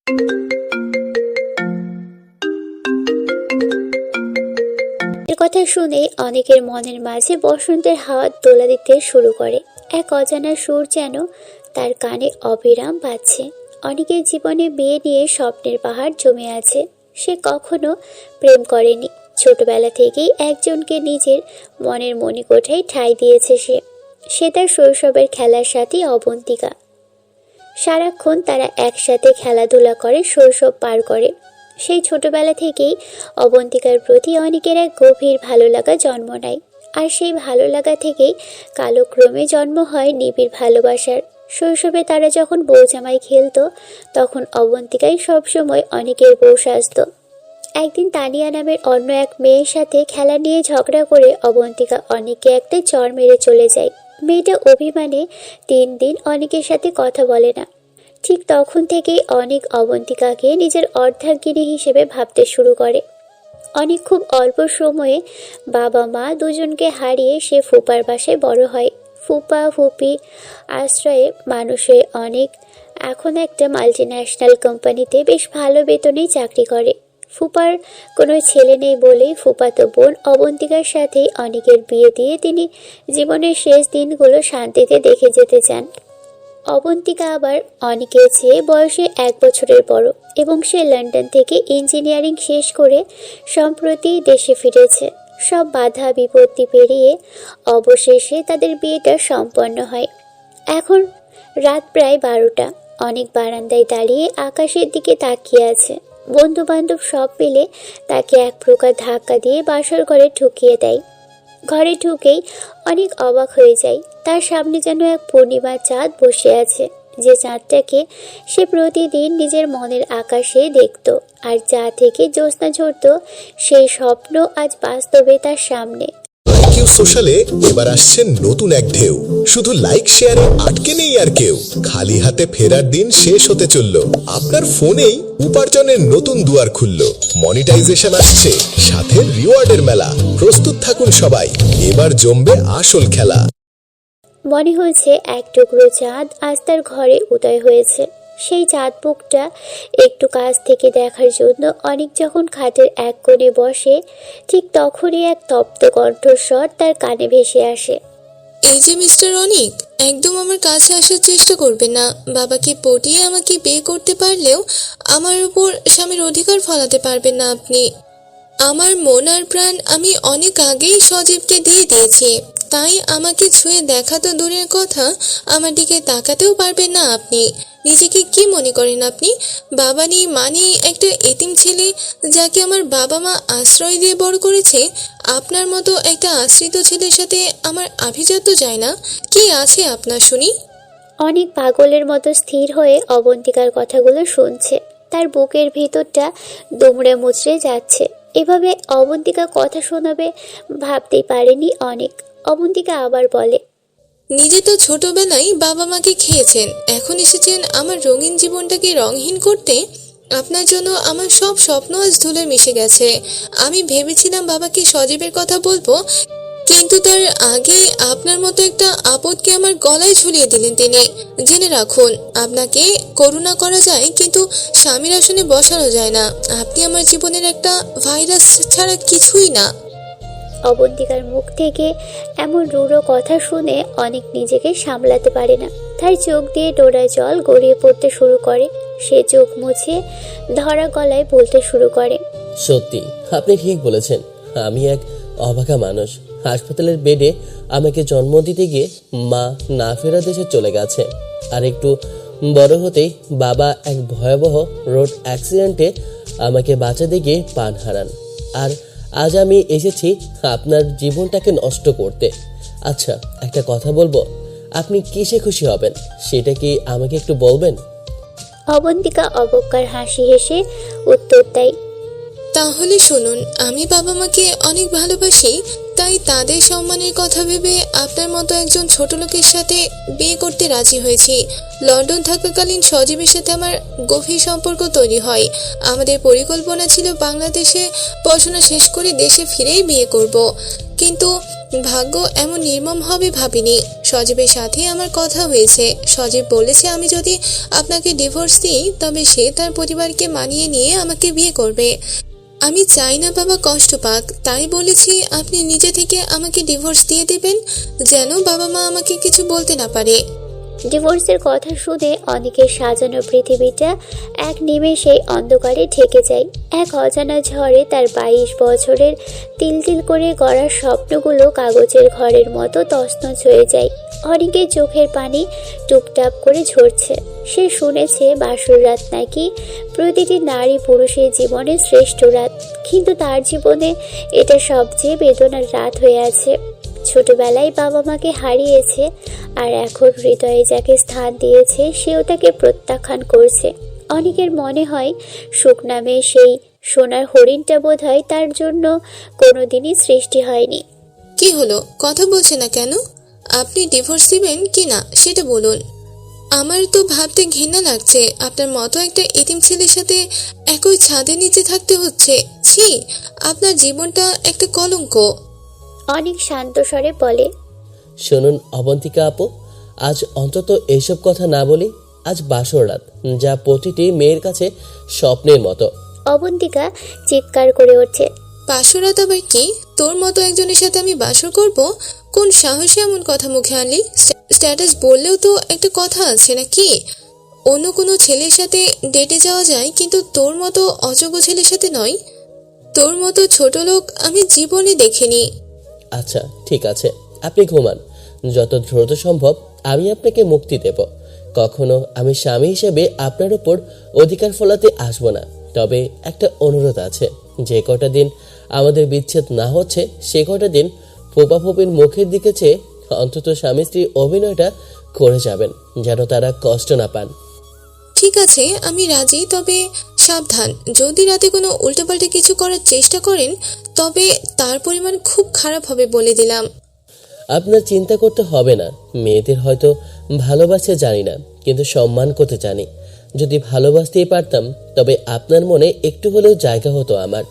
এর কথা শুনে অনেকের মনের মাঝে বসন্তের হাওয়া দোলা দিতে শুরু করে। এক অজানা সুর যেন তার কানে অবিরাম বাজছে। অনেকের জীবনে বিয়ে নিয়ে স্বপ্নের পাহাড় জমে আছে। সে কখনো প্রেম করেনি, ছোটবেলা থেকেই একজনকে নিজের মনের মণিকোঠায় ঠাঁই দিয়েছে সে তার শৈশবের খেলার সাথী অবন্তিকা। সারাক্ষণ তারা একসাথে খেলাধুলা করে শৈশব পার করে। সেই ছোটবেলা থেকেই অবন্তিকার প্রতি অনেকের এক গভীর ভালো লাগা জন্ম নেয়। আর সেই ভালো লাগা থেকেই কালক্রমে জন্ম হয় নিবিড় ভালোবাসার। শৈশবে তারা যখন বউজামাই খেলতো, তখন অবন্তিকাই সবসময় অনেকের বউ সাজত। একদিন তানিয়া নামের অন্য এক মেয়ের সাথে খেলা নিয়ে ঝগড়া করে অবন্তিকা অনেককে একটা চড় মেরে চলে যায়। মেয়েটা অভিমানে 3 দিন অনেকের সাথে কথা বলে না। ঠিক তখন থেকেই অনেক অবন্তিকাকে নিজের অর্ধাঙ্গিনী হিসেবে ভাবতে শুরু করে। অনেক খুব অল্প সময়ে বাবা মা দুজনকে হারিয়ে সে ফুপার বাসায় বড় হয়। ফুপা ফুপি আশ্রয়ে মানুষে অনেক এখন একটা মাল্টিন্যাশনাল কোম্পানিতে বেশ ভালো বেতনেই চাকরি করে। ফুপার কোনো ছেলে নেই বলেই ফুপাতো বোন অবন্তিকার সাথেই অনেকের বিয়ে দিয়ে তিনি জীবনের শেষ দিনগুলো শান্তিতে দেখে যেতে চান। অবন্তিকা আবার অনেকের চেয়ে বয়সে 1 বছরের বড় এবং সে লন্ডন থেকে ইঞ্জিনিয়ারিং শেষ করে সম্প্রতি দেশে ফিরেছে। সব বাধা বিপত্তি পেরিয়ে অবশেষে তাদের বিয়েটা সম্পন্ন হয়। এখন রাত প্রায় 12টা। অনেক বারান্দায় দাঁড়িয়ে আকাশের দিকে তাকিয়ে আছে। বন্ধু বান্ধব সব মিলে তাকে এক প্রকার ধাক্কা দিয়ে বাসর ঘরে ঢুকিয়ে দেয়। ঘরে ঢুকেই অনেক অবাক হয়ে যায়। তার সামনে যেন এক পূর্ণিমার চাঁদ বসে আছে, যে চাঁদটাকে সে প্রতিদিন নিজের মনের আকাশে দেখত। আর যা থেকে জ্যোৎস্না ঝরত, সেই স্বপ্ন আজ বাস্তবে তার সামনে। কিউ সোশ্যালে এবার আসছে নতুন এক ঢেউ। শুধু লাইক শেয়ারে আটকে নেই আর কেউ। খালি হাতে ফেরার দিন শেষ হতে চলল। আপনার ফোনেই উপার্জনের নতুন দুয়ার খুলল। মনিটাইজেশন আসছে, সাথে রিওয়ার্ডের মেলা। প্রস্তুত থাকুন সবাই, এবার জমবে আসল খেলা। মনে হয়েছে এক টুকরো চাঁদ আজ তার ঘরে উদয় হয়েছে। সেই চাঁদ মুখটা একটু কাছ থেকে দেখার জন্য অনেক যখন খাটের এক কোণে বসে, ঠিক তখনই এক তপ্ত কণ্ঠস্বর তার কানে ভেসে আসে। এই যে মিস্টার অনিক, একদম আমার কাছে আসার চেষ্টা করবেন না। বাবাকে পটিয়ে আমাকে বিয়ে করতে পারলেও আমার উপর স্বামীর অধিকার ফলাতে পারবেন না আপনি। আমার মন আর প্রাণ আমি অনেক আগেই সজীবকে দিয়ে দিয়েছি, তাই আমাকে ছুঁয়ে দেখা তো দূরের কথা, আমার দিকে তাকাতেও পারবেন না আপনি। নিজেকে কি মনে করেন আপনি? বাবা নেই মা নেই একটা এতিম ছেলে, যাকে আমার বাবা মা আশ্রয় দিয়ে বড় করেছে। আপনার মতো একটা আশ্রিত ছেলের সাথে আমার আভিজাত্য যায় না। কি আছে আপনার শুনি? অনেক পাগলের মতো স্থির হয়ে অবন্তিকার কথাগুলো শুনছে। তার বুকের ভিতরটা দুমড়ে মুচড়ে যাচ্ছে। এভাবে অবন্তিকা কথা শোনাবে ভাবতেই পারেনি অনেক। অবন্তিকা আবার বলে, নিজে তো ছোটবেলায় বাবা মাকে খেয়েছেন, এখন এসেছেন আমার রঙিন জীবনটাকে রঙহীন করতে। আপনার জন্য আমার সব স্বপ্ন আজ ধুলে মিশে গেছে। আমি ভেবেছিলাম বাবাকে সজীবের কথা বলবো, কিন্তু তার আগে আপনার মতো একটা আপদকে আমার গলায় ঝুলিয়ে দিলেন তিনি। জেনে রাখুন, আপনাকে করুণা করা যায় কিন্তু স্বামীর আসনে বসানো যায় না। আপনি আমার জীবনের একটা ভাইরাস ছাড়া কিছুই না। অবন্তিকার মুখ থেকে এমন রূঢ় কথা শুনে অনেক নিজেকে সামলাতে পারে না। তার চোখ দিয়ে ডোরা জল গড়িয়ে পড়তে শুরু করে। সে চোখ মুছে ধরা গলায় বলতে শুরু করে, সত্যি আপনি ঠিক বলেছেন। আমি এক অভাগা মানুষ। হাসপাতালের বেডে আমাকে জন্ম দিতে গিয়ে মা না ফেরা দেশে চলে গেছে। আর একটু বড় হতেই বাবা এক ভয়াবহ রোড অ্যাক্সিডেন্টে আমাকে বাঁচাতে গিয়ে প্রাণ হারান। আর আজ আমি এসেছি আপনার জীবনটাকে নষ্ট করতে। আচ্ছা, একটা কথা বলবো, আপনি কিসে খুশি হবেন সেটা কি আমাকে একটু বলবেন? অবন্তিকা অবজ্ঞার হাসি হেসে উত্তর দেয়, তাহলে শুনুন, আমি বাবা মাকে অনেক ভালোবাসি, তাই তাদের সম্মানের কথা ভেবে আপনার মতো একজন ছোট লোকের সাথে বিয়ে করতে রাজি হয়েছি। লন্ডন থাকাকালীন সজীবের সাথে আমার গভীর সম্পর্ক তৈরি হয়। আমাদের পরিকল্পনা ছিল বাংলাদেশে পড়াশোনা শেষ করে দেশে ফিরেই বিয়ে করব, কিন্তু ভাগ্য এমন নির্মম হবে ভাবিনি। সজীবের সাথে আমার কথা হয়েছে। সজীব বলেছে আমি যদি আপনাকে ডিভোর্স দিই তবে সে তার পরিবারকে মানিয়ে নিয়ে আমাকে বিয়ে করবে। আমি চাই না বাবা কষ্ট পাক, তাই বলেছি আপনি নিজে থেকে আমাকে ডিভোর্স দিয়ে দেবেন, যেন বাবা মা আমাকে কিছু বলতে না পারে। ডিভোর্সের কথা শুনে অনেকের সাজানো পৃথিবীটা এক নিমেষেই অন্ধকারে ঢেকে যায়। এক অজানা ঝড়ে তার 22 বছরের তিল তিল করে গড়া স্বপ্নগুলো কাগজের ঘরের মতো তছনছ হয়ে যায়। অনেকের চোখের পানি টুপটাপ করে ঝরছে। সে শুনেছে বাসর রাত নাকি প্রতিটি নারী পুরুষের জীবনে শ্রেষ্ঠ রাত, কিন্তু তার জীবনে এটা সবচেয়ে বেদনার রাত হয়ে আছে। ছোটবেলায় বাবা মাকে হারিয়েছে, আর এখন হৃদয়ে যাকে স্থান দিয়েছে সেও তাকে প্রত্যাখ্যান করছে। অনেকের মনে হয় সুখ নামে সেই সোনার হরিণটা বোধহয় তার জন্য কোনোদিনই সৃষ্টি হয়নি। কি হলো, কথা বলছে না কেন? আপনি ডিভোর্স দিবেন কি না সেটা বলুন। আমার তো ভাবতে ঘৃণা লাগছে, আপনার মতো একটা এতিম ছেলের সাথে একই ছাদের নিচে থাকতে হচ্ছে। ছি, আপনার জীবনটা একটা কলঙ্ক। অনেক শান্ত স্বরে বলে, শুনুন অবন্তিকা আপু, আজ অন্তত এইসব কথা না বলি। আজ বাসর রাত, যা প্রতিটি মেয়ের কাছে স্বপ্নের মতো। অবন্তিকা চিৎকার করে ওঠে, বাসরাত আবার কি? তোর মতো একজনের সাথে আমি বাসর করব? কোন সাহসে এমন কথা মুখে আনলি? স্ট্যাটাস বললেও তো একটা কথা আছে নাকি? অন্য কোনো ছেলের সাথে ডেটে যাওয়া যায়, কিন্তু তোর মতো অযোগ্য ছেলের সাথে নয়। তোর মতো ছোট লোক আমি জীবনে দেখিনি। আচ্ছা ঠিক আছে, আপনি ঘুমান। যত দ্রুত সম্ভব আমি আপনাকে মুক্তি দেব। কখনো আমি স্বামী হিসেবে আপনার উপর অধিকার ফলাতে আসবো না। তবে একটা অনুরোধ আছে, যে কটা দিন আমাদের বিচ্ছেদ না হচ্ছে সে কটা দিন ফোপা ফোপির মুখের দিকে চেয়ে অন্তত স্বামী স্ত্রীর অভিনয়টা করে যাবেন, যেন তারা কষ্ট না পান। ঠিক আছে, আমি রাজি, তবে সাবধান, যদি রাতে কোনো উল্টোপাল্টা কিছু করার চেষ্টা করেন তবে তার পরিমাণ খুব খারাপ হবে বলে দিলাম। আপনার চিন্তা করতে হবে না। মেয়েদের হয়তো ভালোবাসতে জানি না, কিন্তু সম্মান করতে জানি। যদি ভালোবাসতেই পারতাম তবে আপনার মনে একটু হলেও জায়গা হতো আমার।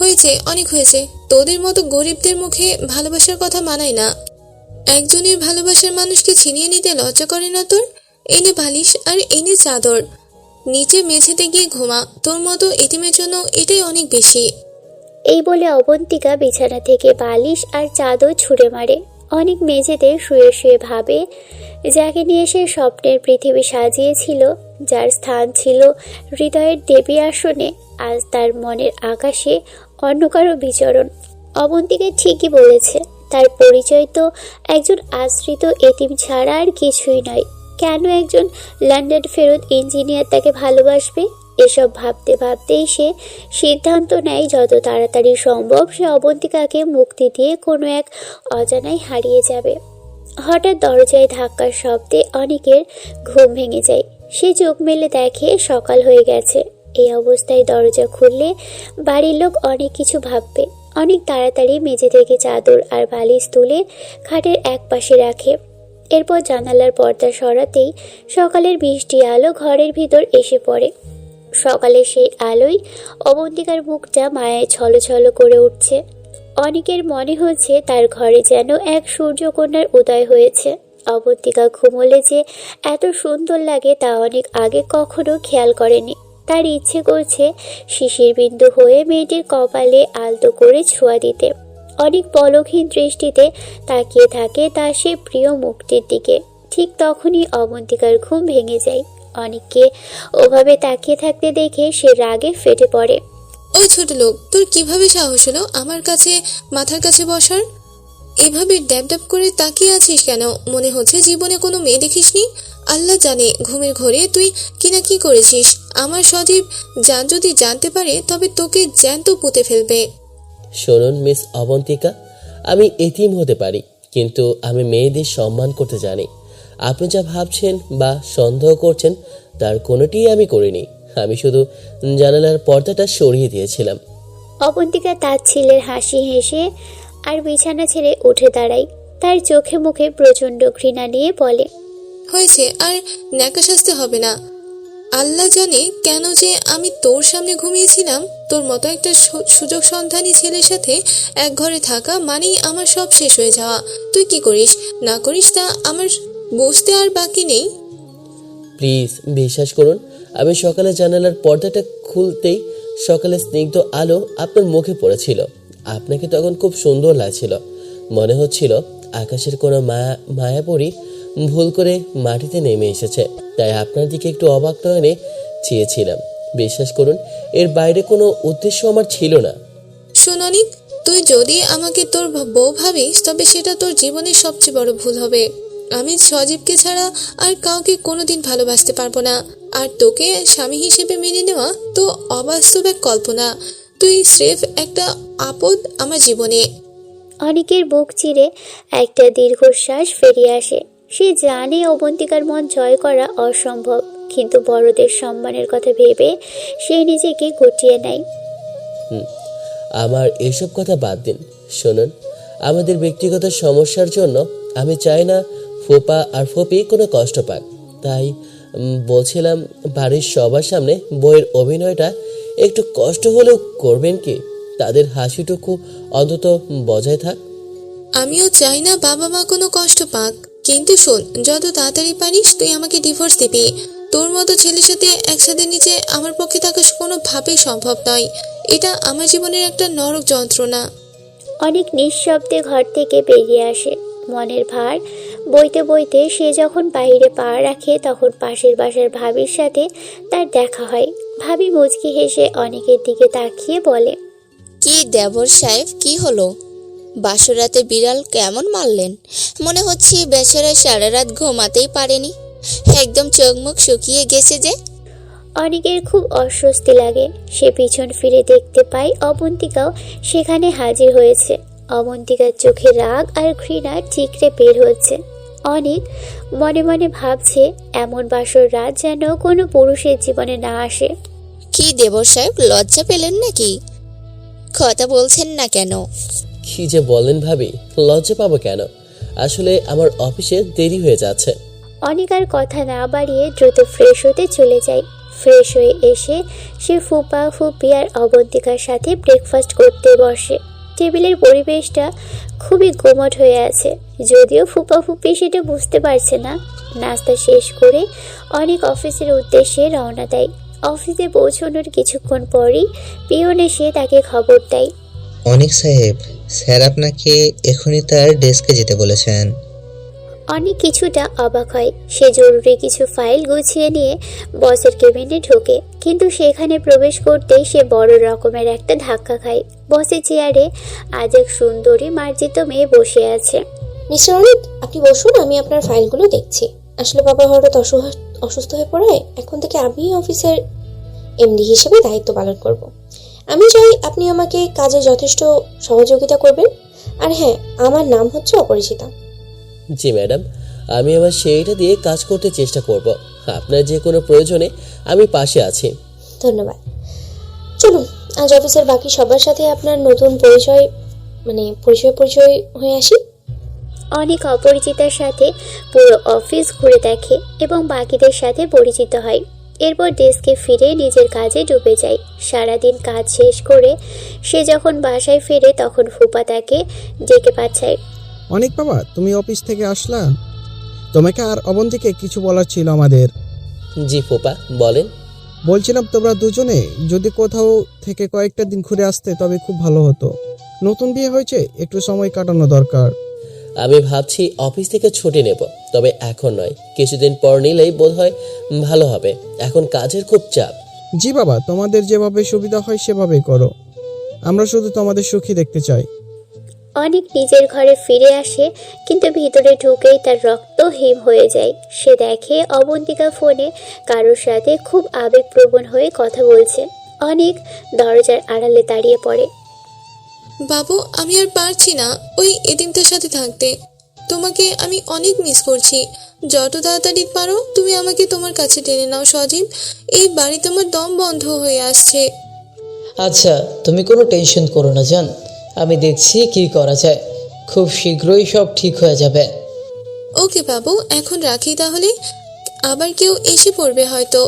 হয়েছে, অনেক হয়েছে। তোদের মতো গরিবদের মুখে ভালোবাসার কথা মানায় না। একজনের ভালোবাসার মানুষকে ছিনিয়ে নিতে লজ্জা করে না তোর? এনে বালিশ আর এনে চাদর, নিচে মেঝেতে গিয়ে ঘুমা। তোর মতো এতিমের জন্য এটাই অনেক বেশি। এই বলে অবন্তিকা বিছানা থেকে বালিশ আর চাদর ছুঁড়ে মারে। অনেক মেঝেতে শুয়ে শুয়ে ভাবে, যাকে নিয়ে সে স্বপ্নের পৃথিবী সাজিয়েছিল, যার স্থান ছিল হৃদয়ের দেবী আসনে, আজ তার মনের আকাশে অন্য কারো বিচরণ। অবন্তিকা ঠিকই বলেছে, তার পরিচয় তো একজন আশ্রিত এতিম ছাড়া আর কিছুই নয়। কেন একজন লন্ডন ফেরত ইঞ্জিনিয়ার তাকে ভালোবাসবে? এসব ভাবতে ভাবতেই সে সিদ্ধান্ত নেয় যত তাড়াতাড়ি সম্ভব সে অবন্তিকাকে মুক্তি দিয়ে কোনো এক অজানায় হারিয়ে যাবে। হঠাৎ দরজায় ধাক্কার শব্দে অনেকের ঘুম ভেঙে যায়। সে চোখ মেলে দেখে সকাল হয়ে গেছে। এই অবস্থায় দরজা খুললে বাড়ির লোক অনেক কিছু ভাববে। অনেক তাড়াতাড়ি মেঝে থেকে চাদর আর বালিশ তুলে খাটের এক পাশে রাখে। এরপর জানালার পর্দা সরাতেই সকালের বৃষ্টি আলো ঘরের ভিতর এসে পড়ে। সকালের সেই আলোয় অবন্তিকার মুখটা মায়ায় ছলছল করে উঠছে। অনেকের মনে হচ্ছে তার ঘরে যেন এক সূর্যকন্যার উদয় হয়েছে। অবন্তিকা ঘুমোলে যে এত সুন্দর লাগে তা অনেক আগে কখনো খেয়াল করেনি। তার ইচ্ছে করছে শিশির বিন্দু হয়ে মেয়েটির কপালে আলতো করে ছোঁয়া দিতে। অনেক পলকহীন দৃষ্টিতে তাকিয়ে থাকে তার সে প্রিয় মুখটির দিকে। ঠিক তখনই অবন্তিকার ঘুম ভেঙে যায়। অনেককে ওভাবে তাকিয়ে থাকতে দেখে সে রাগে ফেটে পড়ে। ওই ছোট লোক, তোর কিভাবে সাহস হলো আমার কাছে মাথার কাছে বসার? এভাবে ড্যাব ড্যাব করে তাকিয়ে আছিস কেন? মনে হচ্ছে জীবনে কোনো মেয়ে দেখিসনি। আল্লাহ জানে ঘুমের ঘরে তুই কি না কি করেছিস। আমার সজীব যদি জানতে পারে তবে তোকে জ্যান্ত পুঁতে ফেলবে। শুনুন মিস অবন্তিকা, আমি এতিম হতে পারি, কিন্তু আমি মেয়েদের সম্মান করতে জানি। আপনি যা ভাবছেন বা সন্দেহ করছেন তার কোনোটিই আমি করিনি। আমি শুধু জানালার পর্দাটা সরিয়ে দিয়েছিলাম। অবন্তিকা তাচ্ছিল্যের হাসি হেসে আর বিছানা ছেড়ে উঠে দাঁড়ায়। তার চোখে মুখে প্রচণ্ড ঘৃণা নিয়ে বলে, হয়েছে, আর ন্যাকা সাজতে হবে না। আল্লাহ জানে কেন যে আমি তোর সামনে ঘুমিয়েছিলাম। তোর মতো একটা সুযোগ সন্ধানী ছেলের সাথে এক ঘরে থাকা মানেই আমার সব শেষ হয়ে যাওয়া। তুই কি করিস না করিস তা আমার বুঝতে আর বাকি নেই। প্লিজ বিশ্বাস করুন, আমি সকালে জানালার পর্দাটা খুলতেই সকালে স্নিগ্ধ আলো আপনার মুখে পড়েছিল। আপনাকে তখন খুব সুন্দর লাগছিল, মনে হচ্ছিল আকাশের কোনো মায়াপরি ভুল করে মাটিতে নেমে এসেছে। তাই আপনার দিকে একটু অবাক নয়নে চেয়েছিলাম। বিশ্বাস করুন, এর বাইরে কোনো উদ্দেশ্য আমার ছিল না। শোন অনিক, তুই যদি আমাকে তোর বউ ভাবিস তবে সেটা তোর জীবনের সবচেয়ে বড় ভুল হবে। আমি সজীবকে ছাড়া আর কাউকে কোনোদিন ভালোবাসতে পারবো না। আর তোকে স্বামী হিসেবে মেনে নেওয়া তো অবাস্তব এক কল্পনা। তুই স্রেফ একটা আপদ আমার জীবনে। অনেকের বুক চিরে একটা দীর্ঘশ্বাস ফেরিয়ে আসে। সে জানে অবন্তিকার মন জয় করা অসম্ভব, কিন্তু বড়দের সম্মানের কথা ভেবে সে নিজেকে গুটিয়ে নেয়। আমার এসব কথা বাদ দিন। শুনুন, আমাদের ব্যক্তিগত সমস্যার জন্য আমি চাই না ফুপা আর ফুপি কোনো কষ্ট পাক। তাই বলছিলাম, বাড়ির সবার সামনে বইয়ের অভিনয়টা একটু কষ্ট হলেও করবেন কি? তাদের হাসিটুকু অন্তত বজায় থাক। আমিও চাই না বাবা মা কোনো কষ্ট পাক, কিন্তু শোন, যত তাড়াতাড়ি পারিস তুই আমাকে ডিভোর্স দিবি। তোর মতো ছেলের সাথে একসাথে নিচে আমার পক্ষে থাকা কোনোভাবেই সম্ভব নয়। এটা আমার জীবনের একটা নরক যন্ত্রণা। অনেক নিঃশব্দে ঘর থেকে বেরিয়ে আসে। মনের ভার বইতে বইতে সে যখন বাইরে পা রাখে তখন পাশের বাসার ভাবির সাথে তার দেখা হয়। ভাবি মুচকি হেসে অনেকের দিকে তাকিয়ে বলে, কি দেবর সাহেব, কি হলো? বাসরাতে বিড়াল কেমন মারলেন? মনে হচ্ছে বেচারা সারা রাত ঘুমাতেই পারেনি, একদম চোখ মুখ শুকিয়ে গেছে যে। অনেকের খুব অস্বস্তি লাগে। সে পিছন ফিরে দেখতে পায় অবন্তিকাও সেখানে হাজির হয়েছে। অবন্তিকার চোখে রাগ আর ঘৃণা ঠিকরে বের হচ্ছে। অনেক মনে মনে ভাবছে, এমন বাসর রাত যেন কোনো পুরুষের জীবনে না আসে। কি দেবর সাহেব, লজ্জা পেলেন নাকি? কথা বলছেন না কেন? কি যে বলেন ভাবি, লজ্জা পাবো কেন? আসলে আমার অফিসে দেরি হয়ে যাচ্ছে। অনেক আর কথা না বাড়িয়ে দ্রুত ফ্রেশ হতে চলে যায়। ফ্রেশ হয়ে এসে সে ফুপা ফুপি আর অবন্তিকার সাথে ব্রেকফাস্ট করতে বসে। টেবিলের পরিবেশটা খুবই গোমট হয়ে আছে, যদিও ফুপা ফুপি সেটা বুঝতে পারছে না। নাস্তা শেষ করে অনেক অফিসের উদ্দেশ্যে রওনা দেয়। অফিসে পৌঁছানোর কিছুক্ষণ পরই পিয়ন এসে তাকে খবর দেয়, অনিক সাহেব, স্যার আপনাকে এখনই তার ডেস্কে যেতে বলেছেন। অনেক কিছুটা অবাক হয়। সে জরুরি কিছু ফাইল গুছিয়ে নিয়ে বসের কেবিনে ঢোকে, কিন্তু সেখানে প্রবেশ করতেই সে বড় রকমের একটা ধাক্কা খায়। বসের চেয়ারে আজ এক সুন্দরী মার্জিত মেয়ে বসে আছে। মিস্টার অনিক, আপনি বসুন, আমি আপনার ফাইলগুলো দেখছি। আসলে বাবা হঠাৎ অসুস্থ হয়ে পড়ায় এখন থেকে আমি অফিসের এমডি হিসেবে দায়িত্ব পালন করব। আমি চাই আপনি আমাকে কাজে যথেষ্ট সহযোগিতা করবেন। আর হ্যাঁ, আমার নাম হচ্ছে অপরিচিতা। জি ম্যাডাম, আমি আমার সেইটা দিয়ে কাজ করতে চেষ্টা করব। আপনার যে কোনো প্রয়োজনে আমি পাশে আছি। ধন্যবাদ। চলুন আজ অফিসের বাকি সবার সাথে আপনার নতুন পরিচয় হয়ে আসি। অনেক অপরিচিতার সাথে পুরো অফিস ঘুরে দেখে এবং বাকিদের সাথে পরিচিত হয়। এরপর ডেস্কে ফিরে নিজের কাজে ডুবে যায়। সারাদিন কাজ শেষ করে সে যখন বাসায় ফেরে তখন ফুপা তাকে ডেকে পাঠায়। অনেক বাবা, তুমি অফিস থেকে আসলা? তোমাকে আর অবন্তিকে কিছু বলার ছিল আমাদের। জি ফুপা, বলেন। বলছিলাম তোমরা দুজনে যদি কোথাও থেকে কয়েকটা দিন ঘুরে আসতে তবে খুব ভালো হতো। নতুন বিয়ে হয়েছে, একটু সময় কাটানো দরকার। আমি ভাবছি অফিস থেকে ছুটি নেব, তবে এখন নয়, কিছুদিন পর নিলেই বোধহয় ভালো হবে। এখন কাজের খুব চাপ। জি বাবা, তোমাদের যেভাবে সুবিধা হয় সেভাবেই করো। আমরা শুধু তোমাদের সুখী দেখতে চাই। অনেক নিজের ঘরে ফিরে আসে, কিন্তু ভিতরে ঢুকেই তার রক্ত হিম হয়ে যায়। সে দেখে অবন্তিকা ফোনে কারোর সাথে খুব আবেগপ্রবণ হয়ে কথা বলছে। অনেক দরজার আড়ালে দাঁড়িয়ে পড়ে। বাবু, আমি আর পারছি না ওই এদিমটার সাথে থাকতে। তোমাকে আমি অনেক মিস করছি। যত তাড়াতাড়ি পারো তুমি আমাকে তোমার কাছে টেনে নাও সজীব। এই বাড়ি তোমার দম বন্ধ হয়ে আসছে। আচ্ছা, তুমি কোনো টেনশন করো না জান, আমি দেখছি কি করা যায়। খুব শীঘ্রই সব ঠিক হয়ে যাবে। ওকে বাবু, এখন রাখি তাহলে, আবার কেউ এসে পড়বে হয়তো।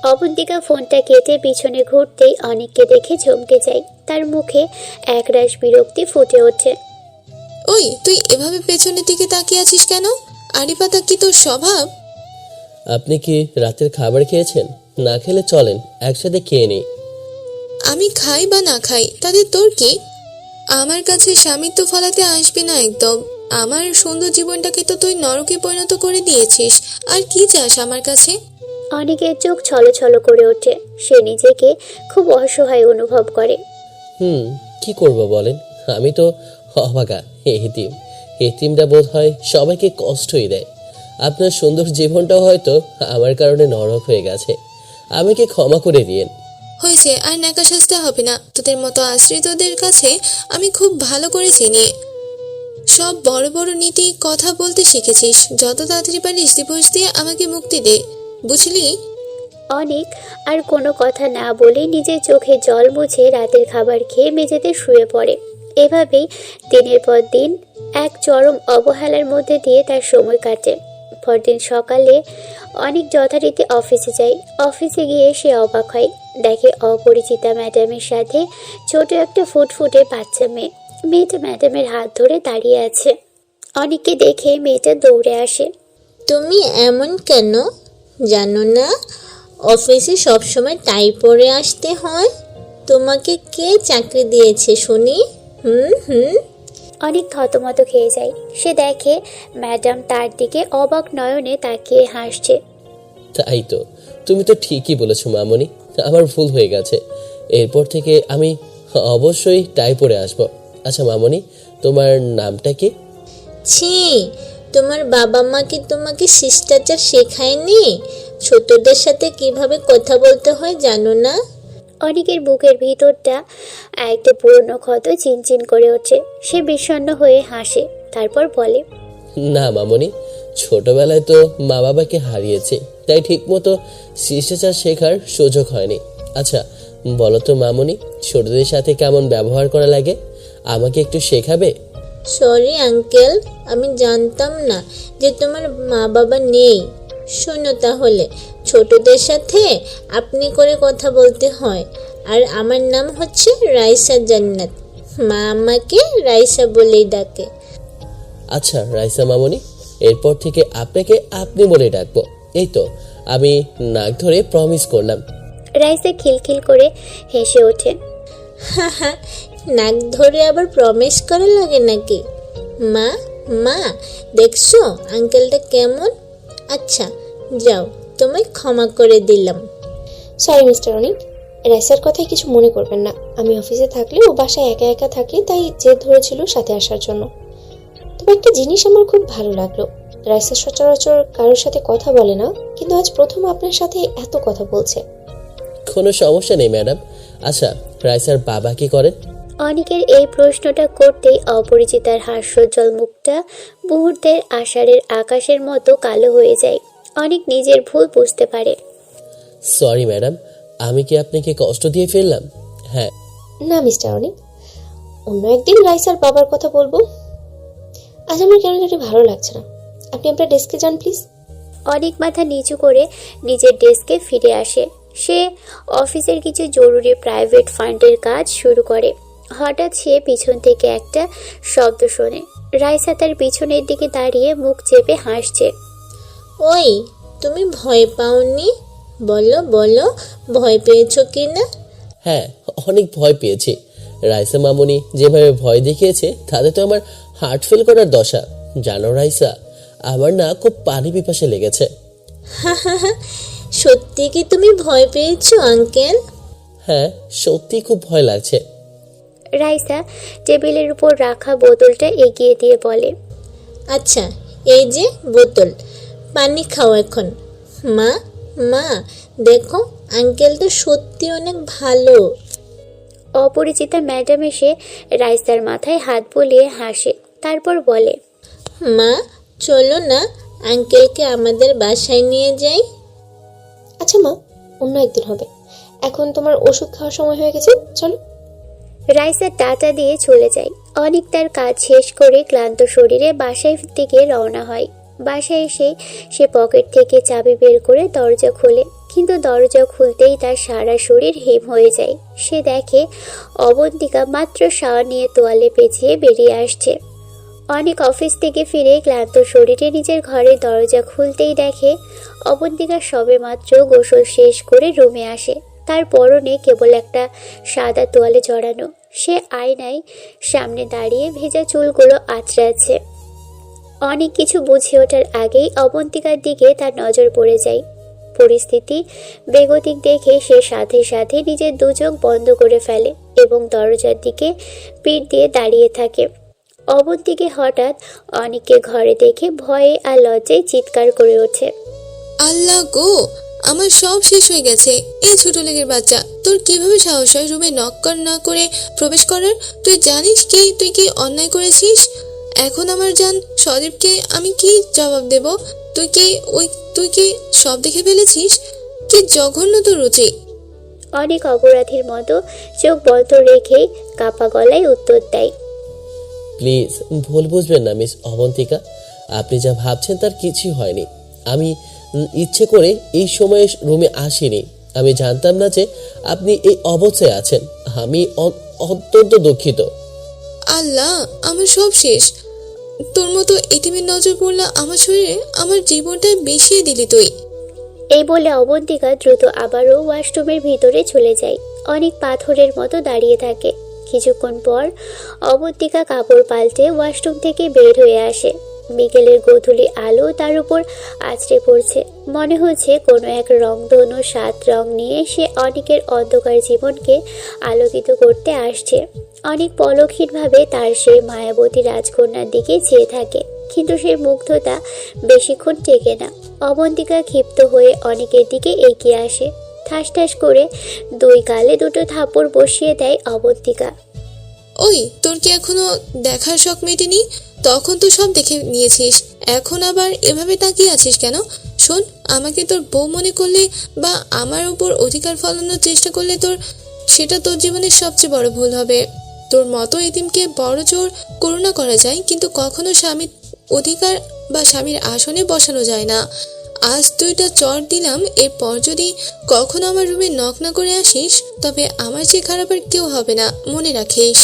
অবন্তিকা ফোনটা কেটে পিছনে ঘুরতেই অনেককে দেখে চমকে যায়। তার মুখে একরাশ বিরক্তি ফুটে ওঠে। ওই তুই এভাবে পেছনের দিকে তাকিয়ে আছিস কেন? আড়িপাতা কি তোর স্বভাব? আপনি কি রাতের খাবার খেয়েছেন? না খেলে চলেন, একসাথে খেয়ে নিই। আমি খাই বা না খাই তাতে তোর কি? আমার কাছে স্বামিত্ব ফলাতে আসবি না একদম। আমার সুন্দর জীবনটাকে তো তুই নরকে পরিণত করে দিয়েছিস। আর কি চাস আমার কাছে? অনেকের চোখ ছলছল করে ওঠে। সে নিজেকে খুব অসহায় অনুভব করে। কি করব বলেন? আমি তো অভাগা, এতিম। এতিমরা বোধ হয় সবাইকে কষ্টই দেয়। আপনার সুন্দর জীবনটাও হয়তো আমার কারণে নরক হয়ে গেছে। আমাকে ক্ষমা করে দিয়েন। হয়েছে, আর ন্যাকা সাজতে হবে না। তোদের মতো আশ্রিতদের কাছে আমি খুব ভালো করে চিনি। সব বড় বড় নীতি কথা বলতে শিখেছিস। যত তাড়াতাড়ি পারিস ডিভোর্স দিয়ে আমাকে মুক্তি দে, বুঝলি? অনেক আর কোনো কথা না বলে নিজের চোখে জল মুছে রাতের খাবার খেয়ে মেঝেতে শুয়ে পড়ে। এভাবেই দিনের পর দিন এক চরম অবহেলার মধ্যে দিয়ে তার সময় কাটে। পরদিন সকালে অনেক যথারীতি অফিসে যায়। অফিসে গিয়ে সে অবাক হয়, দেখে অপরিচিতা ম্যাডামের সাথে ছোট একটা ফুটফুটে বাচ্চা মেয়ে। মেয়েটা ম্যাডামের হাত ধরে দাঁড়িয়ে আছে। অনেককে দেখে মেয়েটা দৌড়ে আসে। তুমি এমন কেন জানো না অফিসে সবসময় টাই পরে আসতে হয়? তোমাকে কে চাকরি দিয়েছে শুনি? অনেক থতমত খেয়ে যায়। সে দেখে ম্যাডাম তার দিকে অবাক নয়নে তাকিয়ে হাসছে। তাই তো, তুমি তো ঠিকই বলেছো মামনি, আমার ভুল হয়ে গেছে। এরপর থেকে আমি অবশ্যই টাই পরে আসবো। আচ্ছা মামনি, তোমার নামটা কি? ছি, তোমার বাবা মা কি তোমাকে শিষ্টাচার শেখায়নি? ছোটদের সাথে কিভাবে কথা বলতে হয় জানো না? অনেকের বুকের ভিতরটা একটা পুরনো ক্ষত চিনচিন করে ওঠে। সে বিষণ্ণ হয়ে হাসে, তারপর বলে, না মামনি, ছোটবেলায় তো মা বাবাকে হারিয়েছে, তাই ঠিক মতো শিষ্টাচার শেখার সুযোগ হয়নি। আচ্ছা বলো তো মামনি, ছোটদের সাথে কেমন ব্যবহার করা লাগে? আমাকে একটু শেখাবে? সরি আঙ্কেল, আমি জানতাম না যে তোমার মা বাবা নেই। শোনো তাহলে, ছোটদের সাথে আপনি করে কথা বলতে হয়। আর আমার নাম হচ্ছে রাইসা জান্নাত। মা আমাকে রাইসা বলেই ডাকে। আচ্ছা রাইসা মামনি, এরপর থেকে আপনাকে আপনি বলে ডাকবো। এই তো, আমি নাক ধরে প্রমিস করলাম। রাইসা খিলখিল করে হেসে ওঠে। নাক ধরে আবার প্রমিস করা লাগে নাকি? মা মা, দেখছো আঙ্কেলটা কেমন? আচ্ছা যাও, তোমায় ক্ষমা করে দিলাম। সরি মিস্টার অনিক, রাইসার কথায় কিছু মনে করবেন না। আমি অফিসে থাকলে ও বাসায় একা একা থাকে, তাই জেদ ধরেছিল সাথে আসার জন্য। তবে একটা জিনিস আমার খুব ভালো লাগলো, রাইসা সচরাচর কারোর সাথে কথা বলে না, কিন্তু আজ প্রথম আপনার সাথে এত কথা বলছে। কোনো সমস্যা নেই ম্যাডাম। আচ্ছা রাইসার বাবা কি করেন? অনেকের এই প্রশ্নটা করতেই অপরিচিতার হাস্যোজ্জ্বল মুখটা মুহূর্তের আষাঢ়ের আকাশের মতো কালো হয়ে যায়। অনেক নিজের ভুল বুঝতে পারে। সরি ম্যাডাম, আমি কি আপনাকে কষ্ট দিয়ে ফেললাম? হ্যাঁ। না মিস্টার অনিক, অন্য একদিন রাইসার বাবার কথা বলবো। আজ আমার কেন জানি ভালো লাগছে না। আপনি আপনার ডেস্কে যান প্লিজ। অনেক মাথা নিচু করে নিজের ডেস্কে ফিরে আসে। সে অফিসের কিছু জরুরি প্রাইভেট ফান্ডের কাজ শুরু করে। হঠাৎ সে পিছন থেকে একটা শব্দ শোনে। রাইসা তার পিছনের দিকে দাঁড়িয়ে মুখ চেপে হাসছে। ওই, তুমি ভয় পাওনি? বলো বলো, ভয় পেয়েছো কি না? হ্যাঁ, অনেক ভয় পেয়েছি। রাইসা মামনি যেভাবে ভয় দেখিয়েছে তাতে তো আমার হার্ট ফেল করার দশা। জানো রাইসা, আমার না খুব পানি পিপাসা লেগেছে। সত্যি কি তুমি ভয় পেয়েছো আঙ্কেল? হ্যাঁ, সত্যি খুব ভয় লাগছে। রাইসা টেবিলের উপর রাখা বোতলটা এগিয়ে দিয়ে বলে, আচ্ছা এই যে বোতল, পানি খাও এখন। মা মা, দেখো আঙ্কেলটা সত্যি অনেক ভালো। অপরিচিতা ম্যাডাম এসে রাইসার মাথায় হাত বুলিয়ে হাসে, তারপর বলে, মা চলো না আঙ্কেলকে আমাদের বাসায় নিয়ে যাই। আচ্ছা মা, অন্য একদিন হবে। এখন তোমার ওষুধ খাওয়ার সময় হয়ে গেছে, চলো। রাইসা টাটা দিয়ে চলে যায়। অনেক তার কাজ শেষ করে ক্লান্ত শরীরে বাসায় দিকে রওনা হয়। বাসায় এসে সে পকেট থেকে চাবি বের করে দরজা খোলে, কিন্তু দরজা খুলতেই তার সারা শরীর হিম হয়ে যায়। সে দেখে অবন্তিকা মাত্র শাওয়ার নিয়ে তোয়ালে পেঁচিয়ে বেরিয়ে আসছে। অনেক অফিস থেকে ফিরে ক্লান্ত শরীরে নিজের ঘরের দরজা খুলতেই দেখে অবন্তিকা সবেমাত্র গোসল শেষ করে রুমে আসে। তার পরনে কেবল একটা সাদা তোয়ালে জড়ানো। সে আয়নায় সামনে দাঁড়িয়ে ভেজা চুলগুলো আঁচড়াচ্ছে। অনেক কিছু বুঝে ওঠার আগেই অবন্তিকার দিকে তার নজর পড়ে যায়। পরিস্থিতি বেগতিক দেখে সে সাথে সাথে নিজের দু চোখ বন্ধ করে ফেলে এবং দরজার দিকে পিঠ দিয়ে দাঁড়িয়ে থাকে। অবন্তিকে হঠাৎ অনেককে ঘরে দেখে ভয়ে আর লজ্জায় চিৎকার করে ওঠে। আল্লাহ গো, আমার সব শেষ হয়ে গেছে। এই ছোট লেগের বাচ্চা, তোর কিভাবে সাহস হয় রুমে নক না করে প্রবেশ করার? তুই জানিস কি তুই কি অন্যায় করেছিস? এখন আমার জান সদীপকে আমি কি জবাব দেব? তুই কি সব দেখে ফেলেছিস? কি জঘন্য তোর রুচি! অনেক অপরাধীর মতো চোখ বন্ধ রেখেই কাপা গলায় উত্তর দেয়। প্লিজ ভুল বুঝবেন না মিস অবন্তিকা, আপনি যা ভাবছেন তার কিছুই হয়নি। আমি ইচ্ছে করে এই সময়ে রুমে আসিনি। আমি জানতাম না যে আপনি এই অবস্থায় আছেন। আমি অত্যন্ত দুঃখিত। আল্লাহ, আমার সব শেষ। তোর মতো এতিমের নজর পড়লো আমার শরীরে, আমার জীবনটাই মিশিয়ে দিলি তুই। এই বলে অবন্তিকা দ্রুত আবারও ওয়াশরুমের ভিতরে চলে যায়। অনেক পাথরের মতো দাঁড়িয়ে থাকে। কিছুক্ষণ পর অবন্তিকা কাপড় পাল্টে ওয়াশরুম থেকে বের হয়ে আসে। বিকেলের গোধূলি আলো তার উপর আছড়ে পড়ছে। মনে হচ্ছে কোনো এক রংধনু 7 রং নিয়ে সে অনেকের অন্ধকার জীবনকে আলোকিত করতে আসছে। অনেক পলকহীনভাবে তার সেই মায়াবতী রাজকন্যার দিকে চেয়ে থাকে, কিন্তু সে মুগ্ধতা বেশিক্ষণ টেকে না। অবন্তিকা ক্ষিপ্ত হয়ে অনেকের দিকে এগিয়ে আসে। ঠাস ঠাস করে 2 গালে 2টো থাপ্পড় বসিয়ে দেয় অবন্তিকা। ওই, তোর কি এখনো দেখার শখ মেটেনি? তখন তো সব দেখে নিয়েছিস, এখন আবার এভাবে তাকিয়ে আছিস কেন? শোন, আমাকে তোর বউ মনে করলে বা আমার উপর অধিকার ফলানোর চেষ্টা করলে সেটা তোর জীবনের সবচেয়ে বড় ভুল হবে। তোর মতো এতিমকে বড় জোর করুণা করা যায়, কিন্তু কখনো স্বামীর অধিকার বা স্বামীর আসনে বসানো যায় না। আজ 2টা চর দিলাম, এরপর যদি কখনো আমার রুমে নক না করে আসিস তবে আমার চেয়ে খারাপ আর কেউ হবে না, মনে রাখিস।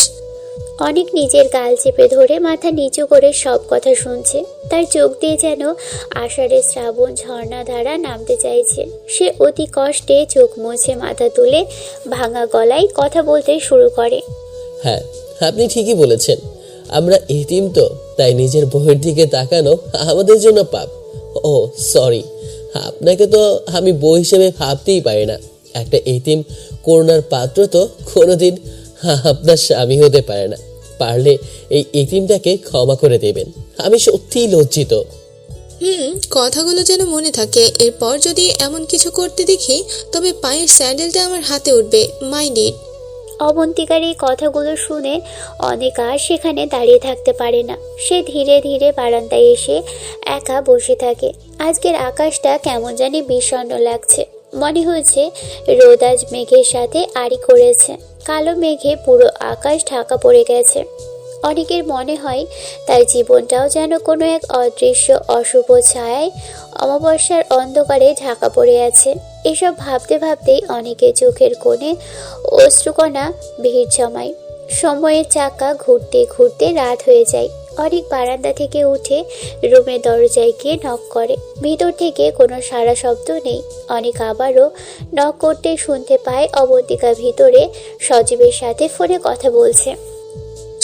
অনেক নিজের গাল চেপে ধরে মাথা নিচু করে সব কথা শুনছে। তার চোখ দিয়ে যেন আষাঢ়ের শ্রাবণ ঝর্ণাধারা নামতে চাইছে। সে অতি কষ্টে চোখ মুছে মাথা তুলে ভাঙা গলায় কথা বলতে শুরু করে। হ্যাঁ, আপনি ঠিকই বলেছেন। আমরা এতিম তো, তাই নিজের বউয়ের দিকে তাকানো আমাদের জন্য পাপ। ও সরি, আপনাকে তো আমি বউ হিসেবে ভাবতেই পারি না। একটা এতিম করুণার পাত্র তো কোনোদিন আপনার স্বামী হতে পারে না। পারলে এই এতিমটাকে ক্ষমা করে দেবেন। আমি সত্যিই লজ্জিত। কথাগুলো যেন মনে থাকে। এরপর যদি এমন কিছু করতে দেখি তবে পায়ের স্যান্ডেলটা আমার হাতে উঠবে, মাইন্ড ইট। অবন্তিকার এই কথাগুলো শুনে অনেক আর সেখানে দাঁড়িয়ে থাকতে পারে না। সে ধীরে ধীরে বারান্দায় এসে একা বসে থাকে। আজকের আকাশটা কেমন জানি বিষণ্ণ লাগছে। মনে হচ্ছে রোদ আজ মেঘের সাথে আড়ি করেছে। কালো মেঘে পুরো আকাশ ঢাকা পড়ে গেছে। অনেকের মনে হয় তার জীবনটাও যেন কোনো এক অদৃশ্য অশুভ ছায়ায় অমাবস্যার অন্ধকারে ঢাকা পড়ে আছে। এসব ভাবতে ভাবতেই অনেকের চোখের কোণে অশ্রুকণা ভিড় জমায়। সময়ের চাকা ঘুরতে ঘুরতে রাত হয়ে যায়। অনেক বারান্দা থেকে উঠে রুমের দরজায় গিয়ে নক করে। ভিতর থেকে কোনো সাড়া শব্দ নেই। অনেক আবারও নক করতে শুনতে পায় অবন্তিকা ভিতরে সজীবের সাথে ফোনে কথা বলছে।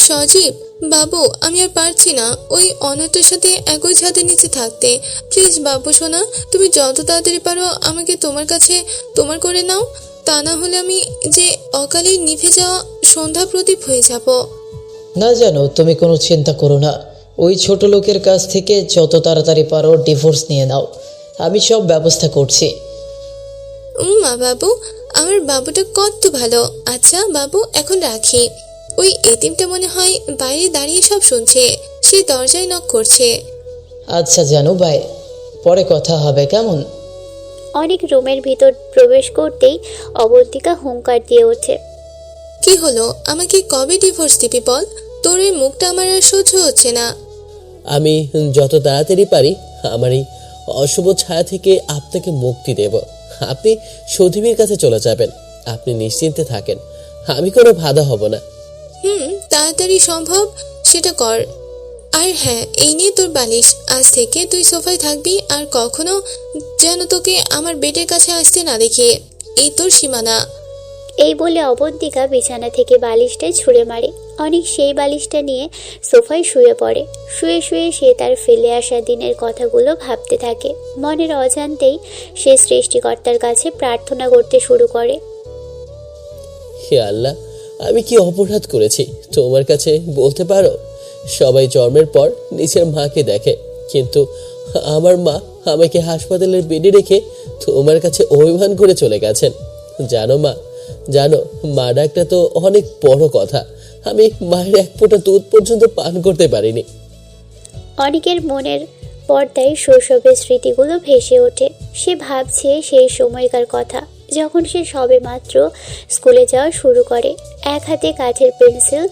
সজীব বাবু, আমি আর পারছি না ওই অনাথের সাথে একই ছাদের নিচে থাকতে। প্লিজ বাবু সোনা, তুমি যত তাড়াতাড়ি পারো আমাকে তোমার কাছে তোমার করে নাও। তা না হলে আমি যে অকালে নিভে যাওয়া সন্ধ্যা প্রদীপ হয়ে যাব। না জানো, তুমি কোনো চিন্তা করো না। ওই ছোট লোকের কাছ থেকে যত তাড়াতাড়ি পারো ডিভোর্স নিয়ে নাও, আমি সব ব্যবস্থা করছি। মা বাবু, আমার বাবুটা কত ভালো। আচ্ছা বাবু, এখন রাখি। ওই এতিমটা মনে হয় বাইরে দাঁড়িয়ে সব শুনছে, সে দরজায় নক করছে। আচ্ছা জানো ভাই, পরে কথা হবে কেমন? অনেক রুমের ভিতর প্রবেশ করতেই অবন্তিকা হুঙ্কার দিয়ে ওঠে। কি হলো, আমাকে কবে ডিভোর্স দিবি বল? তোর এই মুখটা আমার আর সহ্য হচ্ছে না। আমি যত তাড়াতাড়ি পারি আমার এই অশুভ ছায়া থেকে আপনাকে মুক্তি দেব। আপনি সজীবের কাছে চলে যাবেন। আপনি নিশ্চিন্তে থাকেন, আমি কোনো বাধা হব না। তাড়াতাড়ি সম্ভব সেটা কর। আর হ্যাঁ, এই নিয়ে তোর বালিশ, আজ থেকে তুই সোফায় থাকবি আর কখনো যেন তোকে আমার বেডের কাছে আসতে না দেখি, এই তোর সীমানা। এই বলে অবন্তিকা বিছানা থেকে বালিশটা ছুঁড়ে মারে। অনেক সেই বালিশটা নিয়ে সোফায় শুয়ে পড়ে। শুয়ে শুয়ে সে তার ফেলে আসা দিনের কথাগুলো ভাবতে থাকে। মনের অজান্তেই সে সৃষ্টিকর্তার কাছে প্রার্থনা করতে শুরু করে। হে আল্লাহ, আমি কি অপরাধ করেছি তোমার কাছে বলতে পারো? সবাই জন্মের পর নিজের মাকে দেখে, কিন্তু আমার মা আমাকে হাসপাতালের বেডে রেখে তোমার কাছে অভিমান করে চলে গেছেন। জানো মা, জানো, মা ডাকটা তো অনেক বড় কথা। আমি মায়ের এক ফোঁটা দুধ পর্যন্ত পান করতে পারিনি। অনেকের মনের পর্দায় শৈশবের স্মৃতিগুলো ভেসে ওঠে। সে ভাবছে সেই সময়কার কথা, যখন সে সবেমাত্র স্কুলে যাওয়া শুরু করে। এক হাতে কাঠের পেন্সিল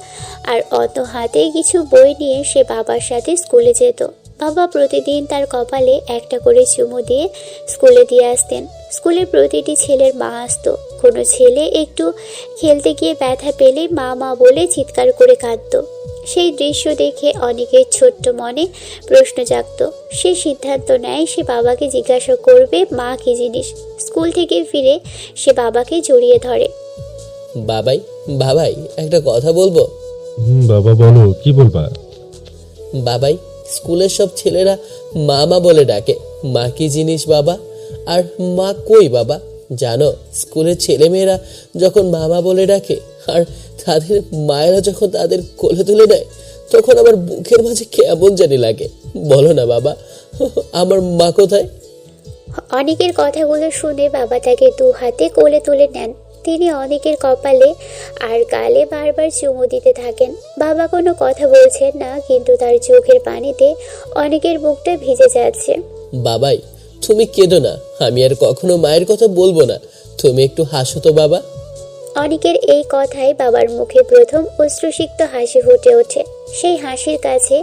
আর অন্য হাতে কিছু বই নিয়ে সে বাবার সাথে স্কুলে যেত। বাবা প্রতিদিন তার কপালে একটা করে চুমু দিয়ে স্কুলে দিয়ে আসতেন। স্কুলে প্রতিটি ছেলের মা আসতো। কোনো ছেলে একটু খেলতে গিয়ে ব্যথা পেলে মা মা বলে চিৎকার করে কাঁদতো। সেই দৃশ্য দেখে অনেকের ছোট্ট মনে প্রশ্ন জাগত। সে সিদ্ধান্ত নেয় সে বাবাকে জিজ্ঞাসা করবে মা কী জিনিস। স্কুল থেকে ফিরে সে বাবাকে জড়িয়ে ধরে। বাবাই, বাবাই, একটা কথা বলবো? বাবা বলো, কি বলবা? বাবাই, স্কুলের সব ছেলেরা মামা বলে ডাকে, মা কি জিনিস বাবা? আর মা কই বাবা? জানো, স্কুলের ছেলেমেয়েরা যখন মামা বলে ডাকে আর তাদের মায়েরা যখন তাদের কোলে তুলে নেয়, তখন আমার বুকের মাঝে কেমন জানি লাগে। বলো না বাবা, আমার মা কোথায়? অনেকের কথাগুলো শুনে বাবা তাকে দু হাতে কোলে তুলে নেন। তিনি অনেকের কপালে আর গালে বারবার চুমু দিতে থাকেন। বাবা কোনো কথা বলছেন না, কিন্তু তার চোখের পানিতে অনেকের বুকটা ভিজে যাচ্ছে। বাবাই, তুমি কেঁদো না, আমি আর কখনো মায়ের কথা বলবো না। তুমি একটু হাসো তো বাবা। অনেকের এই কথায় বাবার মুখে প্রথম অশ্রুসিক্ত হাসি ফুটে ওঠে। সেই হাসির কাছে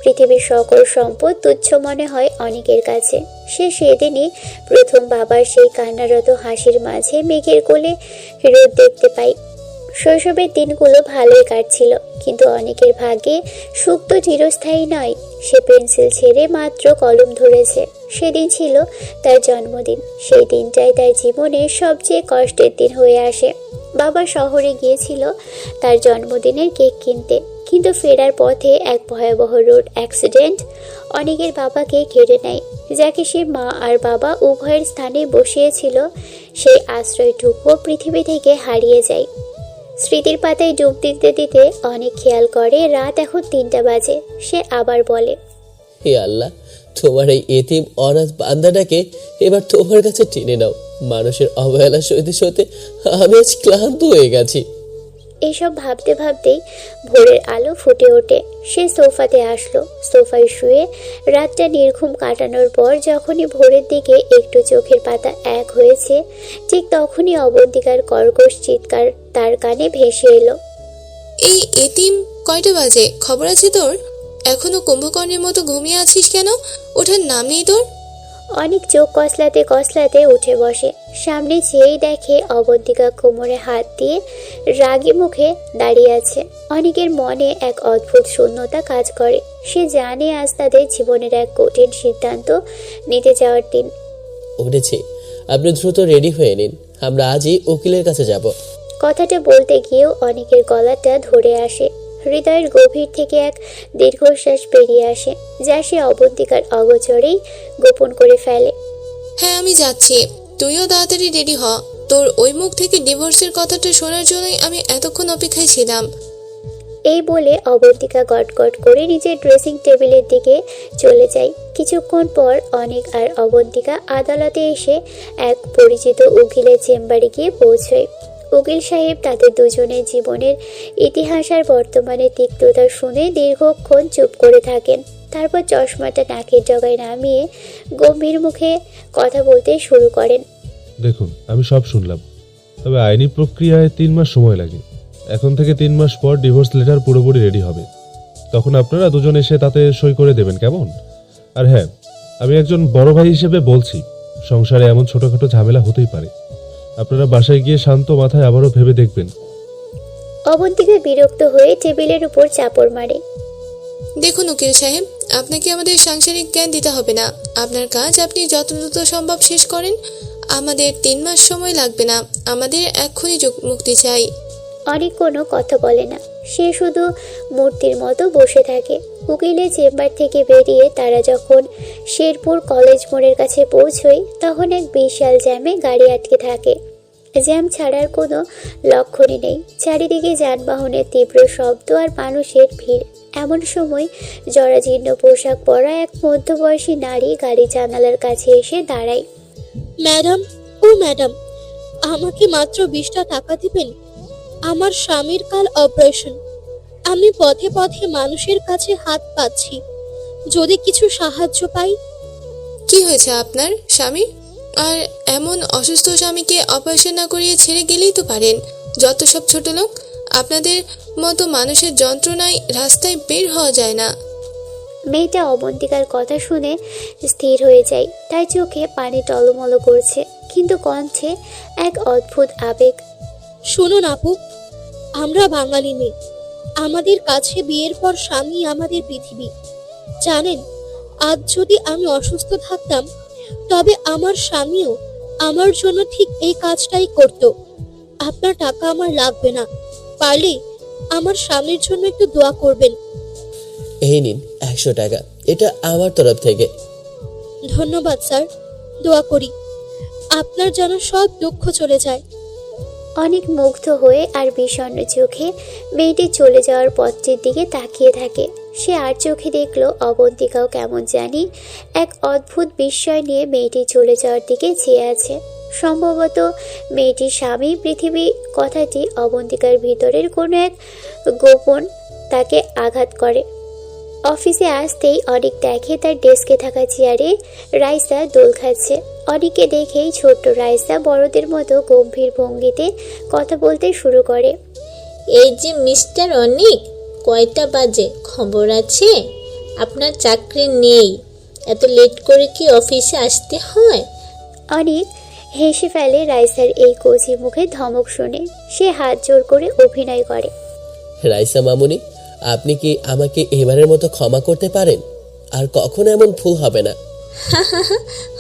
পৃথিবীর সকল সম্পদ তুচ্ছ মনে হয় অনেকের কাছে। সে সেদিনই প্রথম বাবার সেই কান্নারত হাসির মাঝে মেঘের কোলে রোদ দেখতে পাই। শৈশবের দিনগুলো ভালোই কাটছিল, কিন্তু অনেকের ভাগ্যে সুখ তো চিরস্থায়ী নয়। সে পেন্সিল ছেড়ে মাত্র কলম ধরেছে। সেদিন ছিল তার জন্মদিন। সেই দিনটাই তার জীবনের সবচেয়ে কষ্টের দিন হয়ে আসে। বাবা শহরে গিয়েছিল তার জন্মদিনের কেক কিনতে, কিন্তু ফেরার পথে এক ভয়াবহ রোড অ্যাক্সিডেন্ট অনেকের বাবাকে কেড়ে নেয়। যাকে সে মা আর বাবা উভয়ের স্থানে বসিয়েছিল, সেই আশ্রয়টুকু পৃথিবী থেকে হারিয়ে যায়। স্মৃতির পাতায় ডুব দিতে দিতে অনেক খেয়াল করে রাত এখন 3টা বাজে। সে আবার বলে, হে আল্লাহ, তোমার এই এতিম অনাথ বান্দাটাকে এবার তোমার কাছে টেনে নাও। মানুষের অবহেলা সইতে সইতে আমি আজ ক্লান্ত হয়ে গেছি। এইসব ভাবতে ভাবতেই ভোরের আলো ফুটে ওঠে। সে সোফাতে আসলো। সোফায় শুয়ে রাতটা নির্ঘুম কাটানোর পর যখনই ভোরের দিকে একটু চোখের পাতা এক হয়েছে, ঠিক তখনই অবন্তিকার কর্কশ চিৎকার তার কানে ভেসে এলো। এই এতিম, কয়টা বাজে? খবর আছে তোর? এখনো কুম্ভকর্ণের মতো ঘুমিয়ে আছিস কেন? ওঠার নাম নেই তোর? অনেক চোখ কসলাতে কসলাতে উঠে বসে। সামনে চেয়েই দেখে অবন্তিকা কোমরে হাত দিয়ে রাগী মুখে দাঁড়িয়ে আছে। অনেকের মনে এক অদ্ভুত শূন্যতা কাজ করে। সে জানে আজ তাদের জীবনের এক কঠিন সিদ্ধান্ত নিতে যাওয়ার দিন। উঠেছি, আপনি দ্রুত রেডি হয়ে নিন, আমরা আজই উকিলের কাছে যাব। কথাটা বলতে গিয়েও অনেকের গলাটা ধরে আসে। হৃদয়ের গভীর থেকে এক দীর্ঘশ্বাস বেরিয়ে আসে, যা সে অবন্তিকার অগোচরেই গোপন করে ফেলে। হ্যাঁ, আমি যাচ্ছি, তুইও তাড়াতাড়ি রেডি হ। তোর ওই মুখ থেকে ডিভোর্সের কথাটা শোনার জন্যই আমি এতক্ষণ অপেক্ষায় ছিলাম। এই বলে অবন্তিকা গটগট করে নিজের ড্রেসিং টেবিলের দিকে চলে যায়। কিছুক্ষণ পর অনেক আর অবন্তিকা আদালতে এসে এক পরিচিত উকিলের চেম্বারে গিয়ে পৌঁছয়। উকিল সাহেব তাদের দুজনের জীবনের ইতিহাস আর বর্তমানের তিক্ততা শুনে দীর্ঘক্ষণ চুপ করে থাকেন। তারপর চশমাটা নাকের ডগায় নামিয়ে গম্ভীর মুখে কথা বলতে শুরু করেন। দেখুন, আমি সব শুনলাম, তবে আইনি প্রক্রিয়ায় 3 মাস সময় লাগে। এখন থেকে 3 মাস পর ডিভোর্স লেটার পুরোপুরি রেডি হবে। তখন আপনারা দুজন এসে তাতে সই করে দেবেন, কেমন? আর হ্যাঁ, আমি একজন বড় ভাই হিসেবে বলছি, সংসারে এমন ছোটখাটো ঝামেলা হতেই পারে। আপনারা বাসায় গিয়ে শান্ত মাথায় আবারও ভেবে দেখবেন। অবন্তিকা বিরক্ত হয়ে টেবিলের উপর চাপড় মারে। দেখুন উকিল সাহেব, আপনাকে আমাদের সাংসারিক জ্ঞান দিতে হবে না। আপনার কাজ আপনি যত দ্রুত সম্ভব শেষ করেন। আমাদের 3 মাস সময় লাগবে না, আমাদের এক্ষুনি মুক্তি চাই। অনেক কোনো কথা বলে না, সে শুধু মূর্তির মতো বসে থাকে। উকিলের চেম্বার থেকে বেরিয়ে তারা যখন শেরপুর কলেজ মোড়ের কাছে পৌঁছয় তখন এক বিশাল জ্যামে গাড়ি আটকে থাকে। জ্যাম ছাড়ার কোনো লক্ষণই নেই, চারিদিকে যানবাহনের তীব্র শব্দ আর মানুষের ভিড়। এমন সময় জরাজীর্ণ পোশাক পরা এক মধ্যবয়সী নারী গাড়ি জানালার কাছে এসে দাঁড়ায়। ম্যাডাম, ও ম্যাডাম, আমাকে মাত্র 20টা টাকা দিবেন? আমার স্বামীর কাল অপারেশন। আমি পথে পথে মানুষের কাছে হাত পাচ্ছি, যদি কিছু সাহায্য পাই। কি হয়েছে আপনার স্বামী? আর এমন অসুস্থ স্বামীকে অপারেশন না করিয়ে ছেড়ে গেলেই তো পারেন। যত সব ছোট লোক, আপনাদের মতো মানুষের যন্ত্রণায় রাস্তায় বের হওয়া যায় না। মেয়েটা অবন্তিকার কথা শুনে স্থির হয়ে যায়, তার চোখে পানি টলমল করছে, কিন্তু কণ্ঠে এক অদ্ভুত আবেগ। শুনুন আপু, আমরা বাঙালি মেয়ে, আমাদের কাছে বিয়ের পর স্বামী আমাদের পৃথিবী। জানেন, আজ যদি আমি অসুস্থ থাকতাম তবে আমার স্বামীও আমার জন্য ঠিক এই কাজটাই করত। আপনার টাকা আমার লাগবে না, পারলে আমার স্বামীর জন্য একটু দোয়া করবেন। এই নিন 100 টাকা, এটা আমার তরফ থেকে। ধন্যবাদ স্যার, দোয়া করি আপনার যেন সব দুঃখ চলে যায়। অনেক মুগ্ধ হয়ে আর বিষণ্ণ চোখে মেয়েটি চলে যাওয়ার পথটির দিকে তাকিয়ে থাকে। সে আর চোখে দেখল অবন্তিকাও কেমন জানি এক অদ্ভুত বিস্ময় নিয়ে মেয়েটি চলে যাওয়ার দিকে চেয়ে আছে। সম্ভবত মেয়েটির স্বামী পৃথিবী কথাটি অবন্তিকার ভিতরের কোনো এক গোপন তাকে আঘাত করে। অফিসে আসতেই অনেক দেখে তার ডেস্কে থাকা চেয়ারে রাইসা দোল খাচ্ছে। অনেককে দেখেই ছোট্ট রাইসা বড়দের মতো গম্ভীর ভঙ্গিতে কথা বলতে শুরু করে। এই যে মিস্টার অনিক, কয়টা বাজে খবর আছে? আপনার চাকরি নেই, এত লেট করে কি অফিসে আসতে হয়? অনেক হেসে ফেলে রাইসার এই কচি মুখে ধমক শুনে। সে হাত জোর করে অভিনয় করে। রাইসা মামুনি, আপনি কি আমাকে এবারের মতো ক্ষমা করতে পারেন? আর কখনো এমন ভুল হবে না।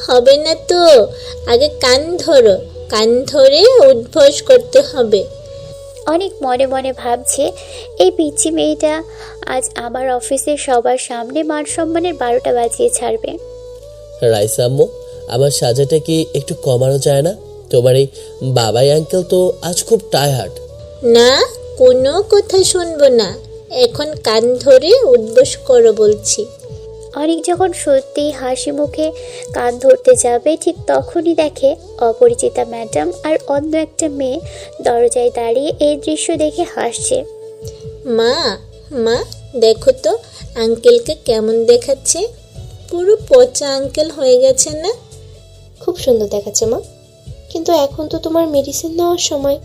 হবে না তো, আগে কান ধরো, কান ধরে উদ্ভস করতে হবে। অনেক মনে মনে ভাবছে, এই পিচ্ছি মেয়েটা আজ আমার অফিসের সবার সামনে মান সম্মানের 12টা বাজিয়ে ছাড়বে। রাইসা আম্মু, আমার সাজাটা কি একটু কমানো যায় না? তোমার এই বাবাই আঙ্কেল তো আজ খুব টায়ার্ড। না, কোনো কথা শুনবো না, এখন কান ধরে উদ্ভস করো বলছি। অনেক যখন সত্যিই হাসি মুখে কান ধরতে যাবে, ঠিক তখনই দেখে অপরিচিতা ম্যাডাম আর অন্য একটা মেয়ে দরজায় দাঁড়িয়ে এই দৃশ্য দেখে হাসছে। মা, মা দেখো তো আঙ্কেলকে কেমন দেখাচ্ছে, পুরো পচা আঙ্কেল হয়ে গেছে না? খুব সুন্দর দেখাচ্ছে মা, কিন্তু এখন তো তোমার মেডিসিন নেওয়ার সময়,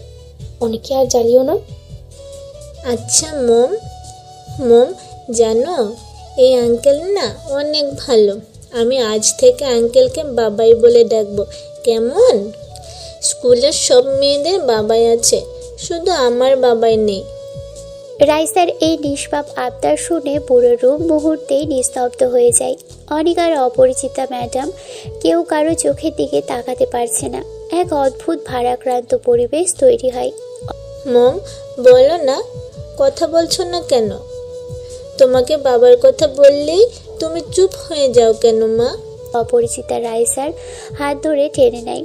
অনেকে আর জ্বালিও না। আচ্ছা মম, জানো এই আঙ্কেল না অনেক ভালো। আমি আজ থেকে আঙ্কেলকে বাবাই বলে ডাকবো, কেমন? স্কুলের সব মেয়েদের বাবাই আছে, শুধু আমার বাবাই নেই। রাইসার এই নিষ্পাপ আবদার শুনে পুরো রুম মুহূর্তেই নিস্তব্ধ হয়ে যায়। অনেক আর অপরিচিতা ম্যাডাম কেউ কারো চোখের দিকে তাকাতে পারছে না। এক অদ্ভুত ভারাক্রান্ত পরিবেশ তৈরি হয়। মম, বলো না, কথা বলছো না কেন? তোমাকে বাবার কথা বললেই তুমি চুপ হয়ে যাও কেন মা? অপরিচিতা রাইসার হাত ধরে টেনে নেয়।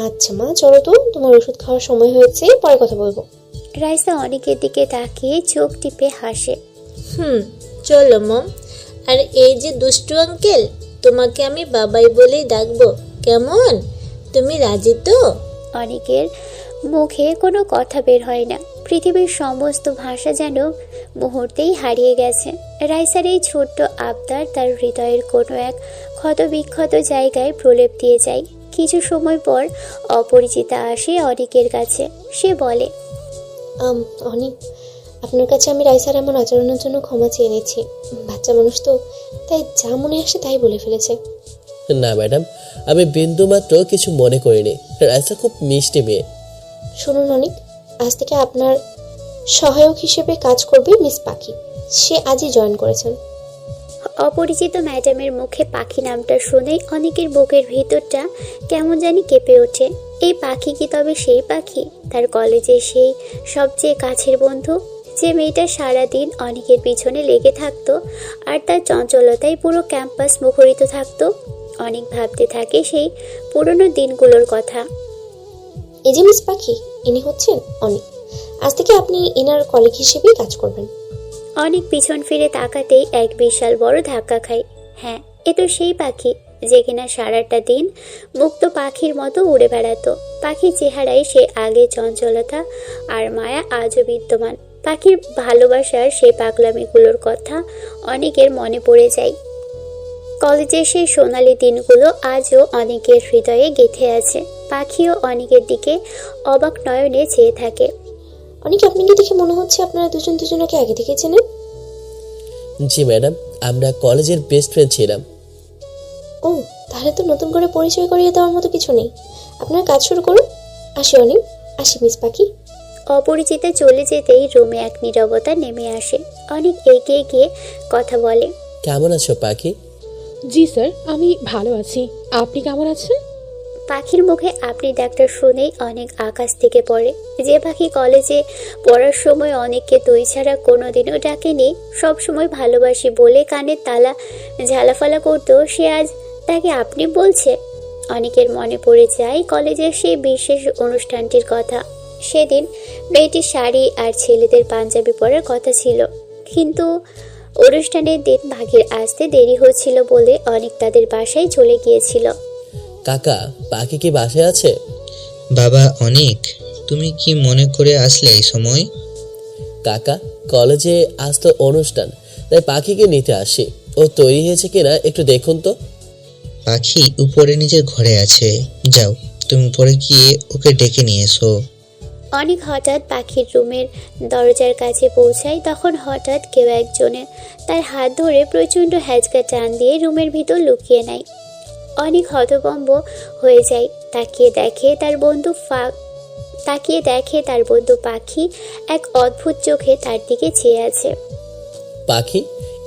আচ্ছা মা, চলো তো, তোমার ওষুধ খাওয়ার সময় হয়েছে, পরে কথা বলবো। রাইসা অনেকের দিকে তাকিয়ে চোখ টিপে হাসে। চলো মম। আর এই যে দুষ্টু আঙ্কেল, তোমাকে আমি বাবাই বলেই ডাকবো, কেমন? তুমি রাজি তো? অনেকের মুখে কোনো কথা বের হয় না। পৃথিবীর সমস্ত ভাষা যেন মুহূর্তেই হারিয়ে গেছে। রাইসার এই ছোট্ট আবদার তার হৃদয়ের কোনো এক ক্ষতবিক্ষত জায়গায় প্রলেপ দিয়ে যায়। কিছু সময় পর অপরিচিতা আসে অনেকের কাছে। সে বলে, অনেক, আপনার কাছে আমি রাইসার এমন আচরণের জন্য ক্ষমা চেয়ে নিচ্ছি। বাচ্চা মানুষ তো, তাই যা মনে আসে তাই বলে ফেলেছে। না ম্যাডাম, আমি বিন্দুমাত্র কিছু মনে করিনি। রাইসা খুব মিষ্টি মেয়ে। শুনুন অনিক, আজ থেকে আপনার সহায়ক হিসেবে কাজ করবে মিস পাখি। সে আজই জয়েন করেছেন। অপরিচিত ম্যাডামের মুখে পাখি নামটা শুনেই অনেকের বুকের ভিতরটা কেমন জানি কেঁপে ওঠে। এই পাখি কি তবে সেই পাখি, তার কলেজে সেই সবচেয়ে কাছের বন্ধু, যে মেয়েটা সারাদিন অনেকের পিছনে লেগে থাকতো আর তার চঞ্চলতায় পুরো ক্যাম্পাস মুখরিত থাকতো? অনেক ভাবতে থাকে সেই পুরনো দিনগুলোর কথা। এই যে মিস পাখি, ইনি হচ্ছেন অনিক। আজ থেকে আপনি এনার কলিগ হিসেবেই কাজ করবেন। অনেক পিছন ফিরে তাকাতেই এক বিশাল বড় ধাক্কা খায়। হ্যাঁ, এ তো সেই পাখি যে কিনা সারাটা দিন মুক্ত পাখির মতো উড়ে বেড়াতো। পাখির চেহারায় সে আগে চঞ্চলতা আর মায়া আজও বিদ্যমান। পাখির ভালোবাসার সেই পাগলামিগুলোর কথা অনেকের মনে পড়ে যায়। কলেজের সেই সোনালি দিনগুলো আজও অনেকের হৃদয়ে গেঁথে আছে। পাখিও অনেকের দিকে অবাক নয়নে চেয়ে থাকে। অনেক, আপনাকে দেখে মনে হচ্ছে আপনারা দুজন দুজনকে আগে থেকে চেনেন। জি ম্যাডাম, আমরা কলেজের বেস্ট ফ্রেন্ড ছিলাম। ও, তাহলে তো নতুন করে পরিচয় করিয়ে দেওয়ার মতো কিছু নেই। আপনার কাজ শুরু করুন। আসি অনিক, আসি মিস পাখি। অপরিচিত চলে যেতেই রুমে এক নীরবতা নেমে আসে। অনেক এগিয়ে গিয়ে কথা বলে। কেমন আছো পাখি? জি স্যার, আমি ভালো আছি। আপনি কেমন আছেন? পাখির মুখে আপনি ডাক্তার শুনেই অনেক আকাশ থেকে পড়ে। যে পাখি কলেজে পড়ার সময় অনেককে তুই ছাড়া কোনোদিনও ডাকেনি, সবসময় ভালোবাসি বলে কানে তালা ঝালাফালা করতো, সে আজ তাকে আপনি বলছে। অনেকের মনে পড়ে যায় কলেজের সেই বিশেষ অনুষ্ঠানটির কথা। সেদিন মেয়েটির শাড়ি আর ছেলেদের পাঞ্জাবি পরার কথা ছিল, কিন্তু অনুষ্ঠানের দিন ভাগের আসতে দেরি হচ্ছিল বলে অনেক তাদের বাসায় চলে গিয়েছিল। কাকা, পাখি কি বাসায় আছে? বাবা অনিক, তুমি কি মনে করে আসলে এই সময়? কাকা, কলেজে আজ তো অনুষ্ঠান, তাই পাখিকে নিতে আসি। ও তৈরি হয়েছে কিনা একটু দেখুন তো। পাখি উপরে নিজের ঘরে আছে, যাও তুমি উপরে গিয়ে ওকে ডেকে নিয়ে এসো। অনেক হঠাৎ পাখির রুমের দরজার কাছে পৌঁছায়। তখন হঠাৎ কেউ একজনে তার হাত ধরে প্রচণ্ড হ্যাচকা টান দিয়ে রুমের ভিতর লুকিয়ে নেয়। অনেক হতভম্ব হয়ে যায়। তাকিয়ে দেখে তার বন্ধু পাখি এক অদ্ভুত চোখে তার দিকে চেয়ে আছে। পাখি,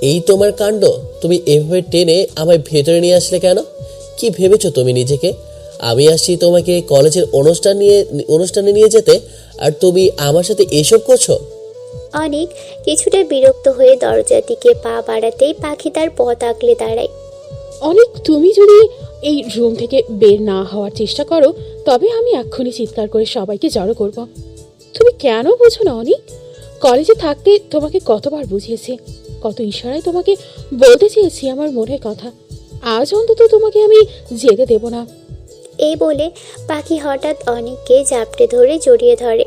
এই তোমার কাণ্ড! তুমি এভাবে টেনে আমায় ভেতরে নিয়ে আসলে কেন? কি ভেবেছো তুমি নিজেকে? আমি আসছি তোমাকে কলেজের অনুষ্ঠানে নিয়ে যেতে, আর তুমি আমার সাথে এসব করছো? অনেক কিছুটা বিরক্ত হয়ে দরজার দিকে পা বাড়াতেই পাখি তার পথ আগলে দাঁড়ায়। অনেক, তুমি যদি এই রুম থেকে বের না হওয়ার চেষ্টা করো তবে আমি এক্ষুনি চিৎকার করে সবাইকে জড়ো করব। তুমি কেন বোঝো না অনিক? কলেজে থাকতে তোমাকে কতবার বুঝিয়েছি, কত ইশারায় তোমাকে বলতে চেয়েছি আমার মনের কথা। আজ অন্তত তোমাকে আমি যেতে দেব না। এই বলে পাখি হঠাৎ অনেককে জাপটে ধরে জড়িয়ে ধরে।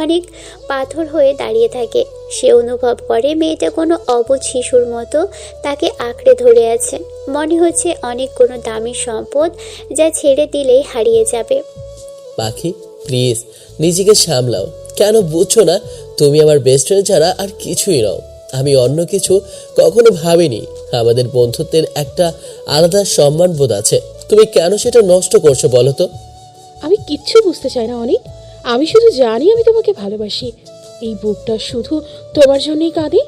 অনেক পাথর হয়ে দাঁড়িয়ে থাকে। সে অনুভব করে মেয়েটা কোনো অবুঝ শিশুর মতো তাকে আঁকড়ে ধরে আছে। মনে হচ্ছে অনেক কোনো দামি সম্পদ যা ছেড়ে দিলেই হারিয়ে যাবে। পাখি, প্লিজ নিজেকে সামলাও। কেন বুঝছো না? তুমি আমার বেস্ট ফ্রেন্ড ছাড়া আর কিছুই নও। আমি অন্য কিছু কখনো ভাবিনি। আমাদের বন্ধুত্বের একটা আলাদা সম্মান বোধ আছে। তুমি কেন সেটা নষ্ট করছো বলো তো? আমি কিচ্ছু বুঝতে চাই না অনিক। আমি শুধু জানি আমি তোমাকে ভালোবাসি। এই বুকটা শুধু তোমার জন্যই কাঁদে।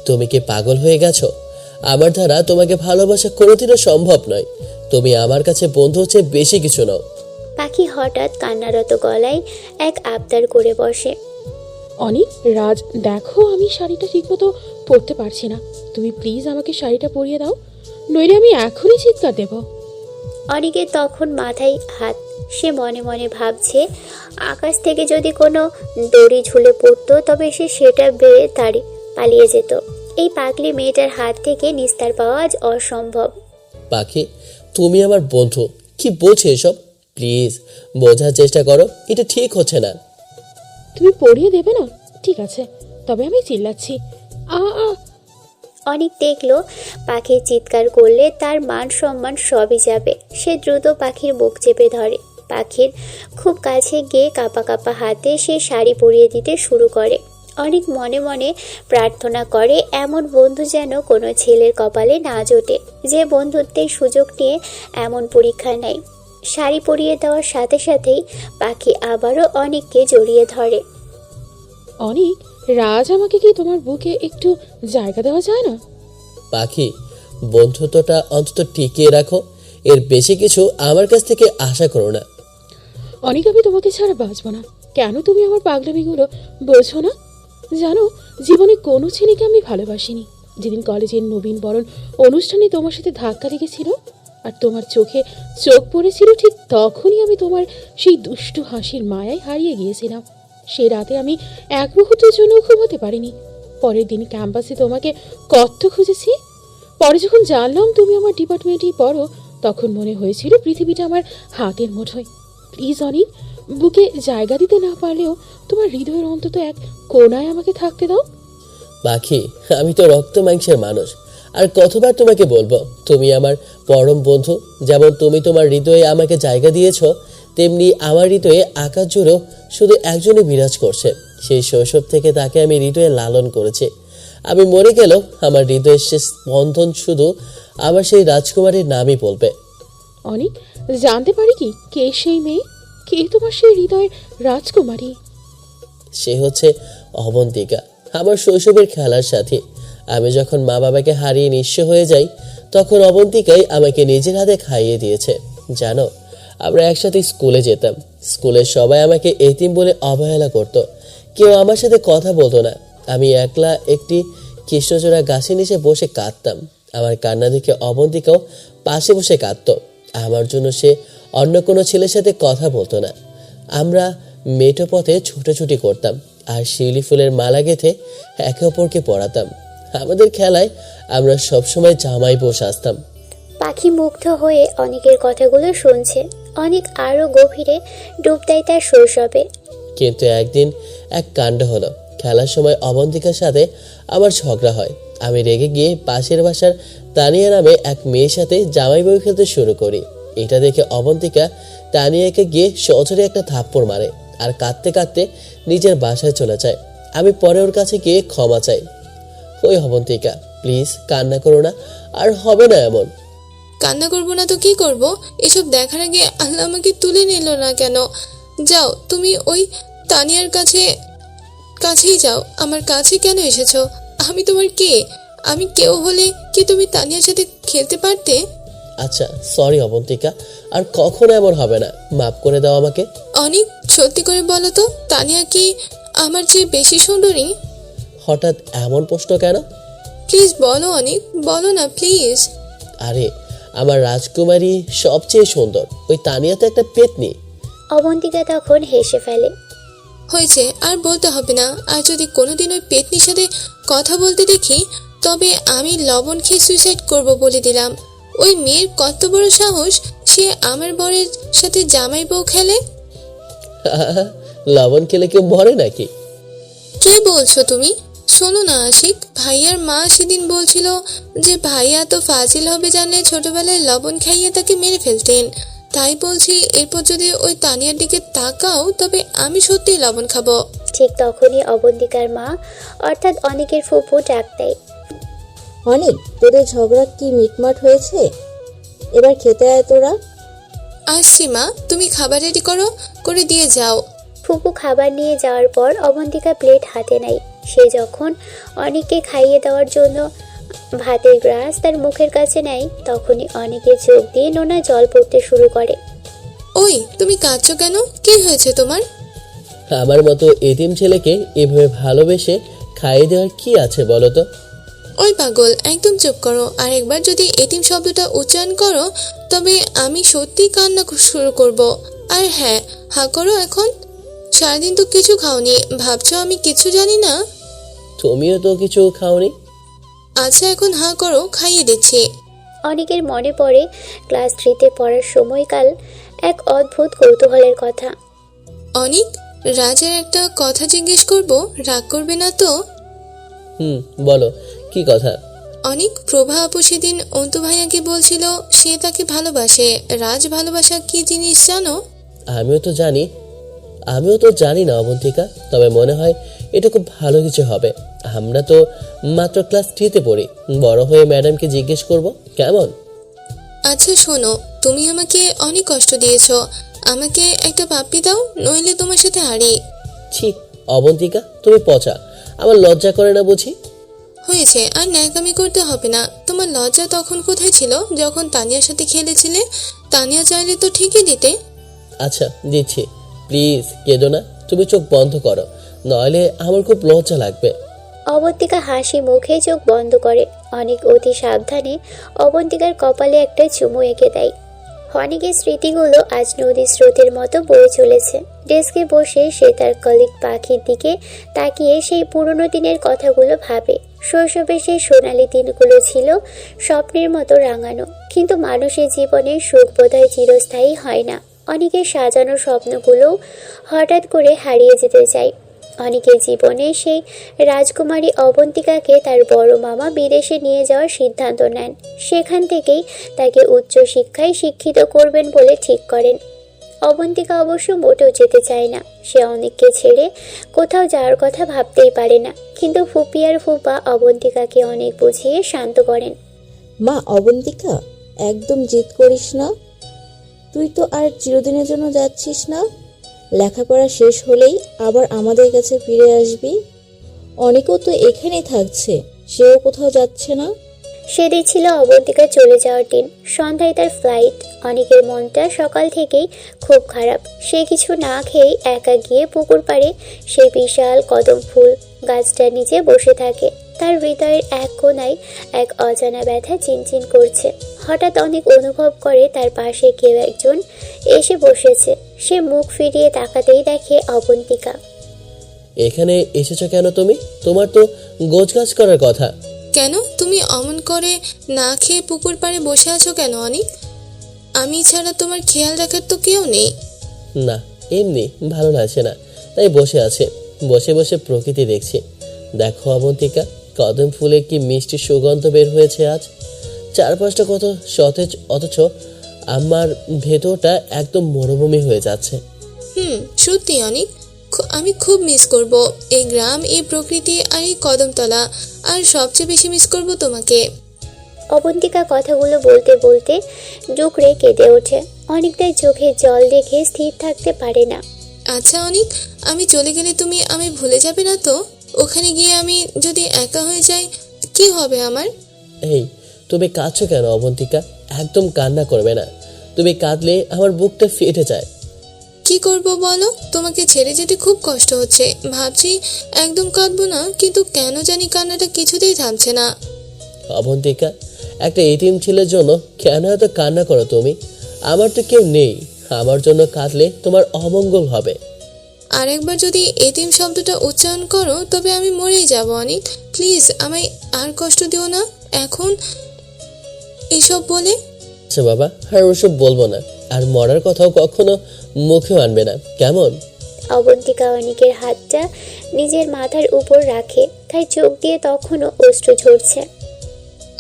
তুমি কি পাগল হয়ে গেছো? আমার দ্বারা তোমাকে ভালোবাসা কোনোদিনও সম্ভব নয়। তুমি আমার কাছে বন্ধুর চেয়ে বেশি কিছু নাও। পাখি হঠাৎ কান্নারত গলায় এক আবদার করে বসে। অনিক, রাজ, দেখো আমি শাড়িটা ঠিকমতো পরতে পারছি না। তুমি প্লিজ আমাকে শাড়িটা পরিয়ে দাও, নইলে আমি এখনই চিৎকার দেব। অনেকের তখন মাথায় হাত। সে মনে মনে ভাবছে, আকাশ থেকে যদি কোনো দড়ি ঝুলে পড়তো তবে সে সেটা বেয়ে তাড়ি পালিয়ে যেত। এই পাগলি মেয়েটার হাত থেকে নিস্তার পাওয়া আজ অসম্ভব। পাখি, তুমি আমার বন্ধু, কি বলছো এসব? প্লিজ বোঝার চেষ্টা করো, এটা ঠিক হচ্ছে না। তুমি পরিয়ে দেবে না? ঠিক আছে, তবে আমি চিল্লাচ্ছি। অনেক দেখলো পাখির চিৎকার করলে তার মান সম্মান সবই যাবে। সে দ্রুত পাখির বুক চেপে ধরে। পাখির খুব কাছে গিয়ে কাঁপা কাঁপা হাতে সে শাড়ি পরিয়ে দিতে শুরু করে। অনেক মনে মনে প্রার্থনা করে এমন বন্ধু যেন কোনো ছেলের কপালে না জোটে, যে বন্ধুত্বের সুযোগ নিয়ে এমন পরীক্ষা নেয়। শাড়ি পরিয়ে দেওয়ার সাথে সাথেই পাখি আবারও অনেককে জড়িয়ে ধরে। অনেক, রাজ আমাকে কি তোমার বুকে একটু জায়গা দেওয়া যায় না? পাখি, বন্ধুত্বটা অন্তত টিকিয়ে রাখো, এর বেশি কিছু আমার কাছ থেকে আশা করো না। অনেক, আমি তোমাকে ছাড়া বাঁচবো না। কেন তুমি আমার পাগলামিগুলো বোঝো না? জানো, জীবনে কোনো ছেলেকে আমি ভালোবাসিনি। যেদিন কলেজের নবীন বরণ অনুষ্ঠানে তোমার সাথে ধাক্কা লেগেছিল আর তোমার চোখে চোখ পড়েছিল, ঠিক তখনই আমি তোমার সেই দুষ্টু হাসির মায়ায় হারিয়ে গিয়েছিলাম। সে রাতে আমি এক মুহূর্তের জন্য ঘুমাতে পারিনি। পরের দিন ক্যাম্পাসে তোমাকে কত খুঁজেছি। পরে যখন জানলাম তুমি আমার ডিপার্টমেন্টেই পড়ো, তখন মনে হয়েছিল পৃথিবীটা আমার হাতের মুঠোয়। প্লিজ অনেক, বুকে জায়গা দিতে না পারলেও তোমার হৃদয়ের অন্তত এক কোণায় আমাকে থাকতে দাও। পাখি, আমি তো রক্ত মাংসের মানুষ, আর কতবার তোমাকে বলবো তুমি আমার পরম বন্ধু। যেমন তুমি তোমার হৃদয়ে আমাকে জায়গা দিয়েছ, তেমনি আমার হৃদয়ে আকাশ জুড়েও শুধু একজনই বিরাজ করছে। সেই শৈশব থেকে তাকে আমি হৃদয়ে লালন করেছি। আমি মরে গেলেও আমার হৃদয়ের শেষ স্পন্দন শুধু আমার সেই রাজকুমারীর নামই বলবে। অনেক, জানতে পারি কি কে সেই মেয়ে? কে তোমার সেই হৃদয়ের রাজকুমারী? সে হচ্ছে অবন্তিকা, আমার শৈশবের খেলার সাথী। আমি যখন মা বাবাকে হারিয়ে নিঃস্ব হয়ে যাই, তখন অবন্তিকাই আমাকে নিজের হাতে খাইয়ে দিয়েছে। জানো, আমরা একসাথে স্কুলে যেতাম। স্কুলের সবাই আমাকে এতিম বলে অবহেলা করত। কেউ আমার সাথে কথা বলতো না। আমি একলা একটি কৃষ্ণচূড়া গাছের নিচে বসে কাঁদতাম। আমার কান্না দেখে অবন্তিকাও পাশে বসে কাঁদত। আমার জন্য সে অন্য কোনো ছেলের সাথে কথা বলতো না। আমরা মেঠো পথে ছুটোছুটি করতাম আর শিউলি ফুলের মালা গেঁথে একে অপরকে পড়াতাম। আমাদের খেলায় আমরা সবসময় জামাই বউ সাজতাম। পাখি মুগ্ধ হয়ে অনেকের কথাগুলো শুনছে। অনেক আরো গভীরে ডুব দেয় তার শৈশবে। কিন্তু একদিন এক কাণ্ড হলো। খেলার সময় অবন্তিকার সাথে আমার ঝগড়া হয়। আমি রেগে গিয়ে পাশের বাসার তানিয়া নামে এক মেয়ের সাথে জামাই বউ খেলতে শুরু করি। এটা দেখে অবন্তিকা তানিয়াকে গিয়ে সজোরে একটা থাপ্পড় মারে আর কাঁদতে কাঁদতে নিজের বাসায় চলে যায়। আমি পরে ওর কাছে গিয়ে ক্ষমা চাই। ওই অবন্তিকা, প্লিজ কান্না করো না, আর হবে না এমন। কান্না করবো না তো কি করব? এসব দেখার আগে আল্লাহ আমাকে তুলে নিল না কেন? যাও, তুমি ওই তানিয়ার কাছেই যাও। আমার কাছে কেন এসেছো? আমি তোমার কে? আমি কেউ হলে কি তুমি তানিয়ার সাথে খেলতে পারতে? আচ্ছা, সরি অবন্তিকা, আর কখনো এমন হবে না। মাফ করে দাও আমাকে। অনেক, সত্যি করে বলো তো, তানিয়া কি আমার চেয়ে বেশি সুন্দরী? হঠাৎ এমন প্রশ্ন কেন? প্লিজ বলো অনেক, বলো না প্লিজ। আরে, আমার রাজকুমারী সবচেয়ে সুন্দর। ওই তানিয়া তো একটা পেতনি। অবন্তিকা তখন হেসে ফেলে। হয়েছে, আর বলতে হবে না। আর যদি কোনোদিন ওই পেতনির সাথে কথা বলতে দেখি, তবে আমি লবণ খেয়ে সুইসাইড করব বলে দিলাম। ওই মেয়ের কত বড় সাহস, সে আমার বরের সাথে জামাই বউ খেলে। লবণ খেলে কেউ মরে নাকি? কি বলছো তুমি? শোনো না আশিক, ভাইয়ার মা সেদিন বলছিল যে ভাইয়া তো ফাজিল হবে জানলে ছোটবেলায় লবণ খাইয়ে তাকে মেরে ফেলতেন। তাই বলছি, এরপর যদি ওই তানিয়ার দিকে তাকাও, তবে আমি সত্যিই লবণ খাবো। ঠিক তখনই অবন্তিকার মা অর্থাৎ অনেকের ফুপু ডাক দেয়। অনেক, তোদের ঝগড়া কি মিটমাট হয়েছে? এবার খেতে আয় তোরা। আসছি মা, তুমি খাবার রেডি করে দিয়ে যাও। ফুপু খাবার নিয়ে যাওয়ার পর অবন্তিকা প্লেট হাতে নেয়। সে যখন অনেককে খাইয়ে দেওয়ার জন্য ভাতের গ্লাস তার মুখের কাছে নেয়, তখনই অনেকের চোখ দিয়ে নোনা জল পড়তে শুরু করে। ওই, তুমি কাঁদছো কেন? কি হয়েছে তোমার? আমার মতো এতিম ছেলেকে এভাবে ভালোবেসে খাইয়ে দেওয়ার কি আছে বলো তো? ওই পাগল, একদম চুপ করো। আর একবার যদি এতিম শব্দটা উচ্চারণ করো, তবে আমি সত্যিই কান্না শুরু করব। আর হ্যাঁ, হা করো এখন। সারাদিন তো কিছু খাওনি, ভাবছো আমি কিছু জানি না? তুমিও তো কিছু খাওনি। আচ্ছা, এখন হা করো, খাইয়ে দিচ্ছি। অনেকের মনে পড়ে ক্লাস 3-তে পড়ার সময়কাল এক অদ্ভুত কৌতূহলের কথা। অনেক, রাজের একটা কথা জিজ্ঞেস করব, রাগ করবে না তো? বলো, কি কথা? অনেক, প্রভা আপু সেদিন অন্তু ভাইয়াকে বলছিল সে তাকে ভালোবাসে। রাজ ভালোবাসা কি জিনিস জানো? আমিও তো জানি। আমিও তো জানি না অবন্তিকা, তবে মনে হয় এটা খুব ভালো কিছু হবে। আমরা তো মাত্র ক্লাস 3-তে পড়ি, বড় হয়ে ম্যাডামকে জিজ্ঞেস করব, কেমন? আচ্ছা শোনো, তুমি আমাকে অনেক কষ্ট দিয়েছো, আমাকে একটা পাপ্পি দাও, নইলে তোমার সাথে হারি। ছি অবন্তিকা, তুমি পচা, আমার লজ্জা করে না বুঝি? হয়েছে, আর ন্যাকামি করতে হবে না। তোমার লজ্জা তখন কোথায় ছিল যখন তানিয়ার সাথে খেলেছিলে? তানিয়া চাইলে তো ঠিকই দিতে। আচ্ছা দিচ্ছি, প্লিজ কেঁদো না, তুমি চোখ বন্ধ করো, নইলে আমার খুব লজ্জা লাগবে। অবন্তিকা হাসি মুখে চোখ বন্ধ করে। অনেক অতি সাবধানে অবন্তিকার কপালে একটা চুমু এঁকে দেয়। অনেকের স্মৃতিগুলো আজ নদীর স্রোতের মতো বয়ে চলেছে। ডেস্কে বসে সে তার কলিগ পাখির দিকে তাকিয়ে সেই পুরনো দিনের কথাগুলো ভাবে। শৈশবে সেই সোনালি দিনগুলো ছিল স্বপ্নের মতো রাঙানো, কিন্তু মানুষের জীবনে সুখ বোধহয় চিরস্থায়ী হয় না। অনেকের সাজানো স্বপ্নগুলো হঠাৎ করে হারিয়ে যেতে চায়। অনেকের জীবনে সেই রাজকুমারী অবন্তিকাকে তার বড় মামা বিদেশে নিয়ে যাওয়ার সিদ্ধান্ত নেন। সেখান থেকেই তাকে উচ্চশিক্ষায় শিক্ষিত করবেন বলে ঠিক করেন। অবন্তিকা অবশ্য মোটেও যেতে চায় না। সে অনেককে ছেড়ে কোথাও যাওয়ার কথা ভাবতেই পারে না, কিন্তু ফুপি আর ফুপা অবন্তিকাকে অনেক বুঝিয়ে শান্ত করেন। মা, অবন্তিকা একদম জিদ করিস না, তুই তো আর চিরদিনের জন্য যাচ্ছিস না। লেখাপড়া শেষ হলেই আবার আমাদের কাছে ফিরে আসবি। অনেকেও তো এখানেই থাকছে, সেও কোথাও যাচ্ছে না। সেদিন ছিল অবন্তিকা চলে যাওয়ার দিন। সন্ধ্যায় তার ফ্লাইট। অনেকের মনটা সকাল থেকেই খুব খারাপ। সে কিছু না খেয়েই একা গিয়ে পুকুর পাড়ে সেই বিশাল কদম ফুল গাছটার নিচে বসে থাকে। তার হৃদয়ের এক কোণায় এক অজানা ব্যথা চিনচিন করছে। হঠাৎ অনেক অনুভব করে তার পাশে কেউ একজন এসে বসেছে। সে মুখ ফিরিয়ে তাকাতেই দেখে অবন্তিকা। এখানে এসেছো কেন তুমি? তোমার তো গোছগাছ করার কথা। কেন তুমি অমন করে না খেয়ে পুকুর পাড়ে বসে আছো কেন অনিক? আমি ছাড়া তোমার খেয়াল রাখার তো কেউ নেই। না, এমনি ভালো লাগছে না, তাই বসে আছে। বসে বসে প্রকৃতি দেখছি। দেখো অবন্তিকা, কদম ফুলে কি মিষ্টি সুগন্ধ বের হয়েছে আজ। চারপাশটা কত সতেজ, অথচ আমার ভেতরটা একদম মরুভূমি হয়ে যাচ্ছে। সত্যি অনিক, আমি খুব মিস করব এই গ্রাম, এই প্রকৃতি আর এই কদমতলা, আর সবচেয়ে বেশি মিস করব তোমাকে। অবন্তিকা কথাগুলো বলতে বলতে ডুকরে কেঁদে ওঠে। অনেকটাই চোখে জল দেখে স্থির থাকতে পারে না। আচ্ছা অনিক, আমি চলে গেলে তুমি আমি ভুলে যাবে না তো? ওখানে গিয়ে আমি যদি একা হয়ে যাই কি হবে আমার? এই তুমি কাঁদছো কেন অবন্তিকা? একদম কান্না করবে না, তুমি কাঁদলে আমার বুকটা ফেটে যায়। কি করব বলো, তোমাকে ছেড়ে যেতে খুব কষ্ট হচ্ছে। ভাবছি একদম কাঁদবো না, কিন্তু কেন জানি কান্নাটা কিছুতেই থামছে না। অবন্তিকা, একটা এতিম ছেলের জন্য কেন এত কান্না করো তুমি? আমার তো কেউ নেই, আমার জন্য কাঁদলে তোমার অমঙ্গল হবে। আর একবার যদি এতিম শব্দটা উচ্চারণ করো তবে আমি মরেই যাব অনিক। প্লিজ আমায় আর কষ্ট দিও না এখন এসব বলে। আচ্ছা বাবা, আর ওসব বলবো না, আর মরার কথাও কখনো মুখেও আনবে না, কেমন? অবন্তিকা অনিকের হাতটা নিজের মাথার উপর রাখে, তাই চোখ দিয়ে তখনও অশ্রু ঝরছে।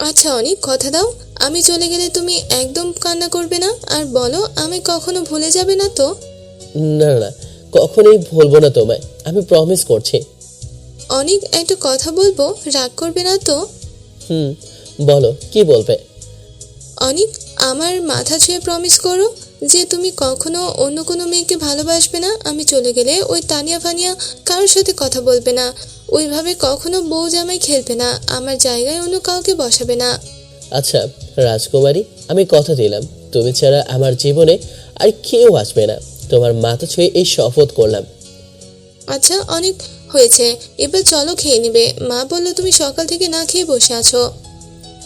আচ্ছা অনিক, কথা দাও, আমি চলে গেলে তুমি একদম কান্না করবে না, আর বলো আমি কখনো ভুলে যাবে না তো? না না, কখনোই ভুলবো না তোমায়, আমি প্রমিস করছি। অনিক, একটা কথা বলবো, রাগ করবে না তো? বলো, কি বলবে? অনিক, আমার মাথা ছুঁয়ে প্রমিস করো যে তুমি কখনো অন্য কোনো মেয়েকে ভালোবাসবে না। আমি চলে গেলে ওই তানিয়া ফানিয়া কারোর সাথে কথা বলবে না, ওইভাবে কখনো বউ জামাই খেলবে না, আমার জায়গায় অন্য কাউকে বসাবে না। আচ্ছা রাজকুমারী, আমি কথা দিলাম, তুমি ছাড়া আমার জীবনে আর কেউ আসবে না। তোমার মাথা ছুঁয়ে এই শপথ করলাম। আচ্ছা অনেক হয়েছে, এবার চলো খেয়ে নিবে। মা বললো তুমি সকাল থেকে না খেয়ে বসে আছো।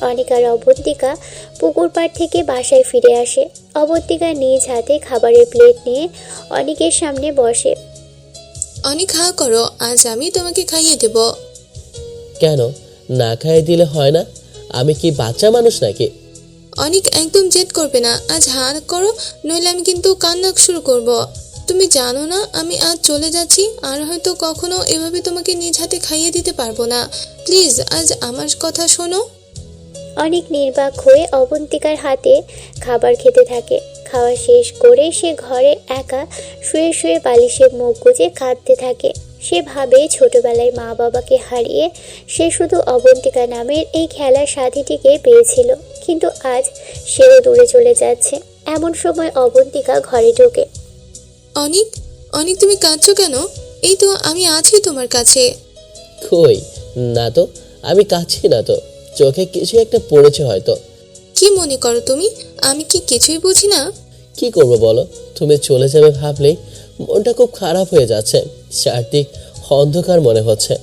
অনিক আর অবন্তিকা পুকুর পাড় থেকে বাসায় ফিরে আসে। অবন্তিকা নিজ হাতে খাবারের প্লেট নিয়ে অনিকের সামনে বসে। অনেক হা করো, আজ আমি তোমাকে খাইয়ে দেব। কেন না খাইয়ে দিলে হয় না? আমি কি বাচ্চা মানুষ নাকি? অনেক একদম জেদ করবে না, আজ হা করো, নইলে আমি কিন্তু কান্না শুরু করব। তুমি জানো না আমি আজ চলে যাচ্ছি, আর হয়তো কখনো এভাবে তোমাকে নিজ হাতে খাইয়ে দিতে পারবো না। প্লিজ আজ আমার কথা শোনো। অনেক নির্বাক হয়ে অবন্তিকার হাতে খাবার খেতে থাকে। খাওয়া শেষ করে সে ঘরে একা শুয়ে শুয়ে বালিশে মুখ গুজে কাঁদতে থাকে। সে ভাবে ছোটবেলায় মা বাবাকে হারিয়ে সে শুধু অবন্তিকা নামের এই খেলার সাথীটিকে পেয়েছিল, কিন্তু আজ সেও দূরে চলে যাচ্ছে। এমন সময় অবন্তিকা ঘরে ঢোকে। অনিক, অনিক তুমি কাঁদছো কেন? এই তো আমি আছি তোমার কাছে। কই, না তো, আমি কাঁদছি না তো, চোখে কিছু একটা পড়েছে হয়তো। কি মনে করো তুমি? আমি কি কিছুই বুঝি না? কি করবো বলো, তুমি চলে যাবে ভাবলেই মনটা খুব খারাপ হয়ে যাচ্ছে, চারদিক অন্ধকার মনে হচ্ছে।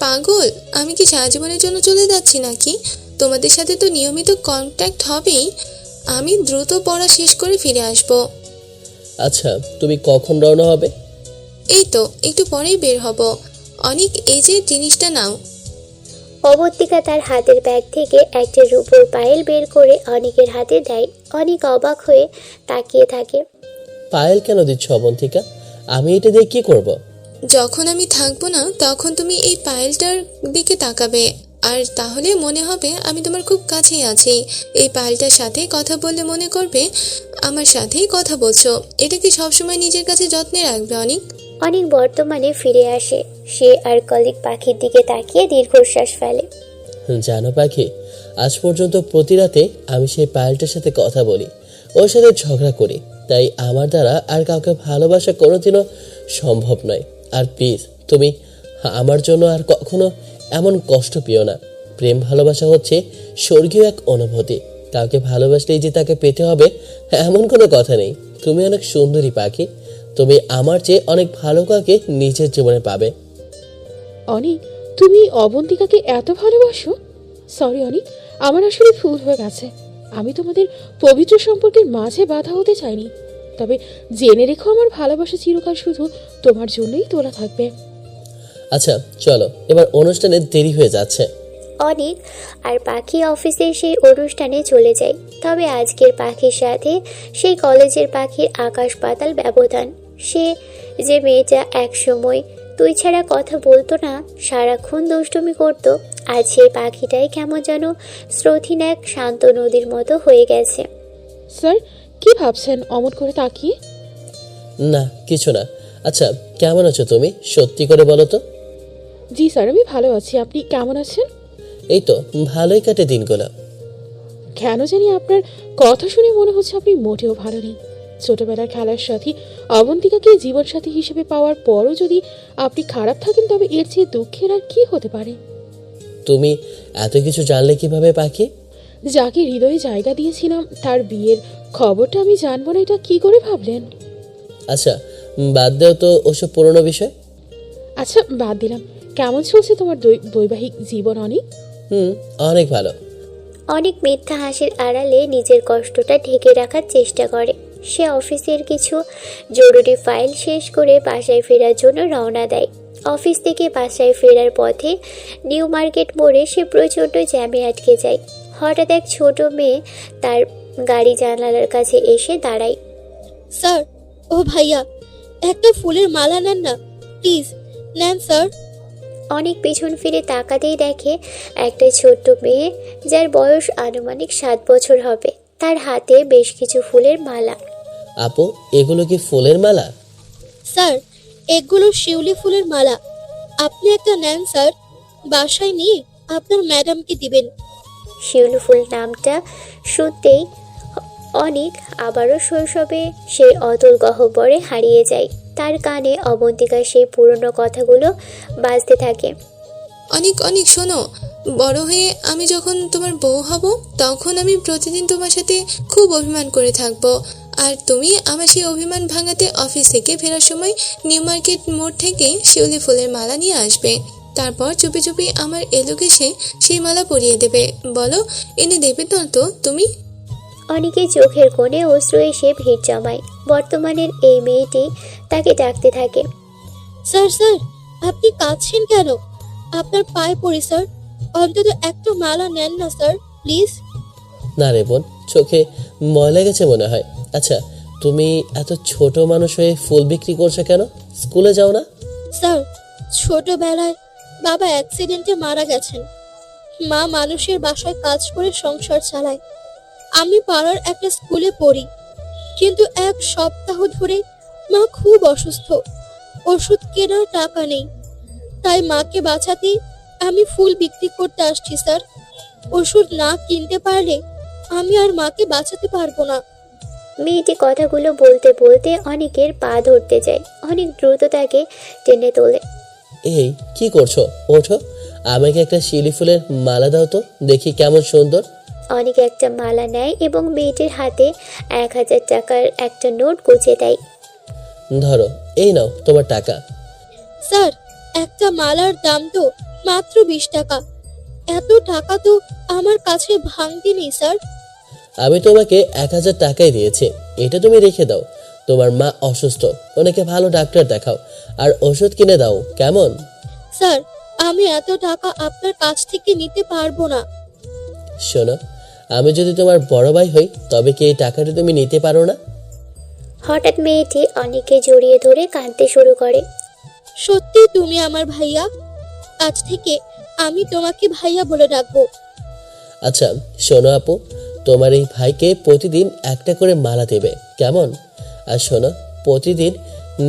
পাগল, আমি কি সারা জীবনের জন্য চলে যাচ্ছি নাকি? তোমাদের সাথে তো নিয়মিত কন্ট্যাক্ট হবেই। আমি দ্রুত পড়া শেষ করে ফিরে আসব। আচ্ছা, তুমি কখন রওনা হবে? এই তো একটু পরেই বের হব। অনিক, এই যে জিনিসটা নাও। অবন্তিকা তার হাতের ব্যাগ থেকে একটা রূপোর পায়েল বের করে অনিকের হাতে দেয়। অনিক অবাক হয়ে তাকিয়ে থাকে। পায়েল কেন দিচ্ছ অবন্তিকা? আমি এটা দিয়ে কি করব? যখন আমি থাকবো না তখন তুমি এই পায়েলটার দিকে তাকাবে, আর তাহলে মনে হবে আমি তোমার খুব কাছেই আছি। এই পায়েলটার সাথে কথা বললে মনে করবে আমার সাথেই কথা বলছো। এটা কি সবসময় নিজের কাছে যত্নে রাখবে অনিক? অনিক বর্তমানে ফিরে আসে। সে আর কলিক পাখির দিকে তাকিয়ে দীর্ঘশ্বাস ফেলে। জানো পাখি, আজ পর্যন্ত প্রতি রাতে আমি সেই পায়েলটার সাথে কথা বলি, ওর সাথে ঝগড়া করি। তাই আমার দ্বারা আর কাউকে ভালোবাসা কোনোদিনও সম্ভব নয়। আর প্লিজ তুমি আমার জন্য আর কখনো এমন কষ্ট পেও না। প্রেম ভালোবাসা হচ্ছে স্বর্গীয় এক অনুভূতি। কাউকে ভালোবাসলেই যে তাকে পেতে হবে এমন কোনো কথা নেই। তুমি অনেক সুন্দরী পাখি, তুমি আমার চেয়ে অনেক ভালো কাউকে নিজের জীবনে পাবে। অনিক, তুমি অবন্তিকাকে এত ভালোবাসো? সরি অনিক, আমার আসলে ভুল হয়ে গেছে। আমি তোমাদের পবিত্র সম্পর্কের মাঝে বাধা হতে চাইনি। তবে জেনে রেখো, আমার ভালোবাসা চিরকাল শুধু তোমার জন্যই তোলা থাকবে। আচ্ছা চলো, এবার অনুষ্ঠানে দেরি হয়ে যাচ্ছে। অনিক আর পাখি অফিসের সেই অনুষ্ঠানে চলে যায়। তবে আজকের পাখির সাথে সেই কলেজের পাখির আকাশ পাতাল ব্যবধান। সে যে মেয়েটা একসময় তুই ছাড়া কথা বলতো না, সারাক্ষণ দুষ্টুমি করত, আজ সেই পাখিটাই কেমন যেন স্রোতহীন এক শান্ত নদীর মতো হয়ে গেছে। স্যার, কি ভাবছেন অমন করে তাকিয়ে? না কিছু না। আচ্ছা কেমন আছো তুমি, সত্যি করে বলো তো? জি স্যার, আমি ভালো আছি। আপনি কেমন আছেন? এই তো ভালোই কাটে দিনগুলো। কেন জানি আপনার কথা শুনে মনে হচ্ছে আপনি মোটেও ভালো নেই। ছোটবেলার খেলার সাথী অবন্তিকাকে জীবনসাথী হিসেবে পাওয়ার পরও যদি আপনি খারাপ থাকেন, তবে এর চেয়ে দুঃখের আর কি হতে পারে? তুমি এত কিছু জানলে কিভাবে পাখি? যাকে হৃদয়ে জায়গা দিয়েছিলাম তার বিয়ের খবরটা আমি জানবো না, এটা কি করে ভাবলেন? আচ্ছা বাদ দাও তো ওসব পুরনো বিষয়। আচ্ছা বাদ দিলাম। কেমন চলছে তোমার বৈবাহিক জীবন অনিক? অনেক ভালো। অনেক মিথ্যা হাসির আড়ালে নিজের কষ্টটা ঢেকে রাখার চেষ্টা করে। সে অফিসের কিছু জরুরি ফাইল শেষ করে বাসায় ফেরার জন্য রওনা দেয়। অফিস থেকে বাসায় ফেরার পথে নিউ মার্কেট মোড়ে সে প্রচণ্ড জ্যামে আটকে যায়। হঠাৎ এক ছোট মেয়ে তার গাড়ি জানালার কাছে এসে দাঁড়ায়। স্যার, ও ভাইয়া, একটা ফুলের মালা নেন না প্লিজ। নেন স্যার। অনেক পিছন ফিরে তাকাতেই দেখে একটা ছোট্ট মেয়ে, যার বয়স আনুমানিক 7 বছর হবে। তার হাতে বেশ কিছু ফুলের মালা। আপু, এগুলো কি ফুলের মালা? স্যার, এগুলো শিউলি ফুলের মালা। আপনি একটা নেন স্যার, বাসায় নিয়ে আপনার ম্যাডামকে দিবেন। শিউলি ফুল নামটা শুনতেই অনেক আবারও শৈশবে সেই অতল গহ্বরে হারিয়ে যায়। তার কানে অবন্তিকার সেই পুরনো কথাগুলো বাজতে থাকে। অনেক অনেক শোনো, বড় হয়ে আমি যখন তোমার বউ হব তখন আমি প্রতিদিন তোমার সাথে খুব অভিমান করে থাকবো, আর তুমি আমার সেই অভিমান ভাঙাতে অফিস থেকে ফেরার সময় নিউ মার্কেট মোড় থেকে শিউলি ফুলের মালা নিয়ে আসবে। তারপর চুপি চুপি আমার এলোকেশে সেই মালা পরিয়ে দেবে। বলো, এনে দেবে তো তুমি? অনেকের চোখের কোণে অশ্রু এসে ভিড় জমায়। বর্তমানের এই মেয়েটি তাকে ডাকতে থাকে। স্যার স্যার, আপনি কাঁদছেন কেন? আপনার পায়ে পড়ি স্যার, অন্তত একটা মালা নেন না স্যার প্লিজ। না রে বোন, চোখে ময়লা গেছে মনে হয়। আচ্ছা তুমি এত ছোট মানুষ হয়ে ফুল বিক্রি করছো কেন? স্কুলে যাও না? স্যার, ছোটবেলায় বাবা অ্যাক্সিডেন্টে মারা গেছেন। মা মানুষের বাসায় কাজ করে সংসার চালায়। আমি পাড়ার একটা স্কুলে পড়ি, কিন্তু 1 সপ্তাহ ধরে মা খুব অসুস্থ, ওষুধ কেনার টাকা নেই। তাই মাকে বাঁচাতে আমি ফুল বিক্রি করতে আসছি স্যার। ওষুধ না কিনতে পারলে আমি আর মাকে বাঁচাতে পারবো না। মেয়েটি কথাগুলো বলতে বলতে অনেকের পা ধরতে যায়। অনেক দ্রুত তাকে টেনে তোলে। এই কি করছো? ওঠো, আমাকে একটা শিউলি ফুলের মালা দাও তো, দেখি কেমন সুন্দর। অনেক একটা মালা নেয় এবং মেয়েটির হাতে 1000 টাকার একটা নোট গুছিয়ে দেয়। ধরো, এই নাও তোমার টাকা। স্যার, একটা মালার দাম তো মাত্র 20 টাকা। এত টাকা তো আমার কাছে ভাঙতি নেই স্যার। আমি তোমাকে 1000 টাকাই দিয়েছি, এটা তুমি রেখে দাও। তোমার মা অসুস্থ, ওনাকে ভালো ডাক্তার দেখাও আর ওষুধ কিনে দাও, কেমন? স্যার, আমি এত টাকা আপনার কাছ থেকে নিতে পারবো না। শোনো, আমি যদি তোমার বড় ভাই হই তবে কি এই টাকাটা তুমি নিতে পারো না? হঠাৎ মেয়েটি অনেককে জড়িয়ে ধরে কাঁদতে শুরু করে। সত্যি তুমি আমার ভাইয়া? আজ থেকে আমি তোমাকে ভাইয়া বলে ডাকবো। আচ্ছা শোনো আপু, তোমার এই ভাইকে প্রতিদিন একটা করে মালা দেবে, কেমন? আর শোনো, প্রতিদিন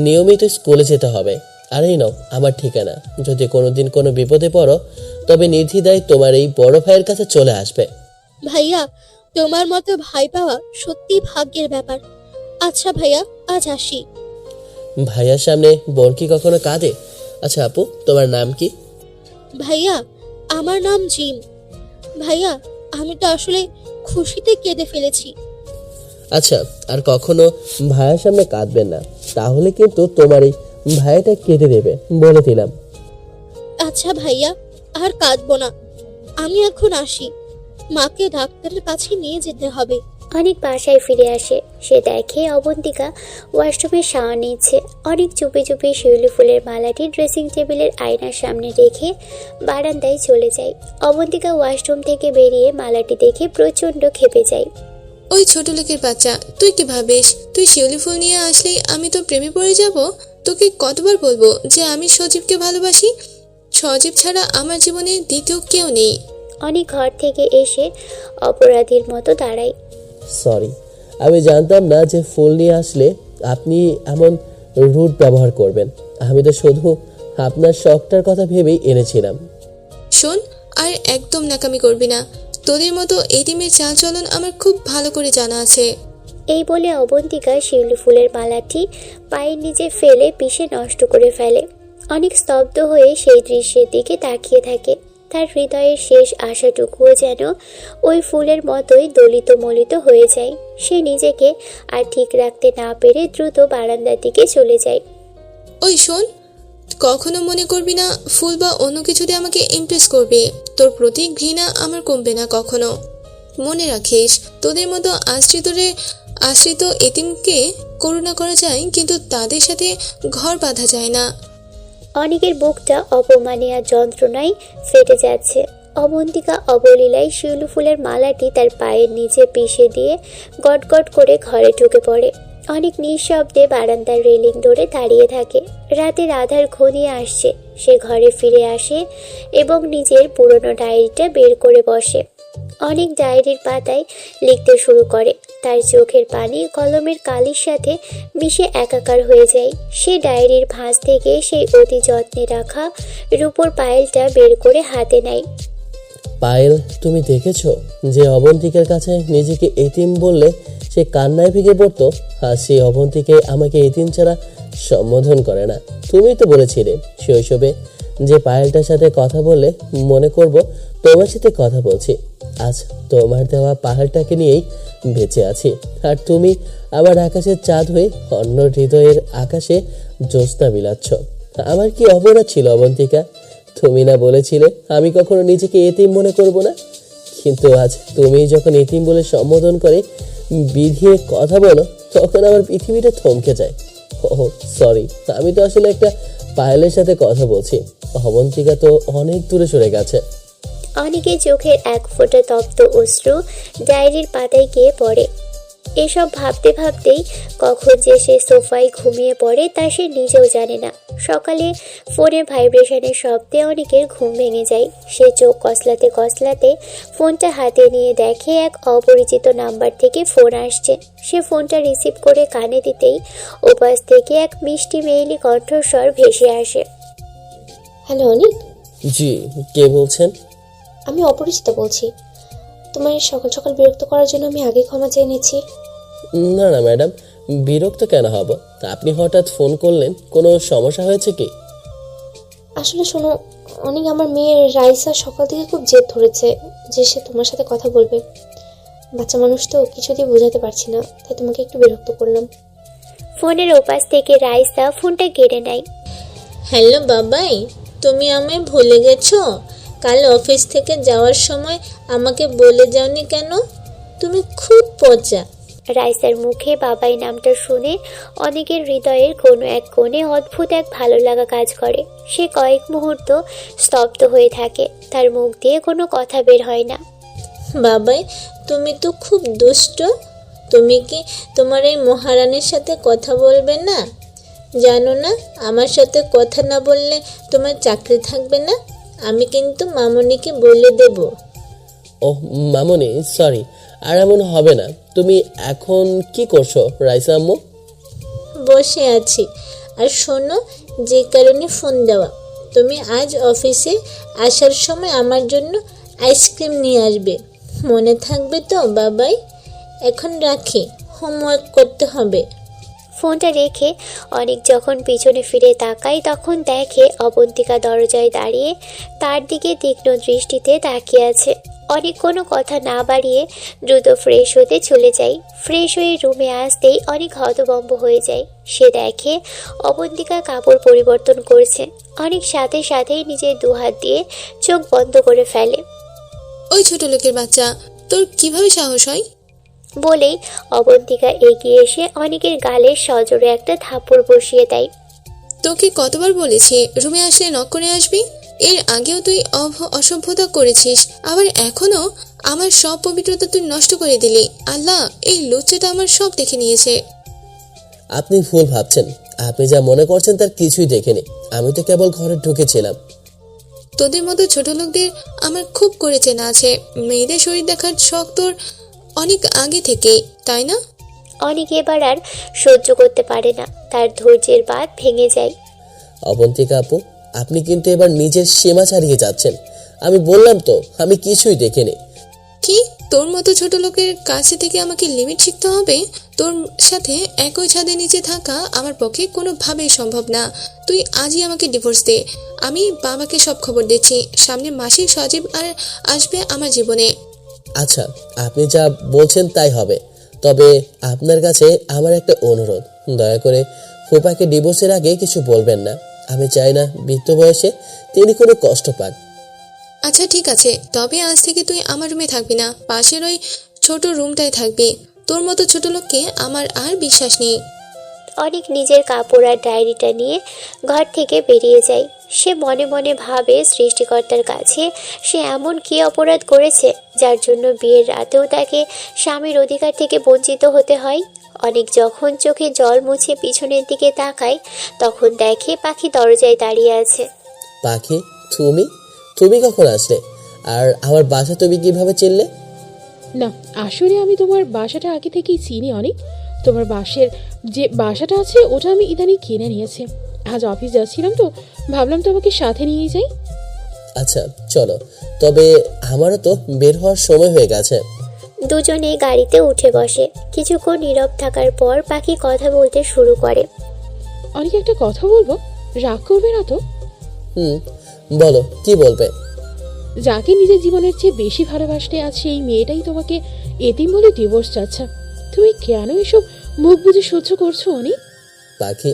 নিয়মিত স্কুলে যেতে হবে। আর এই নাও আমার ঠিকানা, যদি কোনোদিন কোনো বিপদে পড়ো তবে নির্দ্বিধায় তোমার এই বড় ভাইয়ের কাছে চলে আসবে। ভাইয়া, তোমার মতো ভাই পাওয়া সত্যি ভাগ্যের ব্যাপার। আচ্ছা ভাইয়া, আজ আসি। ভাইয়ার সামনে বোন কি কখনো কাঁদে? আচ্ছা আপু, তোমার নাম কি? ভাইয়া, আমার নাম জিম। ভাইয়া, আমি তো আসলে খুশিতে কেঁদে ফেলেছি। আচ্ছা, আর কখনো ভাইয়ার সামনে কাঁদবেন না, তাহলে কিন্তু তোমার এই ভাইয়াটা কেঁদে দেবে, বলে দিলাম। আচ্ছা ভাইয়া, আর কাঁদবো না। আমি এখন আসি, মাকে ডাক্তারের কাছে নিয়ে যেতে হবে। অনেক বাসায় ফিরে আসে। সে দেখে অবন্তিকা ওয়াশরুমে শাওয়ার নিচ্ছে। অনেক চুপি চুপি শিউলি ফুলের মালাটি ড্রেসিং টেবিলের আয়নার সামনে রেখে বারান্দায় চলে যায়। অবন্তিকা ওয়াশরুম থেকে বেরিয়ে মালাটি দেখে প্রচণ্ড ক্ষেপে যায়। ওই ছোট লোকের বাচ্চা, তুই কি ভাবিস তুই শিউলি ফুল নিয়ে আসলেই আমি তো প্রেমে পড়ে যাব? তোকে কতবার বলবো যে আমি সজীবকে ভালোবাসি? সজীব ছাড়া আমার জীবনে দ্বিতীয় কেউ নেই। অনেক ঘর থেকে এসে অপরাধীর মতো দাঁড়ায়। সরি, আমি জানতাম না যে ফুল নিয়ে আসলে আপনি এমন রুট ব্যবহার করবেন। আমি তো শুধু আপনার শখটার কথা ভেবেই এনেছিলাম। শোন, আর একদম নাকামি করবি না। তোদের মতো এটিমের চালচলন আমার খুব ভালো করে জানা আছে। এই বলে অবন্তিকা শিউলি ফুলের মালাটি পায়ের নিচে ফেলে পিষে নষ্ট করে ফেলে। অনেক স্তব্ধ হয়ে সেই দৃশ্যের দিকে তাকিয়ে থাকে। তার হৃদয়ের শেষ আশাটুকুও যেন ওই ফুলের মতোই দলিত মলিত হয়ে যায়। সে নিজেকে আর ঠিক রাখতে না পেরে দ্রুত বারান্দার দিকে চলে যায়। ওই শোন, কখনো মনে করবি না ফুল বা অন্য কিছুতে আমাকে ইমপ্রেস করবে। তোর প্রতি ঘৃণা আমার কমবে না কখনো। মনে রাখিস, তোদের মতো আশ্রিত এতিমকে করুণা করা যায়, কিন্তু তাদের সাথে ঘর বাঁধা যায় না। অনেকের বুকটা অপমানে আর যন্ত্রণায় ফেটে যাচ্ছে। অবন্তিকা অবলীলায় শিউলি ফুলের মালাটি তার পায়ের নিচে পিষে দিয়ে গটগট করে ঘরে ঢুকে পড়ে। অনেক নিঃশব্দে বারান্দার রেলিং ধরে দাঁড়িয়ে থাকে। রাতের আধার ঘনিয়ে আসছে। সে ঘরে ফিরে আসে এবং নিজের পুরনো ডায়েরিটা বের করে বসে। অনেক ডায়েরির পাতায় লিখতে শুরু করে। তার চোখের পানি কলমের কালির সাথে মিশে একাকার হয়ে যায়। সে ডায়েরির ভাঁজ থেকে সেই অতি যত্নে রাখা রূপোর পায়েলটা বের করে হাতে নেয়। পায়েল, তুমি দেখেছো যে অবন্তিকার কাছে নিজেকে এতিম বললে সে কান্নায় ভেঙে পড়তো, আর সেই অবন্তিকে আমাকে এতিম ছাড়া সম্বোধন করে না। তুমি তো বলেছিলে শৈশবে যে পায়েলটার সাথে কথা বললে মনে করব তোমার সাথে কথা বলছি। আজ তোমার দেওয়া পাহাড়টাকে নিয়েই বেঁচে আছি, আর তুমি আমার আকাশের চাঁদ হয়ে অন্য হৃদয়ের আকাশে জ্যোৎস্না বিলাচ্ছ। আমার কি অপরাধ ছিল অবন্তিকা? তুমি না বলেছিলে আমি কখনো নিজেকে এতিম মনে করব না? কিন্তু আজ তুমি যখন এতিম বলে সম্বোধন করে বিধিয়ে কথা বলো, তখন আমার পৃথিবীটা থমকে যায়। ও সরি, আমি তো আসলে একটা পায়েলের সাথে কথা বলছি। অবন্তিকা তো অনেক দূরে সরে গেছে। অনেকের চোখের এক ফোঁটা তপ্ত অশ্রু ডায়েরির পাতায় গিয়ে পড়ে। এসব ভাবতে ভাবতেই কখন যে সে সোফায় ঘুমিয়ে পড়ে তা সে নিজেও জানে না। সকালে ফোনের ভাইব্রেশনের শব্দে অনেকের ঘুম ভেঙে যায়। সে চোখ কসলাতে কসলাতে ফোনটা হাতে নিয়ে দেখে এক অপরিচিত নাম্বার থেকে ফোন আসছে। সে ফোনটা রিসিভ করে কানে দিতেই ওপাশ থেকে এক মিষ্টি মেয়েলি কণ্ঠস্বর ভেসে আসে। হ্যালো অনিক, জি, কে বলছেন? আমি অপরিচিত বলছি। তোমার সকাল সকাল বিরক্ত করার জন্য আমি আগে ক্ষমা চেয়ে নিচ্ছি। না না ম্যাডাম, বিরক্ত কেন হব? আপনি হঠাৎ ফোন করলেন, কোনো সমস্যা হয়েছে কি? আসলে শোনো অনেক, আমার মেয়ের রাইসা সকাল থেকে খুব জেদ ধরেছে যে সে তোমার সাথে কথা বলবে। বাচ্চা মানুষ তো কিছুতেই বোঝাতে পারছি না, তাই তোমাকে একটু বিরক্ত করলাম। ফোনের ওপাশ থেকে রাইসা ফোনটা কেড়ে নেয়। হ্যালো বাবাই, তুমি আমায় ভুলে গেছো? কাল অফিস থেকে যাওয়ার সময় আমাকে বলে যাওনি কেন? তুমি খুব পচা। রাইসার মুখে বাবাই নামটা শুনে অনেকের হৃদয়ের কোনো এক কোণে অদ্ভুত এক ভালো লাগা কাজ করে। সে কয়েক মুহূর্ত স্তব্ধ হয়ে থাকে, তার মুখ দিয়ে কোনো কথা বের হয় না। বাবাই, তুমি তো খুব দুষ্ট। তুমি কি তোমার এই মহারানীর সাথে কথা বলবে না? জানো না, আমার সাথে কথা না বললে তোমার চাকরি থাকবে না। আমি কিন্তু মামনিকে বলে দেব। ওহ মামনি, সরি, আর এমন হবে না। তুমি এখন কি করছো রাইসা আম্মু? বসে আছি। আর শোনো, যে কারণে ফোন দেওয়া, তুমি আজ অফিসে আসার সময় আমার জন্য আইসক্রিম নিয়ে আসবে। মনে থাকবে তো বাবাই? এখন রাখি, হোমওয়ার্ক করতে হবে। ফোনটা রেখে অনেক যখন পিছনে ফিরে তাকায় তখন দেখে অবন্তিকা দরজায় দাঁড়িয়ে তার দিকে তীক্ষ্ণ দৃষ্টিতে তাকিয়ে আছে। অনেক কোনো কথা না বাড়িয়ে দ্রুত ফ্রেশ হতে চলে যায়। ফ্রেশ হয়ে রুমে আসতেই অনেক হতভম্ব হয়ে যায়। সে দেখে অবন্তিকা কাপড় পরিবর্তন করছে। অনেক সাথে সাথেই নিজের দুহাত দিয়ে চোখ বন্ধ করে ফেলে। ওই ছোট লোকের বাচ্চা, তোর কিভাবে সাহস হয়? বলেই অবন্তিকা এগিয়ে এসে অনেকের গালে সজোরে একটা থাপ্পড় বসিয়ে দেয়। তোকে কতবার বলেছি রুমে আসলে নক করে আসবি? এর আগেও তুই অসভ্যতা করেছিস, আবার এখনো আমার সব পবিত্রতা তুই নষ্ট করে দিলি। আল্লাহ, এই লুচ্চাটা আমার সব দেখে নিয়েছে। আপনি ভুল ভাবছেন। আপনি যা মনে করছেন তার কিছুই দেখেনি। আমি তো কেবল ঘরে ঢুকেছিলাম। তোদের মতো ছোট লোকদের আমার খুব করে চেনা আছে। মেয়েদের শরীর দেখার শখ তোর অনেক আগে থেকেই, তাই না? অনেক এবার আর সহ্য করতে পারে না, তার ধৈর্যের বাঁধ ভেঙে যায়। অবন্তিকা আপু, আপনি কিন্তু এবার নিজের সীমা ছাড়িয়ে যাচ্ছেন। আমি বললাম তো আমি কিছুই দেখিনি। কি, তোর মতো ছোট লোকের কাছে থেকে আমাকে লিমিট শিখতে হবে? তোর সাথে একই ছাদের নিচে থাকা আমার পক্ষে কোনোভাবেই সম্ভব না। তুই আজই আমাকে ডিভোর্স দে। আমি বাবাকে সব খবর দিচ্ছি। সামনে মাসিক সজীব আর আসবে আমার জীবনে। আচ্ছা, আপনি যা বলছেন তাই হবে। তবে আপনার কাছে আমার একটা অনুরোধ, দয়া করে ফুপাকে ডিভোর্সের আগে কিছু বলবেন না। আমি চাই না বৃদ্ধ বয়সে তিনি কোনো কষ্ট পান। আচ্ছা ঠিক আছে, তবে আজ থেকে তুই আমার রুমে থাকবি না, পাশের ওই ছোট রুমটায় থাকবি। তোর মতো ছোট লোককে আমার আর বিশ্বাস নেই। অনেক নিজের কাপড় আর ডায়েরিটা নিয়ে ঘর থেকে বেরিয়ে যায়। সে মনে মনে ভাবে সৃষ্টিকর্তার কাছে সে এমন কী অপরাধ করেছে যার জন্য বিয়ের রাতেও তাকে স্বামীর অধিকার থেকে বঞ্চিত হতে হয়। অনেক যখন চোখে জল মুছে পিছনের দিকে তাকায় তখন দেখে পাখি দরজায় দাঁড়িয়ে আছে। পাখি, তুমি তুমি কখন আসলে? আর আমার বাসা তুমি কিভাবে চিনলে? না, আসলে আমি তোমার বাসাটা আগে থেকেই চিনি অনেক। তোমার বাসের যে বাসাটা আছে ওটা আমি ইদানিং কিনে নিয়েছি। আজ অফিস যাচ্ছিলাম তো ভাবলাম তোমাকে সাথে নিয়ে যাই। আচ্ছা চলো, তবে আমারও তো বের হওয়ার সময় হয়ে গেছে। দুজনে গাড়িতে উঠে বসে। কিছুক্ষণ নীরব থাকার পর পাখি কথা বলতে শুরু করে। অনেক একটা কথা বলবো, রাগ করবে না তো? বলো, কি বলবে? যাকে নিজের জীবনের চেয়ে বেশি ভালোবাসতে আছে এই মেয়েটাই তোমাকে এতিম বলে ডিভোর্স চাচ্ছে। তুমি কেন এসব মুখ বুঝে সহ্য করছো অনেক? পাখি,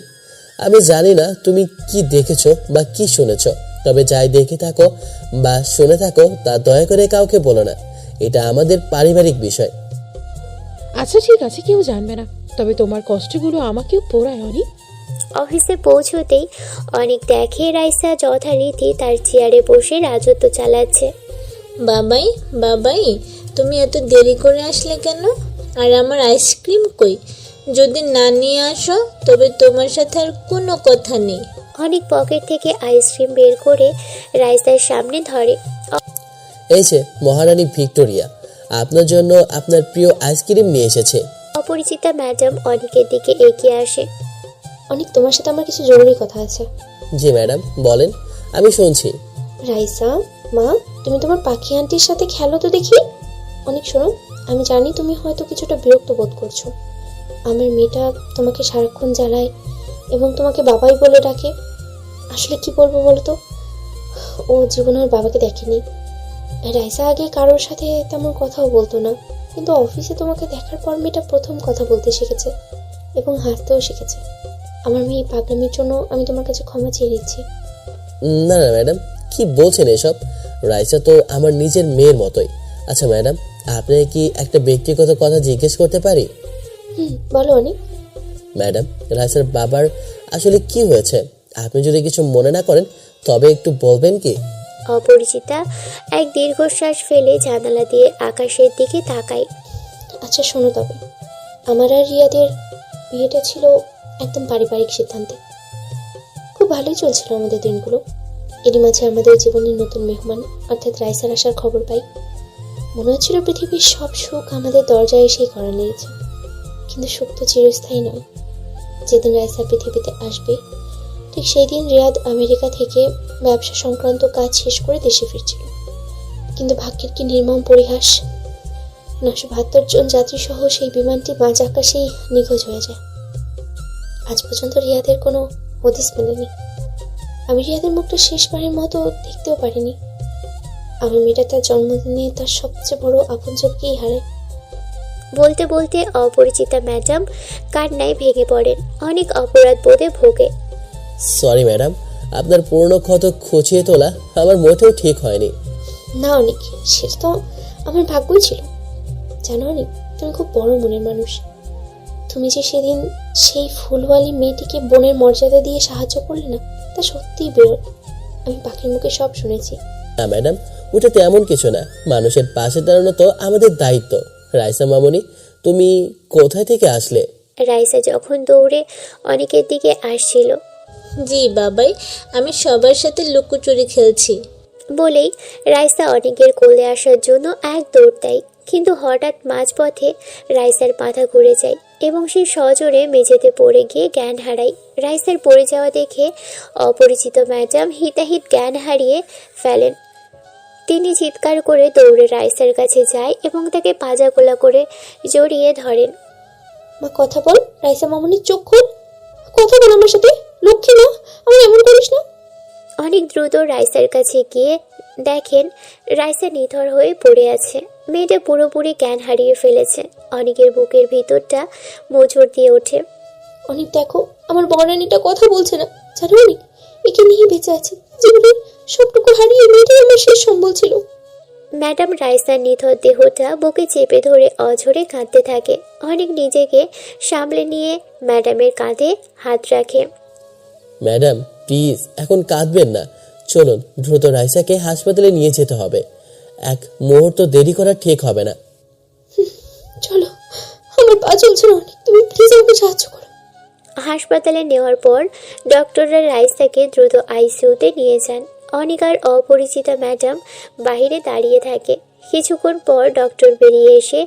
আমি জানি না তুমি কি দেখেছো বা কি শুনেছো, তবে যাই দেখে থাকো বা শুনে থাকো তা দয়া করে কাউকে বলো না। এটা আমাদের পারিবারিক বিষয়। আচ্ছা ঠিক আছে, কেউ জানবে না, তবে তোমার কষ্টগুলো আমাকেও পোড়ায় অনেক। অফিসে পৌঁছতেই অনেক দেখে রাইসা যথারীতি তার চেয়ারে বসে রাজত্ব চালাচ্ছে। বাবাই, বাবাই, তুমি এত দেরি করে আসলে কেন? আর আমার আইসক্রিম কই? যদি না নিয়ে আসো তবে তোমার সাথে আর কোনো কথা নেই। অনেক পকেট থেকে আইসক্রিম বের করে রাইসার সামনে ধরে। এই যে মহারানী ভিক্টোরিয়া, আপনার জন্য আপনার প্রিয় আইসক্রিম নিয়ে এসেছে। অপরিচিতা ম্যাডাম অনেকের দিকে এগিয়ে আসে। অনেক, তোমার সাথে আমার কিছু জরুরি কথা আছে। জি ম্যাডাম, বলেন, আমি শুনছি। রাইসা, মা, তুমি তোমার পাখি আন্টির সাথে খেলো তো দেখি। অনেক, শোনো, আমি জানি তুমি হয়তো কিছুটা বিরক্ত বোধ করছো। আমার মেয়েটা তোমাকে সারাক্ষণ জ্বালায় এবং তোমাকে বাবাই বলে ডাকে। আসলে কি বলবো বলো তো, ও জীবনে ওর বাবাকে দেখেনি। রাইসা আগে কারোর সাথে তেমন কথাও বলতো না, কিন্তু অফিসে তোমাকে দেখার পর মেয়েটা প্রথম কথা বলতে শিখেছে এবং হাসতেও শিখেছে। আমার মেয়ে পাগলামির জন্য আমি তোমার কাছে ক্ষমা চেয়ে নিচ্ছি। না না ম্যাডাম, কি বলছেন এসব? রাইসা তো আমার নিজের মেয়ের মতোই। আচ্ছা ম্যাডাম, আপনাকে কি একটা ব্যক্তিগত কথা জিজ্ঞেস করতে পারি? বলো অনেক। ম্যাডাম, রাইসার বাবার আসলে কি হয়েছে? আপনি যদি কিছু মনে না করেন তবে একটু বলবেন কি? অপরিচিতা এক দীর্ঘশ্বাস ফেলে জানালা দিয়ে আকাশের দিকে তাকায়। আচ্ছা শোনো, তবে আমার আর রিয়াদের বিয়েটা ছিল একদম পারিবারিক সিদ্ধান্তে। খুব ভালোই চলছিল আমাদের দিনগুলো। এরই মাঝে আমাদের জীবনের নতুন মেহমান অর্থাৎ রাইসার আসার খবর পাই। মনে হচ্ছিল পৃথিবীর সব সুখ আমাদের দরজায় এসেই করা নিয়েছে, কিন্তু সুখ তো চিরস্থায়ী নয়। যেদিন রাইসা পৃথিবীতে আসবে ঠিক সেই দিন রিয়াদ আমেরিকা থেকে ব্যবসা সংক্রান্ত কাজ শেষ করে দেশে ফিরছিল। কিন্তু ভাগ্যের কি নির্মম পরিহাস, 972 জন যাত্রী সহ সেই বিমানটি মাঝ আকাশেই নিখোঁজ হয়ে যায়। আজ পর্যন্ত রিয়াদের কোনো হদিস মেলেনি। আমি রিয়াদের মুখটা শেষবারের মতো দেখতেও পারিনি। আমার মেয়েটা তার জন্মদিনে তার সবচেয়ে বড় আপনজনকেই হারায়। বলতে বলতে অপরিচিতা ম্যাডাম কান্নায় ভেঙে পড়েন। অনেক অপরাধ বোধে ভোগে। সরি ম্যাডাম, আপনার পুরনো ক্ষত খুঁচিয়ে তোলা আমার মোটেও ঠিক হয়নি। না অনেক, সেটা তো আমার ভাগ্যই ছিল। জানো অনেক, তুমি খুব বড় মনের মানুষ। তুমি যে সেদিন সেই ফুলওয়ালি মেয়েটিকে বোনের মর্যাদা দিয়ে সাহায্য করলে না, তা সত্যিই বিরল। আমি পাখির মুখে সব শুনেছি। না ম্যাডাম, ওটা তেমন কিছু না। মানুষের পাশে দাঁড়ানো তো আমাদের দায়িত্ব। রাইসা মামনি, তুমি কোথায় থেকে আসলে? রাইসা যখন দৌড়ে অনেকের দিকে আসছিল, জি বাবাই, আমি সবার সাথে লুকোচুরি খেলছি বলেই রাইসা অনেকের কোলে আসার জন্য এক দৌড় দেয়। কিন্তু হঠাৎ মাঝপথে রাইসার মাথা ঘুরে যায় এবং সে সজোরে মেঝেতে পড়ে গিয়ে জ্ঞান হারায়। রাইসার পড়ে যাওয়া দেখে অপরিচিত ম্যাডাম হিতাহিত জ্ঞান হারিয়ে ফেলেন। তিনি চিৎকার করে দৌড়ে রাইসার কাছে যায় এবং তাকে পাজাগোলা করে জড়িয়ে ধরেন। মা কথা বল, রাইসা মামনির চোখ খোল, কথা বল আমার সাথে। লক্ষ্মী মা, আমি এমন করিস না। অনেক দ্রুত রাইসার কাছে গিয়ে দেখেন রাইসা নিথর হয়ে পড়ে আছে। মেয়েটা পুরোপুরি জ্ঞান হারিয়ে ফেলেছে। অনেকের বুকের ভিতরটা মোচড় দিয়ে ওঠে। অনেক দেখো, আমার বড়রানীটা কথা বলছে না। জানো অনেক, একে নিয়ে বেঁচে আছে। জীবনের সবটুকু হারিয়ে মেয়েটাই আমার শেষ সম্বল ছিল। ম্যাডাম রাইসার নিথর দেহটা বুকে চেপে ধরে অঝরে কাঁদতে থাকে। অনেক নিজেকে সামলে নিয়ে ম্যাডামের কাঁধে হাত রাখে। ম্যাডাম প্লিজ এখন কাঁদবেন না, চলুন দ্রুত রাইসাকে হাসপাতালে নিয়ে যেতে হবে। এক মুহূর্ত দেরি করা ঠিক হবে না। চলো, আমার পা চলছে না অনেক, তুমি প্লিজ আমাকে সাহায্য করো। হাসপাতালে নেওয়ার পর ডক্টররা রাইসাকে দ্রুত আইসিইউতে নিয়ে যান। অনেক আর অপরিচিতা ম্যাডাম বাইরে দাঁড়িয়ে থাকে। কিছুক্ষণ পর ডক্টর বেরিয়ে এসে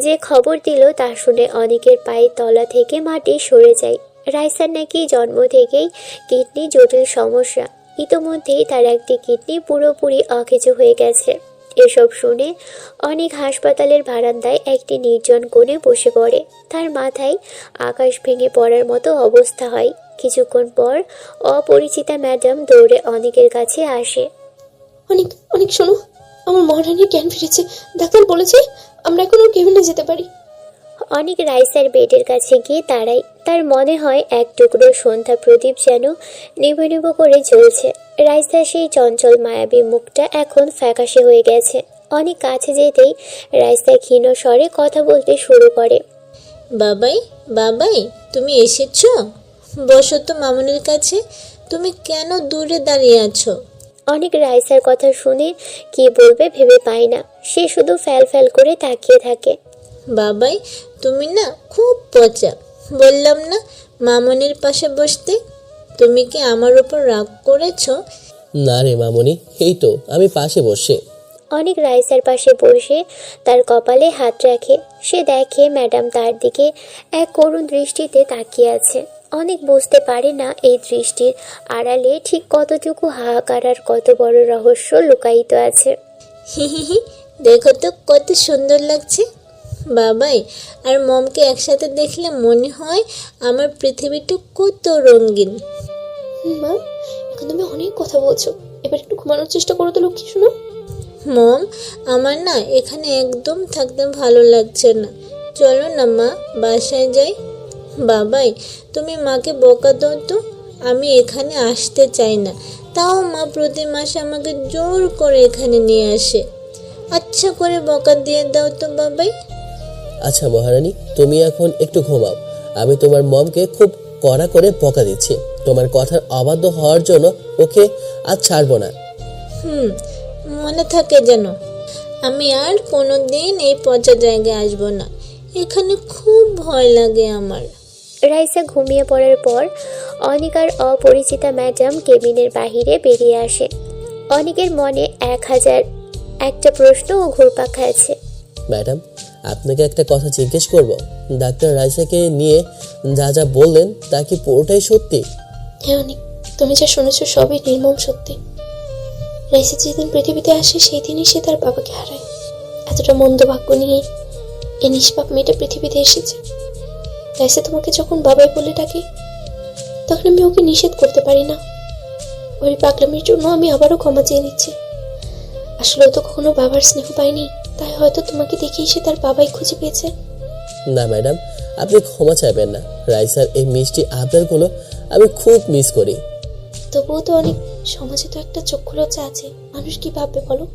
যে খবর দিল তা শুনে অনেকের পায়ের তলা থেকে মাটি সরে যায়। রাইসার নাকি জন্ম থেকেই কিডনি জটিল সমস্যা। ইতোমধ্যেই তার একটি কিডনি পুরোপুরি অকেজো হয়ে গেছে। এসব শুনে অনেক হাসপাতালের বারান্দায় একটি নির্জন কোণে বসে পড়ে। তার মাথায় আকাশ ভেঙে পড়ার মতো অবস্থা হয়। কিছুক্ষণ পর অপরিচিতা ম্যাডাম দৌড়ে অনেকের কাছে আসে। অনেক অনেক শোনো, আমার মহারানীর জ্ঞান ফিরেছে। ডাক্তার বলেছে আমরা এখন ওর কেবিনে যেতে পারি। অনেক রাইসার বেডের কাছে গিয়ে দাঁড়ায়। তার মনে হয় এক টুকরো সন্ধ্যা প্রদীপ যেন নিভু নিভু করে জ্বলছে। রাইসার সেই চঞ্চল মায়াবী মুখটা এখন ফ্যাকাশে হয়ে গেছে। অনেক কাছে যেতেই রাইসা ক্ষীণ স্বরে কথা বলতে শুরু করে। বাবাই, বাবাই, তুমি এসেছো? বসো তো মামুনির কাছে। তুমি কেন দূরে দাঁড়িয়ে আছো? অনেক রাইসার কথা শুনে কি বলবে ভেবে পায় না। সে শুধু ফ্যাল ফ্যাল করে তাকিয়ে থাকে। বাবাই, তুমি না খুব পচা। বললাম না মামনির পাশে বসতে, তুমি কি আমার উপর রাগ করেছো? না রে মামনি, এই তো আমি পাশে বসে। অনেক রাইসার পাশে বসে তার কপালে হাত রাখে। সে দেখে ম্যাডাম তার দিকে এক করুণ দৃষ্টিতে তাকিয়ে আছে। অনেক বুঝতে পারে না এই দৃষ্টির আড়ালে ঠিক কতটুকু হাহাকার আর কত বড় রহস্য লুকায়িত আছে। হি হি হি, দেখো তো কত সুন্দর লাগছে। বাবাই আর মমকে একসাথে দেখলে মনে হয় আমার পৃথিবীটা কত রঙিন। মা, এখন তুমি অনেক কথা বলছো, এবার একটু ঘুমানোর চেষ্টা করো তো লক্ষ্মী শোনো। মম, আমার না এখানে একদম থাকতে ভালো লাগছে না, চলো না মা বাসায় যাই। বাবাই তুমি মাকে বকা দাও তো, আমি এখানে আসতে চাই না, তাও মা প্রতি মাসে আমাকে জোর করে এখানে নিয়ে আসে। আচ্ছা করে বকা দিয়ে দাও তো বাবাই। আচ্ছা মহারানী, তুমি এখন একটু ঘুমাও। আমি তোমার মমকে খুব কড়া করে বকা দিচ্ছি। তোমার কথার অবাধ্য হওয়ার জন্য ওকে আজ ছাড়বো না। মনে থাকে যেন। আমি আর কোনোদিন এই পচা জায়গায় আসবো না, এখানে খুব ভয় লাগে আমার। রাইসা ঘুমিয়ে পড়ার পর অনিক আর অপরিচিতা ম্যাডাম কেবিনের বাহিরে বেরিয়ে আসে। অনিকের মনে 1001টা প্রশ্ন ও ঘুরপাক খাচ্ছে। ম্যাডাম, আপনাকে একটা কথা জিজ্ঞেস করব। ডাক্তার রাইসাকে নিয়ে যা যা বললেন তা কি পুরোটাই সত্যি? হ্যাঁ অনেক, তুমি যা শুনেছো সবই নির্মম সত্যি। রাইসা যেদিন পৃথিবীতে আসে সেই দিনই সে তার বাবাকে হারায়। এতটা মন্দ ভাগ্য নিয়ে এ নিষ্পাপ মেয়েটা পৃথিবীতে এসেছে। রাইসা তোমাকে যখন বাবাই বলে ডাকে তখন আমি ওকে নিষেধ করতে পারি না। ওই পাগলামির জন্য আমি আবারও ক্ষমা চেয়ে নিচ্ছি। আসলে ও তো কখনো বাবার স্নেহ পায়নি, তাই হয়তো তোমাকে দেখেই সে তার বাবাই খুঁজে পেয়েছে। না ম্যাডাম, আপনি ক্ষমা চাইবেন না। রাইসার এই মিষ্টি আবদারগুলো আমি খুব মিস করি। তবুও তো অনেক, সমাজে তো একটা চক্ষু লজ্জা আছে, মানুষ কি ভাববে বলো?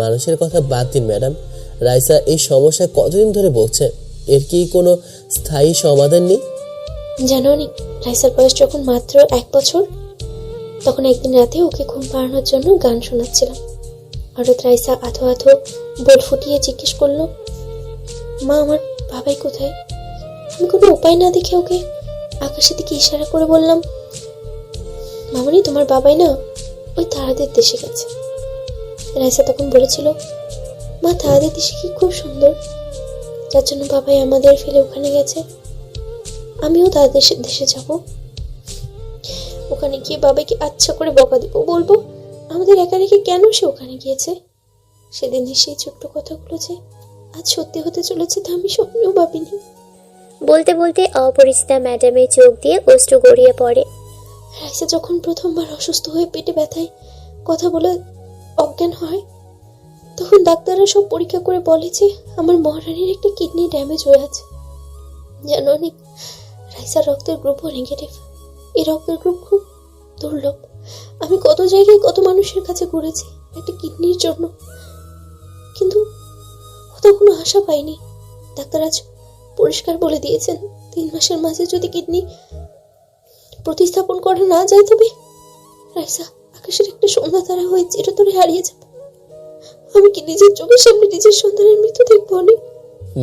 মানুষের কথা বাদ দিন ম্যাডাম, রাইসা এই সমস্যা কতদিন ধরে বলছে? এর কি কোনো স্থায়ী সমাধান নেই? জানো অনেক, রাইসার বয়স যখন মাত্র 1 বছর, তখন একদিন রাতে ওকে ঘুম পাড়ানোর জন্য গান শোনাচ্ছিলাম। হঠাৎ রাইসা আধো আধো বোল ফুটিয়ে জিজ্ঞেস করলো, মা আমার বাবাই কোথায়? আমি কোনো উপায় না দেখে ওকে আকাশের দিকে ইশারা করে বললাম, মামনি তোমার বাবাই না ওই তারাদের দেশে গেছে। রাইসা তখন বলেছিল, মা তারাদের দেশে কি খুব সুন্দর, যার জন্য বাবাই আমাদের ফেলে ওখানে গেছে। আমিও তাদের দেশে যাব, ওখানে গিয়ে বাবাকে আচ্ছা করে বকা দিব, বলবো আমাদের একা রেখে কেন সে ওখানে গিয়েছে। সেদিনের সেই ছোট্ট কথাগুলো যে আজ সত্যি হতে চলেছে তা আমি স্বপ্নেও ভাবিনি। বলতে বলতে অপরিচিতা ম্যাডামের চোখ দিয়ে অশ্রু গড়িয়ে পড়ে। রাইসা যখন প্রথমবার অসুস্থ হয়ে পেটে ব্যথায় কথা বলে অজ্ঞান হয়, তখন ডাক্তাররা সব পরীক্ষা করে বলে যে আমার মহারানীর একটা কিডনি ড্যামেজ হয়ে আছে। জানো অনেক, রাইসার রক্তের গ্রুপও নেগেটিভ। এই রক্তের গ্রুপ খুব দুর্লভ। আমি কত জায়গায় কত মানুষের কাছে ঘুরেছি একটা কিডনির জন্য, কিন্তু কোথাও কোনো আশা পাইনি। ডাক্তার আজ পরিষ্কার বলে দিয়েছেন 3 মাসের মাঝে যদি কিডনি প্রতিস্থাপন করা না যায় তবে রাইসা আকাশের একটা সন্ধ্যা তারা হয়ে চিরতরে হারিয়ে যাবে। আমি কি নিজের চোখের সামনে নিজের সন্তানের মৃত্যু দেখবো অনেক?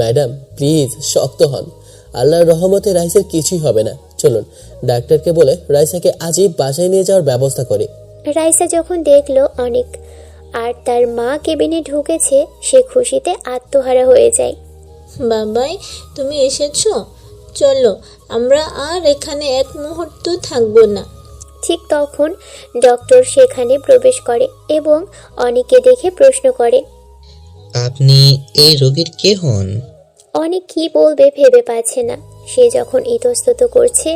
ম্যাডাম প্লিজ শক্ত হন, আল্লাহর রহমতে রাইসার কিছুই হবে না। চলুন ডাক্তারকে বলে রাইসাকে আজই বাসায় নিয়ে যাওয়ার ব্যবস্থা করি। রাইসা যখন দেখলো অনেক আর তার মা কেবিনে ঢুকেছে, সে খুশিতে আত্মহারা হয়ে যায়। বাবাই তুমি এসেছো, চলো আমরা আর এখানে এক মুহূর্ত থাকবো না। ঠিক তখন ডক্টর সেখানে প্রবেশ করে এবং অনেককে দেখে প্রশ্ন করে, আপনি এই রোগীর কে হন? অনেক কি বলবে ভেবে পাচ্ছে না। সে যখন ইতস্তত করছে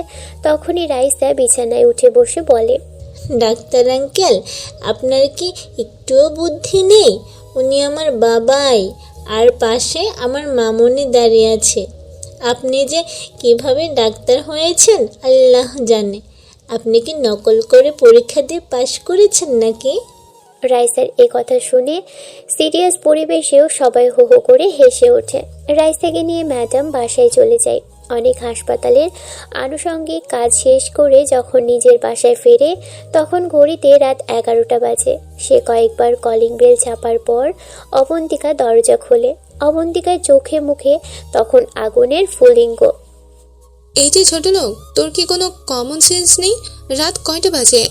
তখনই রাইসা বিছানায় উঠে বসে বলে, ডাক্তার আঙ্কেল আপনার কি একটুও বুদ্ধি নেই? উনি আমার বাবাই, আর পাশে আমার মামনি দাঁড়িয়ে আছে। আপনি যে কিভাবে ডাক্তার হয়েছেন আল্লাহ জানে। আপনি কি নকল করে পরীক্ষা দিয়ে পাশ করেছেন নাকি? রাইসার এ কথা শুনে সিরিয়াস পরিবেশেও সবাই হো হো করে হেসে ওঠে। রাইসাকে নিয়ে ম্যাডাম বাসায় চলে যায়। অনেক হাসপাতালের আনুষঙ্গিক কাজ শেষ করে যখন নিজের বাসায় ফেরে তখন ঘড়িতে রাত 11টা বাজে। সে কয়েকবার কলিং বেল চাপার পর অবন্তিকা দরজা খোলে। অবন্তিকার চোখে মুখে তখন আগুনের ফুলিঙ্গ। এই যে ছোট লোক, তোর কি কোনো কমন সেন্স নেই? রাত কয়টা বাজে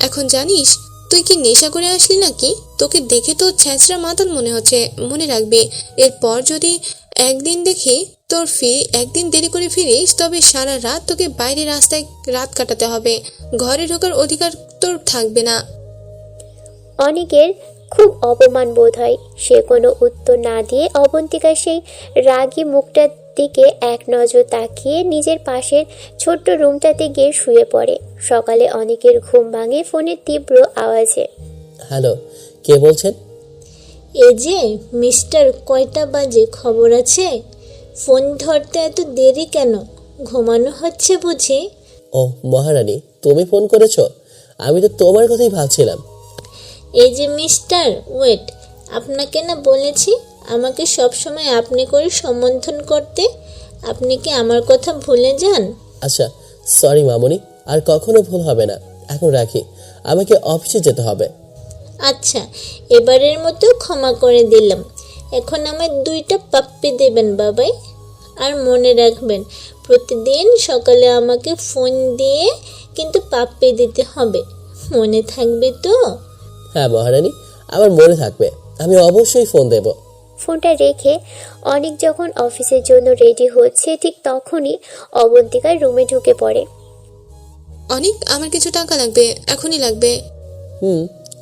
এখন জানিস? তুই কি নেশা করে আসলি নাকি? তোকে দেখে তো ছ্যাঁচড়া মাতাল মনে হচ্ছে। মনে রাখবি, এরপর যদি একদিন দেখি একদিন দেরি করে ফিরিস, তবে সারা রাত তোকে বাইরে রাস্তায় রাত কাটাতে হবে। ঘরে ঢোকার অধিকার তোর থাকবে না। অনেকের খুব অপমান বোধ হয়। সে কোনো উত্তর না দিয়ে অবন্তিকার সেই রাগী মুখটার দিকে এক নজর তাকিয়ে নিজের পাশের ছোট্ট রুমটাতে গিয়ে শুয়ে পড়ে। সকালে অনেকের ঘুম ভাঙে ফোনের তীব্র আওয়াজে। হ্যালো, কে বলছেন? এই যে মিস্টার, কয়টা বাজে খবর আছে? ফোন ধরতে এত দেরি কেন? ঘুমানো হচ্ছে বুঝি? ও মহারানী, তুমি ফোন করেছো? আমি তো তোমার কথাই ভাবছিলাম। এই যে মিস্টার, ওয়েট, আপনাকে না বলেছি আমাকে সব সময় আপনি করে সম্বোধন করতে? আপনি কি আমার কথা ভুলে যান? আচ্ছা, সরি মামুনি, আর কখনো ভুল হবে না। এখন রাখি, আমাকে অফিসে যেতে হবে। আচ্ছা, এবারের মতো ক্ষমা করে দিলাম। এখন আমায় 2টা পাপ্পি দেবেন বাবাই। আর মনে রাখবেন, প্রতিদিন সকালে আমাকে ফোন দিয়ে কিন্তু পাপ্পি দিতে হবে। মনে থাকবে তো? হ্যাঁ মহারানী, আমার মনে থাকবে। আমি অবশ্যই ফোন দেব। ফোনটা রেখে অনেক যখন অফিসের জন্য রেডি হচ্ছে, ঠিক তখনই অবন্তিকার রুমে ঢুকে পড়ে। অনেক, আমার কিছু টাকা লাগবে, এখনই লাগবে।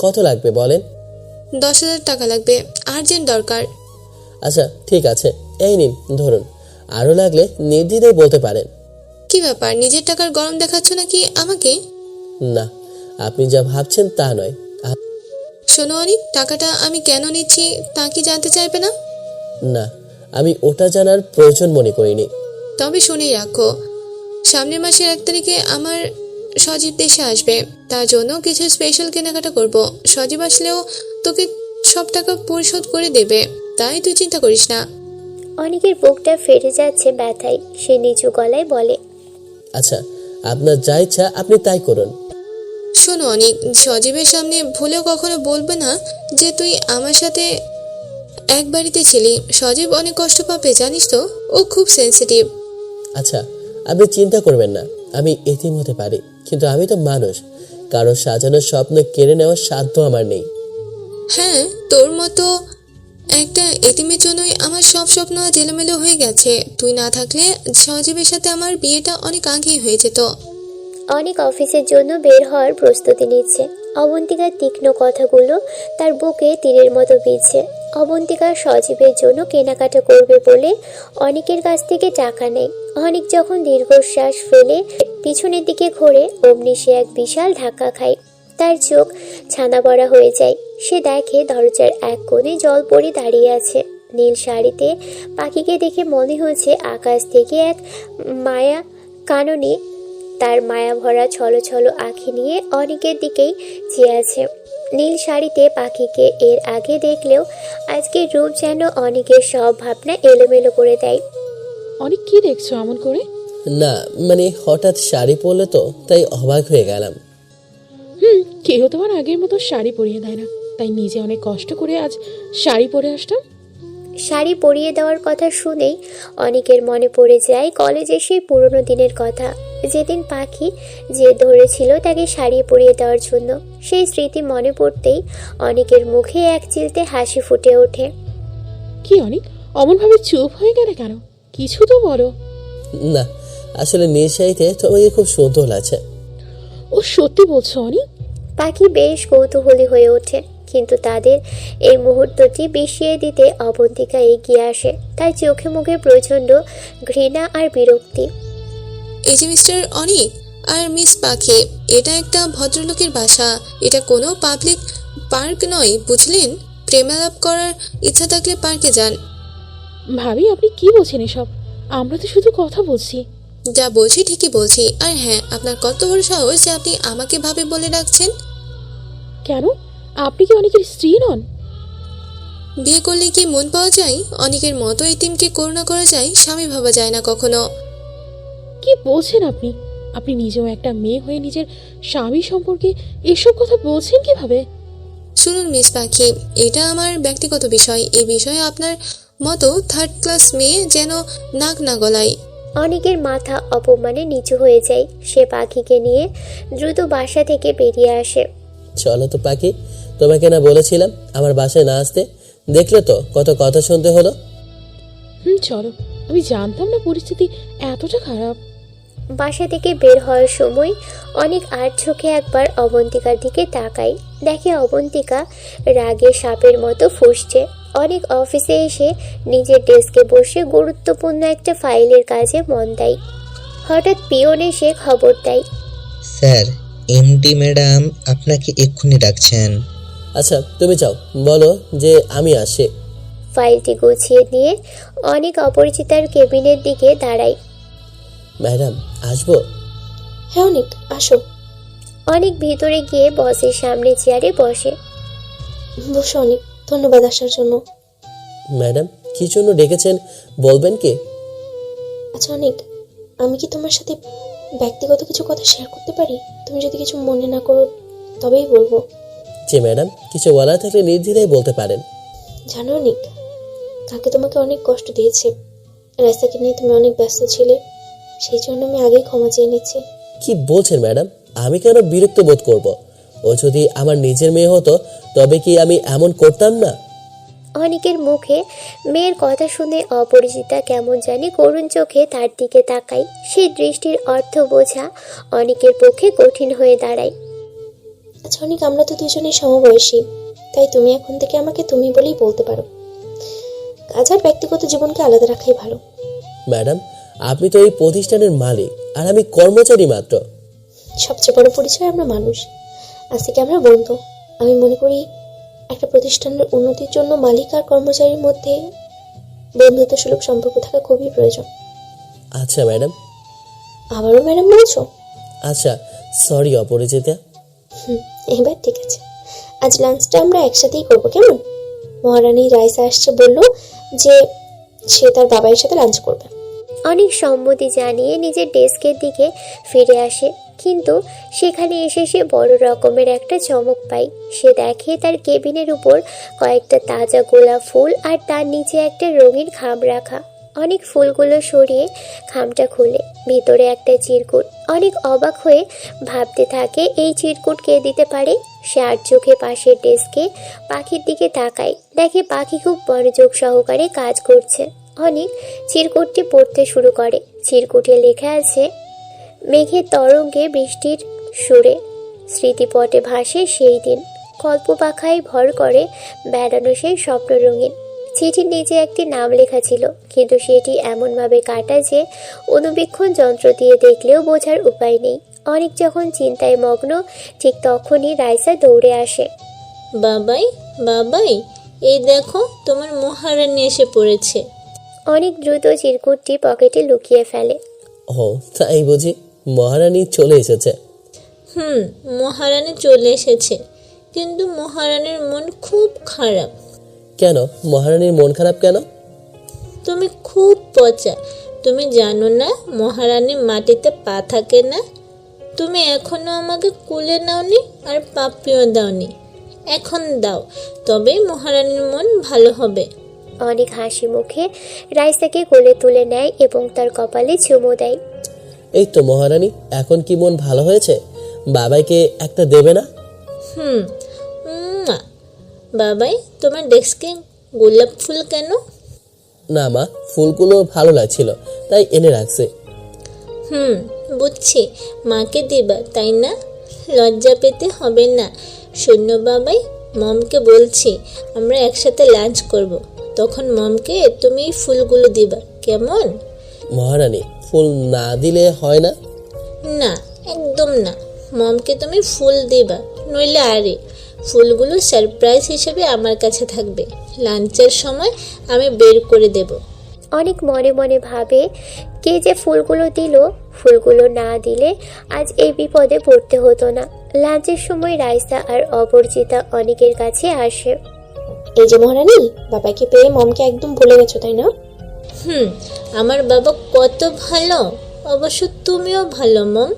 কত লাগবে বলেন? 10,000 টাকা লাগবে, আর্জেন্ট দরকার। আচ্ছা ঠিক আছে, এই নিন ধরুন। আরও লাগলে নির্দ্বিধায় বলতে পারেন। কি ব্যাপার, নিজের টাকার গরম দেখাচ্ছ নাকি আমাকে? না, আপনি যা ভাবছেন তা নয়। শোনো অনেক, টাকাটা আমি কেন নিচ্ছি তা কি জানতে চাইবে না? না, আমি ওটা জানার প্রয়োজন মনে করিনি। তবে শুনেই রাখো, সামনের মাসের 1 তারিখে আমার সজীব দেশে আসবে। তার জন্য কিছু স্পেশাল কেনাকাটা করব। সজীব আসলেও তোকে সব টাকা পরিশোধ করে দেবে, তাই তুই চিন্তা করিস না। অনেকের বুকটা ফেটে যাচ্ছে ব্যথায়। সে নিচু গলায় বলে, আচ্ছা, আপনার যা ইচ্ছা আপনি তাই করুন। শোনো অনেক, সজীবের সামনে ভুলেও কখনো বলবে না যে তুই আমার সাথে এক বাড়িতে ছিলি। সজীব অনেক কষ্ট পাবে, জানিস তো? ও খুব সেন্সিটিভ। আচ্ছা, আপনি চিন্তা করবেন না। আমি এতিম হতে পারি, কিন্তু আমি তো মানুষ। কারো সাজানোর স্বপ্ন কেড়ে নেওয়ার সাধ্য আমার নেই। হ্যাঁ, তোর মতো একটা এতিমের জন্যই আমার সব স্বপ্ন আজ এলোমেলো হয়ে গেছে। তুই না থাকলে সজীবের সাথে আমার বিয়েটা অনেক আগেই হয়ে যেত। অনেক অফিসের জন্য বের হওয়ার প্রস্তুতি নিচ্ছে। অবন্তিকার তীক্ষ্ণ কথাগুলো তার বুকে তীরের মতো বিঁধছে। অবন্তিকা সজীবের জন্য কেনাকাটা করবে বলে অনেকের কাছ থেকে টাকা নেয়। অনেক যখন দীর্ঘশ্বাস ফেলে পিছনের দিকে ঘোরে, অমনি সে এক বিশাল ধাক্কা খায়। তার চোখ ছানা বড়া হয়ে যায়। সে দেখে দরজার এক কোণে জলপরি দাঁড়িয়ে আছে। নীল শাড়িতে পাখিকে দেখে মনে হচ্ছে আকাশ থেকে এক মায়া কাননে তার মায়া ভরা ছলো ছলো আঁখি নিয়ে অনেকের দিকেই চেয়ে আছে। নীল শাড়িতে পাখিকে এর আগে দেখলেও আজকের রূপ যেন অনেকের সব ভাবনা এলোমেলো করে দেয়। অনেক কি দেখছো এমন করে? না মানে হঠাৎ শাড়ি পরলে তো, তাই অবাক হয়ে গেলাম। কেউ তোমার আগের মতো শাড়ি পরিয়ে দেয় না, তাই নিজে অনেক কষ্ট করে আজ শাড়ি পরে আসলাম। শাড়ি পরিয়ে দেওয়ার কথা শুনেই অনেকের মনে পড়ে যায় কলেজের সেই পুরনো দিনের কথা, যেদিন পাখি যে ধরেছিল তাকে শাড়ি পরিয়ে দেওয়ার জন্য। সেই স্মৃতি মনে পড়তেই অনেকের মুখে এক চিলতে হাসি ফুটে ওঠে। কি অনেক, অমনভাবে চুপ হয়ে গেলে কেন? কিছু তো বলো। না, আসলে নীল শাড়িতে তোমাকে খুব সুন্দর লাগছে। ও সত্যি বলছো অনেক? পাখি বেশ কৌতূহলী হয়ে ওঠে, কিন্তু তাদের এই মুহূর্তটি বিষিয়ে দিতে অবন্তিকা এগিয়ে আসে। তার চোখে মুখে প্রচণ্ড ঘৃণা আর বিরক্তি। এই যে মিস্টার অনিক আর মিস পাখি, এটা একটা ভদ্রলোকের বাসা। এটা কোনো পাবলিক পার্ক নয়, বুঝলেন? প্রেমালাপ করার ইচ্ছা থাকলে পার্কে যান। ভাবি, আপনি কি বলছেন এসব? আমরা তো শুধু কথা বলছি। যা বলছি ঠিকই বলছি। আর হ্যাঁ, আপনার কত বড় সাহস যে আপনি আমাকে ভাবে বলে ডাকছেন? কেন, আপনি কি অনেকের স্ত্রী নন? বিয়ে করলে কি মন পাওয়া যায়? অনেকের মতো এতিমকে করুণা করা যায়, স্বামী ভাবা যায় না কখনো। কি বলছেন আপনি? আপনি নিজেও একটা মেয়ে হয়ে নিজের স্বামী সম্পর্কে এসব কথা বলছেন কিভাবে? শুনুন মিস পাখি, এটা আমার ব্যক্তিগত বিষয়। এই বিষয়ে আপনার মতো থার্ড ক্লাস মেয়ে যেন নাক না গলায়। অনেকের মাথা অপমানে নিচু হয়ে যায়। সে পাখিকে নিয়ে দ্রুত বাসা থেকে বেরিয়ে আসে। চলো তো পাখি, তোমাকে না বলেছিলাম আমার বাসায় না আসতে? দেখলে তো কত কথা শুনতে হলো। চলো, আমি জানতাম না পরিস্থিতি এতটা খারাপ। বাসা থেকে বের হওয়ার সময় অনেক আর চোখে একবার অবন্তিকার দিকে তাকায়। দেখে অবন্তিকা রাগে সাপের মতো ফুঁসছে। অনেক অফিসে এসে নিজের ডেস্কে বসে গুরুত্বপূর্ণ একটা ফাইলের কাজে মন দেয়। হঠাৎ পিয়ন এসে খবর দেয়, স্যার, এমডি ম্যাডাম আপনাকে এক্ষুনি ডাকছেন। আচ্ছা তুমি যাও, বলো যে আমি আসি। ফাইলটি গুছিয়ে নিয়ে অনেক অপরিচিতার কেবিনের দিকে দাঁড়ায়। ম্যাডাম আসবো? হ্যাঁ অনেক, আসো। অনেক ভিতরে গিয়ে বসের সামনে চেয়ারে বসে। বসো অনেক, ধন্যবাদ আসার জন্য। ম্যাডাম কি জন্য ডেকেছেন বলবেন কি? আচ্ছা অনেক, আমি কি তোমার সাথে ব্যক্তিগত কিছু কথা শেয়ার করতে পারি? তুমি যদি কিছু মনে না করো তবেই বলবো। জি ম্যাডাম, কিছু বলার থাকলে নির্দ্বিধায় বলতে পারেন। জানো অনেক, কাকে তোমাকে অনেক কষ্ট দিয়েছে। রাস্তাকে নিয়ে তুমি অনেক ব্যস্ত ছিলে, সেই জন্য আমি আগেই ক্ষমা চেয়ে নিচ্ছি। কি বলছেন ম্যাডাম? আমি কেন বিরক্ত বোধ করব? ও যদি আমার নিজের মেয়ে হতো তবে কি আমি এমন করতাম না? অনেকের মুখে মেয়ের কথা শুনে অপরিচিতা কেমন জানি করুণ চোখে তার দিকে তাকায়। সেই দৃষ্টির অর্থ বোঝা অনেকের পক্ষে কঠিন হয়ে দাঁড়ায়। আচ্ছা অনেক, আমরা তো দুজনেই সমবয়সী, তাই তুমি এখন থেকে আমাকে তুমি বলেই বলতে পারো। কাজ আর ব্যক্তিগত জীবনকে আলাদা রাখাই ভালো। ম্যাডাম আপনি তো এই প্রতিষ্ঠানের মালিক আর আমি কর্মচারী মাত্র। সবচেয়ে বড় পরিচয় আমরা মানুষ, আজ থেকে আমরা বন্ধু। আমি মনে করি একটা প্রতিষ্ঠানের উন্নতির জন্য মালিক আর কর্মচারীর মধ্যে বন্ধুত্ব সুলভ সম্পর্ক থাকা খুবই প্রয়োজন। আচ্ছা ম্যাডাম। আবারও ম্যাডাম বলছো? আচ্ছা সরি অপরিচিতা। এবার ঠিক আছে, আজ লাঞ্চটা আমরা একসাথেই করবো, কেমন? মহারানী রাইসা আসছে, বললো যে সে তার বাবার সাথে লাঞ্চ করবে। অনেক সম্মতি জানিয়ে নিজের ডেস্কের দিকে ফিরে আসে, কিন্তু সেখানে এসে সে বড় রকমের একটা চমক পায়। সে দেখে তার কেবিনের উপর কয়েকটা তাজা গোলাপ ফুল আর তার নিচে একটা রঙিন খাম রাখা। অনেক ফুলগুলো সরিয়ে খামটা খুলে ভিতরে একটা চিরকুট। অনেক অবাক হয়ে ভাবতে থাকে এই চিরকুট কে দিতে পারে। সে আর চোখে পাশের ডেস্কে পাখির দিকে তাকায়, দেখে পাখি খুব মনোযোগ সহকারে কাজ করছে। অনেক চিরকুটটি পড়তে শুরু করে। চিরকুটে লেখা আছে, মেঘের তরঙ্গে বৃষ্টির সুরে স্মৃতিপটে ভাসে সেই দিন, কল্পপাখায় ভর করে বেড়ানো সেই স্বপ্ন রঙিন। চিঠির নিচে একটি নাম লেখা ছিল, কিন্তু সেটি এমনভাবে কাটা যে অনুবীক্ষণ যন্ত্র দিয়ে দেখলেও বোঝার উপায় নেই। অনেক যখন চিন্তায় মগ্ন, ঠিক তখনই রাইসা দৌড়ে আসে। বাবাই, বাবাই, এই দেখো তোমার মহারানী এসে পড়েছে। অনেক দ্রুত চিরকুটটি পকেটে লুকিয়ে ফেলে। ও তাই বুঝি, মহারানী চলে এসেছে। মহারানী চলে এসেছে, কিন্তু মহারানীর মন খুব খারাপ। কেন মহারানীর মন খারাপ কেন? তুমি খুব পচা, তুমি জানো না মহারানী মাটিতে পা থাকে না। তুমি এখনো আমাকে কুলে নাওনি আর পাপ্পিও দাওনি, এখন দাও, তবেই মহারানীর মন ভালো হবে। অনেক হাসি মুখে রাইসাকে কোলে তুলে নেয় এবং তার কপালে চুমু দেয়। এই তো মহারানী, এখন কি মন ভালো হয়েছে? বাবাইকে একটা দেবে না? বাবাই, তোমার ডেস্কে গোলাপ ফুল কেন? না মা, ফুলগুলো ভালো লাগছিল তাই এনে রাখছে। বুঝছি, মাকে দিবা তাই না? লজ্জা পেতে হবে না। শূন্য বাবাই, মমকে বলছি আমরা একসাথে লাঞ্চ করব, তখন মমকে তুমি ফুলগুলো দিবা, কেমন? মহারানী ফুল না দিলে হয় না? না, একদম না। মমকে তুমি ফুল দিবা, নইলে আরে ফুলগুলো সারপ্রাইজ হিসেবে আমার কাছে থাকবে। লাঞ্চের সময় আমি বের করে দেব। অনেক মনে মনে ভাবে, কে যে ফুলগুলো দিল, ফুলগুলো না দিলে আজ এই বিপদে পড়তে হতো না। লাঞ্চের সময় রাইসা আর অপরিচিতা অনেকের কাছে আসে। এই যে মহারানী, বাবাকে পেয়ে মমকে একদম ভুলে গেছো তাই না? আমার বাবা কত ভালো, অবশ্য তুমিও ভালো মম।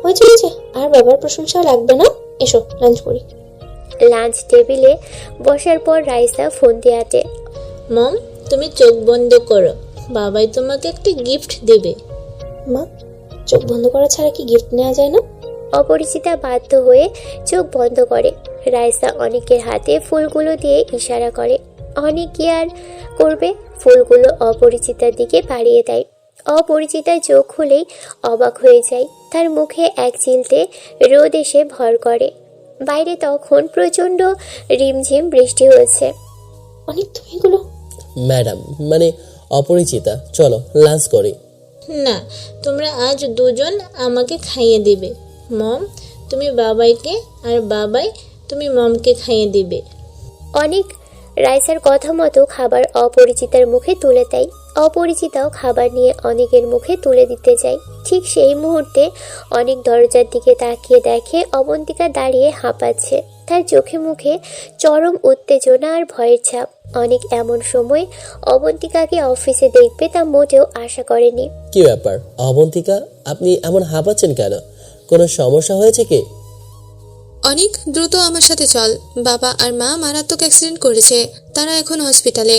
হয়েছে, আর বাবার প্রশংসা লাগবে না, এসো লাঞ্চ করি। লাঞ্চ টেবিলে বসার পর রাইসা ফোন দিয়ে আটে। মম, তুমি চোখ বন্ধ করো, বাবাই তোমাকে একটা গিফট দেবে। মা, চোখ বন্ধ করা ছাড়া কি গিফট নেওয়া যায় না? অপরিচিতা বাধ্য হয়ে চোখ বন্ধ করে। রাইসা অনেকের হাতে ফুলগুলো দিয়ে ইশারা করে। অনেক কি আর করবে, ফুলগুলো অপরিচিতার দিকে বাড়িয়ে দেয়। অপরিচিতার চোখ খুলেই অবাক হয়ে যায়। তার মুখে এক চিলতে রোদ এসে ভর করে। বাইরে তখন প্রচণ্ড রিমঝিম বৃষ্টি হয়েছে। অনেক তুমি এগুলো। ম্যাডাম মানে অপরিচিতা, চলো লাঞ্চ করি। না, তোমরা আজ দুজন আমাকে খাইয়ে দিবে। মম, তুমি বাবাইকে, আর বাবাই তুমি মমকে খাইয়ে দিবে। অনেক রাইসার কথা মতো খাবার অপরিচিতার মুখে তুলে দেয়। অপরিচিতাও খাবার নিয়ে অনেকের মুখে তুলে দিতে যায়। ঠিক সেই মুহূর্তে অনেক দরজার দিকে তাকিয়ে দেখে অবন্তিকা দাঁড়িয়ে হাঁপাচ্ছে। তার চোখে মুখে চরম উত্তেজনা আর ভয়ের ছাপ। অনেক এমন সময় অবন্তিকাকে অফিসে দেখবে তা মোটেও আশা করেনি। কি ব্যাপার অবন্তিকা, আপনি এমন হাঁপাচ্ছেন কেন? কোনো সমস্যা হয়েছে কি? অনেক দ্রুত আমার সাথে চল, বাবা আর মা মারাত্মক অ্যাক্সিডেন্ট করেছে, তারা এখন হসপিটালে।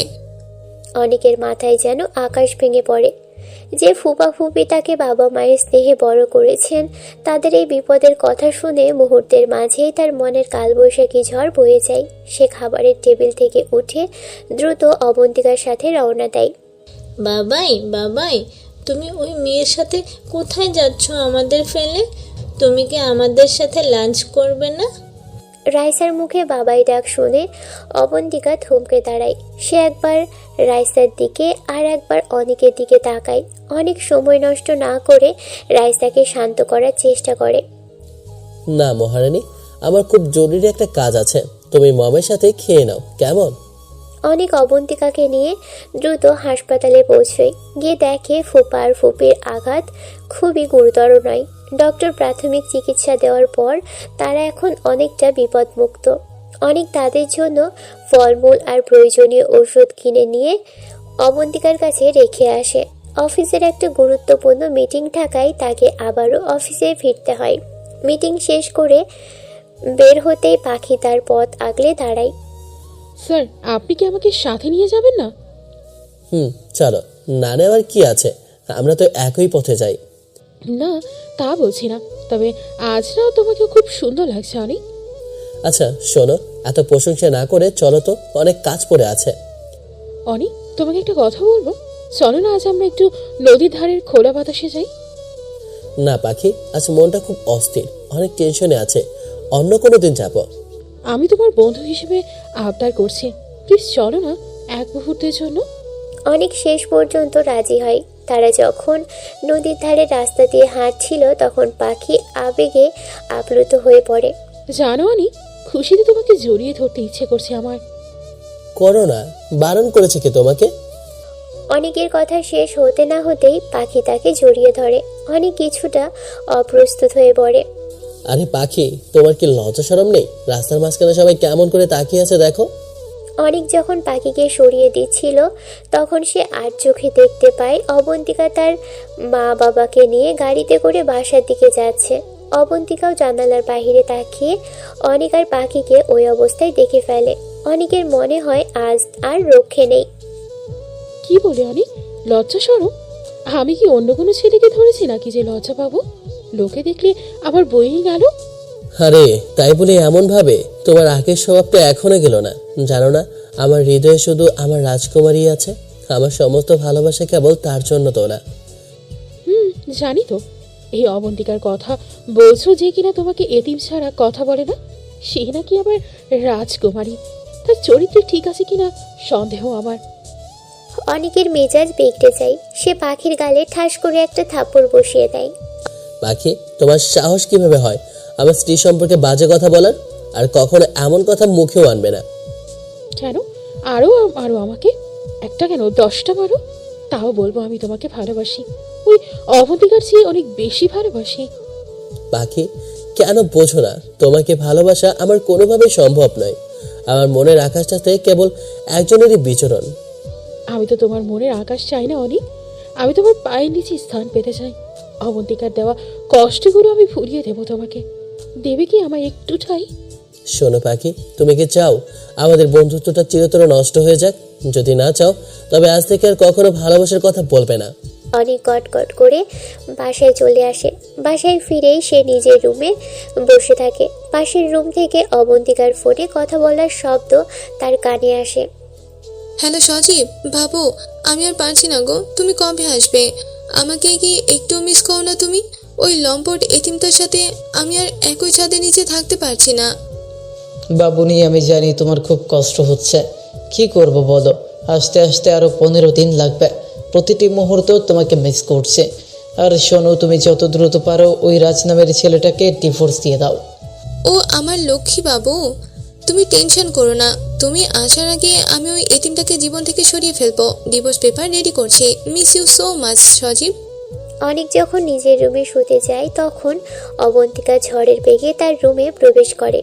অনেকের মাথায় যেন আকাশ ভেঙে পড়ে। যে ফুপা ফুপি তাকে বাবা মায়ের স্নেহে বড় করেছেন, তাদের এই বিপদের কথা শুনে মুহূর্তের মাঝেই তার মনের কালবৈশাখী ঝড় বয়ে যায়। সে খাবারের টেবিল থেকে উঠে দ্রুত অবন্তিকার সাথে রওনা দেয়। বাবাই, বাবাই, তুমি ওই মেয়ের সাথে কোথায় যাচ্ছ আমাদের ফেলে? তুমি কি আমাদের সাথে লাঞ্চ করবে না? রাইসার মুখে বাবাই ডাক শুনে অবন্তিকা থমকে দাঁড়ায়। সে একবার রাইসার দিকে আর একবার অনেকের দিকে তাকায়। অনেক সময় নষ্ট না করে রাইসাকে শান্ত করার চেষ্টা করে। না মহারানী, আমার খুব জরুরি একটা কাজ আছে, তুমি মমের সাথে খেয়ে নাও, কেমন? অনেক অবন্তিকাকে নিয়ে দ্রুত হাসপাতালে পৌঁছয়। গিয়ে দেখে ফুপা আর ফুপির আঘাত খুবই গুরুতর নয়। ডক্টর প্রাথমিক চিকিৎসা দেওয়ার পর তারা এখন অনেকটা বিপদমুক্ত। অনেক তাদের জন্য ফলমূল আর প্রয়োজনীয় ওষুধ কিনে নিয়ে অবন্তিকার কাছে রেখে আসে। অফিসের একটা গুরুত্বপূর্ণ মিটিং থাকায় তাকে আবারও অফিসে ফিরতে হয়। মিটিং শেষ করে বের হতেই পাখি তার পথ আগলে দাঁড়ায়। স্যার, আপনি কি আমাকে সাথে নিয়ে যাবেন না? চলো, না নেওয়ার কি আছে, আমরা তো একই পথে যাই। না, তা বলছি না, তবে আজ না তোমাকে খুব সুন্দর লাগছে অনেক। আচ্ছা শোনো, এত প্রশংসা না করে চলো তো, অনেক কাজ পড়ে আছে। অনেক, তোমাকে একটা কথা বলবো, চলো না আজ আমরা একটু নদীর ধারের খোলা বাতাসে যাই। না পাখি, আজ মনটা খুব অস্থির, অনেক টেনশনে আছে, অন্য কোনো দিন যাবো। আমি তোমার বন্ধু হিসেবে আবদার করছি, প্লিজ চলো না এক মুহূর্তের জন্য। অনেক শেষ পর্যন্ত রাজি হয়। তারা যখন নদীর ধারে রাস্তা দিয়ে হাঁটছিল তখন পাখি আবেগে আপ্লুত হয়ে পড়ে। জানো অনেক, খুশিতে তোমাকে জড়িয়ে ধরতে ইচ্ছে করছে আমার। করো না, বারণ করেছে কি তোমাকে? অনেকের কথা শেষ হতে না হতেই পাখি তাকে জড়িয়ে ধরে। অনেক কিছুটা অপ্রস্তুত হয়ে পড়ে। আরে পাখি, তোমার কি লজ্জা শরম নেই? রাস্তার মাঝখানে সবাই কেমন করে তাকিয়ে আছে দেখো। অনেক যখন পাখিকে সরিয়ে দিচ্ছিল তখন সে আর চোখে দেখতে পায় অবন্তিকা তার মা বাবাকে নিয়ে গাড়িতে করে বাসার দিকে যাচ্ছে। অবন্তিকাও জানালার বাইরে তাকিয়ে অনেক আর পাখিকে ওই অবস্থায় দেখে ফেলে। অনেকের মনে হয় আজ আর রক্ষে নেই। কি বলে অনেক, লজ্জা সরম? আমি কি অন্য কোনো ছেলেকে ধরেছি নাকি যে লজ্জা পাবো? লোকে দেখলে আবার বইয়ে গেল। আরে তাই বলে এমন ভাবে, তোমার আগের স্বভাবটা এখনো গেল না, জানো না আমার হৃদয়ে শুধু আমার রাজকুমারী আছে, আমার সমস্ত ভালোবাসা কেবল তার জন্য তোলা। জানি তো, এই অবন্তিকার কথা বলছো যে কিনা তোমাকে এতিম ছাড়া কথা বলে না, সে নাকি আবার রাজকুমারী। তার চরিত্র ঠিক আছে কিনা সন্দেহ আমার। অনেকের মেজাজ বিগড়ে যায়। সে পাখির গালে ঠাস করে একটা থাপ্পড় বসিয়ে দেয়। পাখি, তোমার সাহস কিভাবে হয় আমার স্ত্রী সম্পর্কে বাজে কথা বলার? আর কখনো এমন কথা মুখেও আনবে না। কেন? আরো আরো আমাকে একটা কেন 10টা মারো, তাও বলবো আমি তোমাকে ভালোবাসি। ওই অবন্তিকার চেয়ে অনেক বেশি ভালোবাসি। পাখি, কেন বোঝো না, তোমাকে ভালোবাসা আমার কোনোভাবেই সম্ভব নয়। আমার মনের আকাশটাতে কেবল একজনেরই বিচরণ। আমি তো তোমার মনের আকাশ চাই না অনেক, আমি তোমার পায়ের নিচে স্থান পেতে চাই। অবন্তিকার দেওয়া কষ্টগুলো আমি ফুরিয়ে দেবো তোমাকে। দেবে কি আমায় একটু ঠাই? শোনো পাখি, তুমি কি চাও আমাদের বন্ধুত্বটা চিরতরে নষ্ট হয়ে যাক? যদি না চাও তবে আজ থেকে আর কখনো ভালোবাসার কথা বলবে না। অনেক গট করে বাসায় চলে আসে। বাসায় ফিরেই সে নিজের রুমে বসে থাকে। পাশের রুম থেকে অবন্তিকার ফোনে কথা বলার শব্দ তার কানে আসে। হ্যালো সজীব, বাবু, আমি আর পারছি না গো। তুমি কবে আসবে? আমাকে কি একটু মিস করো না তুমি? ওই লম্পট এতিমটার সাথে আমি আর একই ছাদের নিচে থাকতে পারছি না। বাবুনি, আমি জানি তোমার খুব কষ্ট হচ্ছে। কি করব বলো, আস্তে আস্তে আরো 15 দিন লাগবে। প্রতিটি মুহূর্ত তোমাকে মিস করছে। আর শোনো, তুমি যত দ্রুত পারো ওই রাজ নামের ছেলেটাকে ডিভোর্স দিয়ে দাও। ও আমার লক্ষ্মী বাবু, তুমি টেনশন করো না। তুমি আসার আগে আমি ওই এতিমটাকে জীবন থেকে সরিয়ে ফেলবো। ডিভোর্স পেপার রেডি করছি। মিস ইউ সো মাচ সজীব। অনেক যখন নিজের রুমে শুতে যায় তখন অবন্তিকা ঝড়ের বেগে তার রুমে প্রবেশ করে।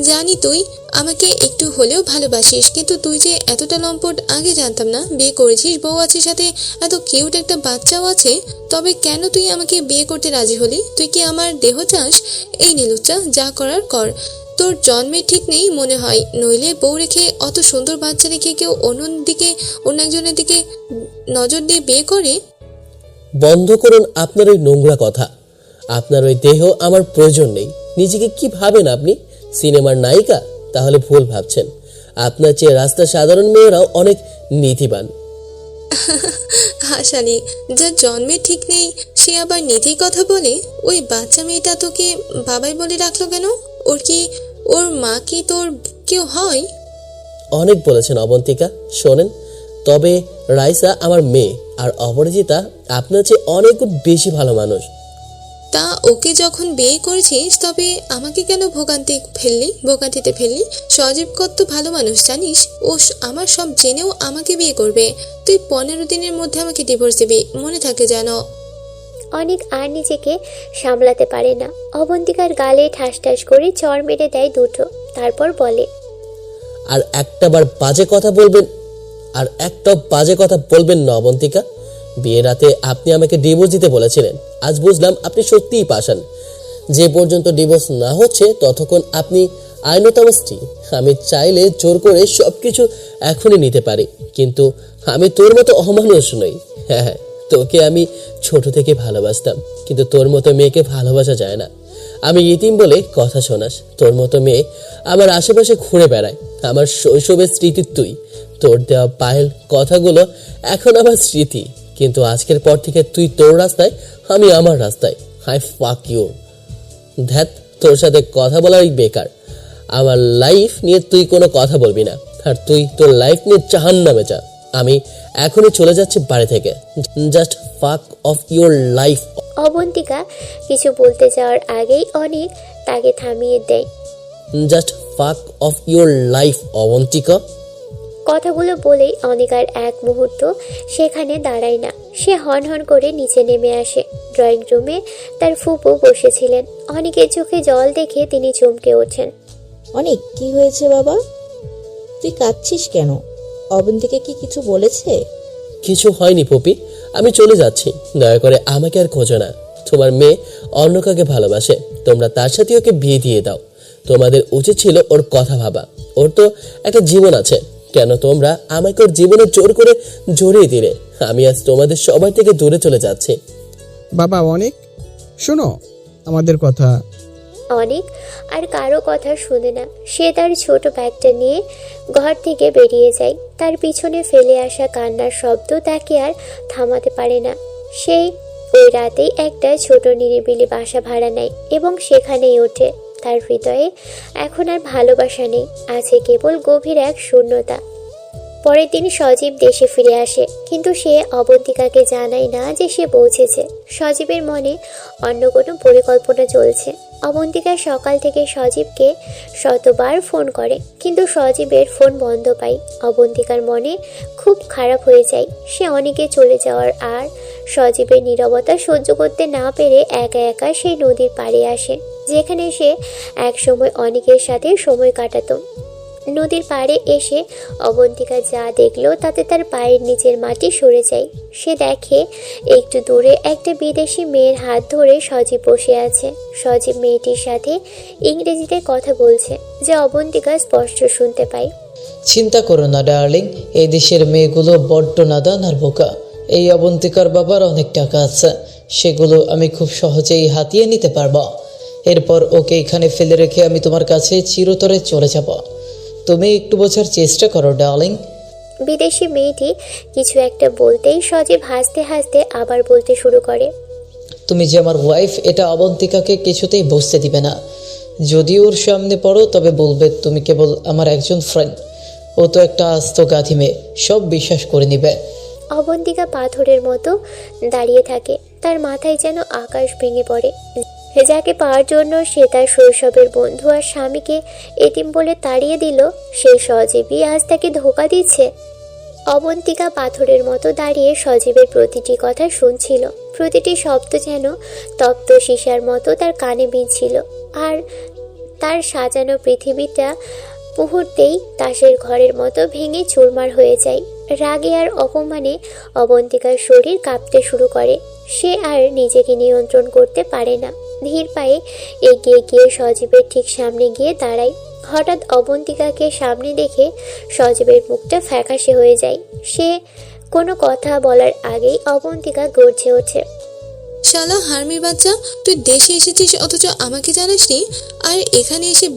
জানি তুই আমাকে একটু হলেও ভালোবাসিস, কিন্তু তুই যে এতটা লম্পট আগে জানতাম না। বিয়ে করেছিস, বউ আছে, সাথে এত কিউট একটা বাচ্চাও আছে। তবে কেন তুই আমাকে বিয়ে করতে রাজি হলি? তুই কি আমার দেহ চাস? এই নীলুচ্চা, যা করার কর। তোর জন্মের ঠিক নেই মনে হয়, নইলে বউ রেখে অত সুন্দর বাচ্চা রেখে কেউ অন্য একজনের দিকে নজর দিয়ে বিয়ে করে? বন্ধ করুন আপনার ওই নোংরা কথা। আপনার ওই দেহ আমার প্রয়োজন নেই। নিজেকে কি ভাবেন আপনি? সিনেমার নায়িকা? তাহলে ভুল ভাবছেন। আপনার চেয়ে রাস্তার সাধারণ মেয়েরাও অনেক নীতিবান। হাসালি, যার জন্মের ঠিক নেই সে আবার নীতির কথা বলে? ওই বাচ্চা মেয়েটা তোকে বাবাই বলে রাখলো কেন? ওর মা কি তোর কেউ হয়? অনেক বলেছেন অবন্তিকা। শোনেন, তবে রাইসা আমার মেয়ে, আর অপরাজিতা আপনার চেয়ে অনেক বেশি ভালো মানুষ। তা ওকে যখন বিয়ে করেছিস তবে আমাকে কেন ভোগান্তিতে ফেললি? সজীব কত ভালো মানুষ জানিস? ও আমার সব জেনেও আমাকে বিয়ে করবে। তুই 15 দিনের মধ্যে আমাকে ডিভোর্স দিবি, মনে থাকে যেন। অনেক আর নিজেকে সামলাতে পারে না। অবন্তিকার গালে ঠাস ঠাস করে চড় মেরে দেয় দুটো। তারপর বলে, আর একটাও বাজে কথা বলবেন না অবন্তিকা। বিয়ের রাতে আপনি আমাকে ডিভোর্স দিতে বলেছিলেন। আজ বুঝলাম আপনি সত্যিই পাষাণ। যে পর্যন্ত ডিভোর্স না হচ্ছে ততক্ষণ আপনি আইনত আমার স্ত্রী। আমি চাইলে জোর করে সবকিছু এখনই নিতে পারি, কিন্তু আমি তোর মতো অমানুষ নই। হ্যাঁ, তোকে আমি ছোট থেকে ভালোবাসতাম, কিন্তু তোর মতো মেয়েকে ভালোবাসা যায় না। আমি ইতিম বলে কথা শোনাস। তোর মতো মেয়ে আমার আশেপাশে ঘুরে বেড়ায়। আমার শৈশবের স্মৃতি তুই। তোর দেওয়া পায়েল কথাগুলো এখন আমার স্মৃতি, কিন্তু আজকের পর থেকে তুই তোর রাস্তায়, আমি আমার রাস্তায়। I fuck you. ধ্যাত, তোর সাথে কথা বলাই বেকার। আমার লাইফ নিয়ে তুই কোনো কথা বলবি না, আর তুই তোর লাইফ নিয়ে জাহান্নামে যা। আমি এখনই চলে যাচ্ছি বাড়ি থেকে। জাস্ট ফাক অফ ইউর লাইফ। অবন্তিকা কিছু বলতে যাওয়ার আগেই অনেক তাকে থামিয়ে দেয়। জাস্ট ফাক অফ ইউর লাইফ অবন্তিকা। কথাগুলো বলেই অনেক আর এক মুহূর্ত সেখানে দাঁড়ায় না। সে হন করে নিচে নেমে আসে। ড্রয়িং রুমে তার ফুপু বসেছিলেন। অনেকের চোখে জল দেখে তিনি চমকে ওঠেন। অনেক, কি হয়েছে বাবা? তুই কাঁদছিস কেন? অবন্তিকা কি কিছু বলেছে? কিছু হয়নি পপি, আমি চলে যাচ্ছি। দয়া করে আমাকে আর খোঁজো না। তোমার মেয়ে অন্য কাউকে ভালোবাসে, তোমরা তার সাথে ওকে বিয়ে দিয়ে দাও। তোমাদের উচিত ছিল ওর কথা ভাবা। ওর তো একটা জীবন আছে। কেন তোমরা আমাকে ওর জীবনে জোর করে জড়িয়ে দিলে? আমি আজ তোমাদের সবাই থেকে দূরে চলে যাচ্ছি। বাবা অনেক, শোনো আমাদের কথা। অনেক আর কারো কথা শুনে না। সে তার ছোট ব্যাগটা নিয়ে ঘর থেকে বেরিয়ে যায়। তার পিছনে ফেলে আসা কান্নার শব্দ তাকে আর থামাতে পারে না। সেই ওই রাতেই একটা ছোট নিরিবিলি বাসা ভাড়া নেয় এবং সেখানেই ওঠে। তার হৃদয়ে এখন আর ভালোবাসা নেই, আছে কেবল গভীর এক শূন্যতা। পরের দিন সজীব দেশে ফিরে আসে, কিন্তু সে অবন্তিকাকে জানায় না যে সে পৌঁছেছে। সজীবের মনে অন্য কোনো পরিকল্পনা চলছে। অবন্তিকা সকাল থেকে সজীবকে শতবার ফোন করে, কিন্তু সজীবের ফোন বন্ধ পায়। অবন্তিকার মনে খুব খারাপ হয়ে যায়। সে অনেকে চলে যাওয়ার আর সজীবের নীরবতা সহ্য করতে না পেরে একা একা সেই নদীর পাড়ে আসে, যেখানে সে একসময় অনেকের সাথে সময় কাটাতো। নদীর পাড়ে এসে অবন্তিকা যা দেখলো তাতে তার পায়ের নিচের মাটি সরে যায়। সে দেখে একটু দূরে একটা বিদেশি মেয়ের হাত ধরে সজীব বসে আছে। সজীব মেয়েটির সাথে ইংরেজিতে কথা বলছে, যা অবন্তিকা স্পষ্ট শুনতে পায়। চিন্তা করো না ডার্লিং, এই দেশের মেয়েগুলো বড্ড নাদান আর বোকা। এই অবন্তিকার বাবার অনেক টাকা আছে, সেগুলো আমি খুব সহজেই হাতিয়ে নিতে পারবো। এরপর ওকে এখানে ফেলে রেখে আমি তোমার কাছে চিরতরে চলে যাব। তুমি একটু বোঝার চেষ্টা করো ডার্লিং। বিদেশি মেয়েটি কিছু একটা বলতেই সজীব হাসতে হাসতে আবার বলতে শুরু করে। তুমি যে আমার ওয়াইফ এটা অবন্তিকাকে কিছুতেই বুঝতে দিবে না। যদি ওর সামনে পড়ো তবে বলবে তুমি কেবল আমার একজন ফ্রেন্ড। ও তো একটা আস্ত গাধি মেয়ে, সব বিশ্বাস করে নিবে। অবন্তিকা পাথরের মতো দাঁড়িয়ে থাকে, তার মাথায় যেন আকাশ ভেঙে পড়ে। যাকে পাওয়ার জন্য সে তার শৈশবের বন্ধু আর স্বামীকে এতিম বলে তাড়িয়ে দিল, সেই সজীবই আজ তাকে ধোঁকা দিচ্ছে। অবন্তিকা পাথরের মতো দাঁড়িয়ে সজীবের প্রতিটি কথা শুনছিল। প্রতিটি শব্দ যেন তপ্ত সীসার মতো তার কানে বিঁধছিল। আর তার সাজানো পৃথিবীটা মুহূর্তেই তাসের ঘরের মতো ভেঙে চুরমার হয়ে যায়। রাগে আর অপমানে অবন্তিকার শরীর কাঁপতে শুরু করে। সে আর নিজেকে নিয়ন্ত্রণ করতে পারে না। ধীর পায়ে এগিয়ে গিয়ে সজীবের ঠিক সামনে গিয়ে দাঁড়ায়। হঠাৎ অবন্তিকাকে সামনে দেখে সজীবের মুখটা ফ্যাকাশে হয়ে যায়। সে কোনো কথা বলার আগেই অবন্তিকা গর্জে ওঠে। শালা হার্মির বাচ্চা, তুই দেশে এসেছিস অথচ আমাকে জানাসনি, আর এখানে এসে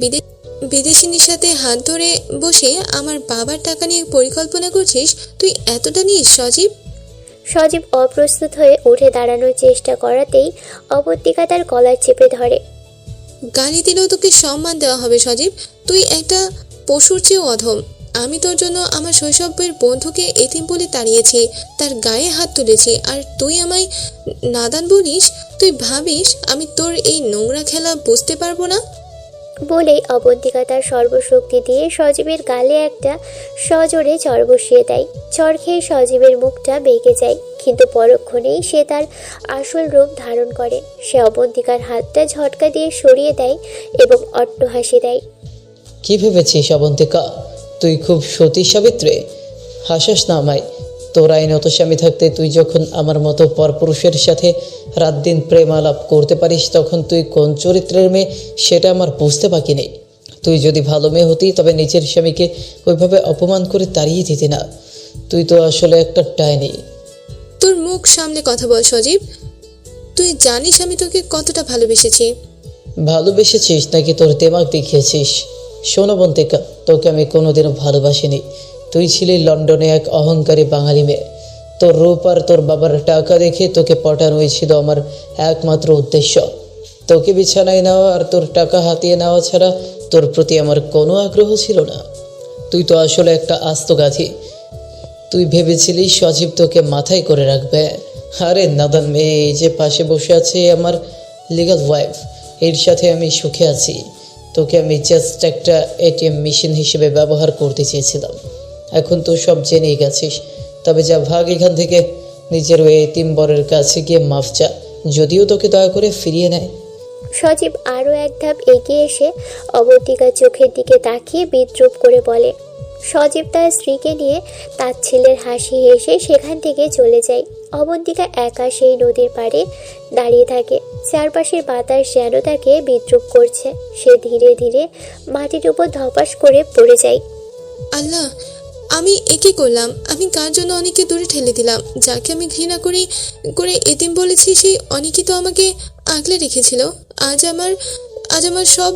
বিদেশিনীর সাথে হাত ধরে বসে আমার বাবার টাকা নিয়ে পরিকল্পনা করছিস। তুই এতটা নিস সজীব? সজীব অপ্রস্তুত হয়ে উঠে দাঁড়ানোর চেষ্টা করাতেই অবন্তিকা তার কলার চেপে ধরে। গালি দিলেও তোকে সম্মান দেওয়া হবে সজীব। তুই একটা পশুর চেয়েও অধম। আমি তোর জন্য আমার শৈশবের বন্ধুকে এতিম বলে তাড়িয়েছি, তার গায়ে হাত তুলেছি, আর তুই আমায় নাদান বলিস? তুই ভাবিস আমি তোর এই নোংরা খেলা বুঝতে পারবো না? বলেই অবন্তিকা তার সর্বশক্তি দিয়ে সজীবের গালে একটা সজোরে চড় বসিয়ে দেয়। চড় খেয়ে সজীবের মুখটা বেঁকে যায়, কিন্তু পরক্ষণেই সে তার আসল রূপ ধারণ করে। সে অবন্তিকার হাতটা ঝটকা দিয়ে সরিয়ে দেয় এবং অট্ট হাসি দেয়। কি ভেবেছিস অবন্তিকা, তুই খুব সতী সাবিত্রী? হাসাস না আমায়। তোর আইনত স্বামী থাকতে তুই যখন আমার মতো পরপুরুষের সাথে রাত দিন প্রেম আলাপ করতে পারিস, তখন তুই কোন চরিত্রের মেয়ে সেটা আমার বুঝতে বাকি নেই। তুই যদি ভালো মেয়ে হতি তবে নিজের স্বামীকে ওইভাবে অপমান করে তাড়িয়ে দিতি না। তুই তো আসলে একটা ডাইনি। তোর মুখ সামনে কথা বল সজীব। তুই জানিস আমি তোকে কতটা ভালোবেসেছি। ভালোবেসেছিস নাকি তোর দেমাগ দেখিয়েছিস? শোন অবন্তিকা, তোকে আমি কোনোদিনও ভালোবাসিনি। তুই ছিলি লন্ডনে এক অহংকারী বাঙালি মেয়ে। তোর রূপ আর তোর বাবার টাকা দেখে তোকে পটানোই ছিল আমার একমাত্র উদ্দেশ্য। তোকে বিছানায় নেওয়া আর তোর টাকা হাতিয়ে নেওয়া ছাড়া তোর প্রতি আমার কোনো আগ্রহ ছিল না। তুই তো আসলে একটা আস্ত গাধি। তুই ভেবেছিলিস সজীব তোকে মাথায় করে রাখবে। আরে নাদান মেয়ে, এই যে পাশে বসে আছে আমার লিগাল ওয়াইফ, এর সাথে আমি সুখে আছি। তোকে আমি জাস্ট একটা এটিএম মেশিন হিসেবে ব্যবহার করতে চেয়েছিলাম। এখন তো সব জেনেই গেছিস। তবে যা ভাগ এখান থেকে, নিজের ওই এতিম বরের কাছে গিয়ে মাফ চা, যদিও তোকে দয়া করে ফিরিয়ে নেয়। সজীব আরও এক ধাপ এগিয়ে এসে অবন্তিকার চোখের দিকে তাকিয়ে বিদ্রুপ করে বলে। সজীব তার স্ত্রীকে নিয়ে তাচ্ছিল্যের হাসি হেসে সেখান থেকে চলে যায়। অবন্তিকা একা সেই নদীর পাড়ে দাঁড়িয়ে থাকে। চারপাশের বাতাস যেন তাকে বিদ্রুপ করছে। সে ধীরে ধীরে মাটির উপর ধপাস করে পড়ে যায়। আল্লাহ, আমি একে করলাম? আমি কার জন্য অনেককে দূরে ঠেলে দিলাম? যাকে আমি ঘৃণা করে এতিম বলেছি, সেই অনেকই তো আমাকে আগলে রেখেছিল। আজ আমার সব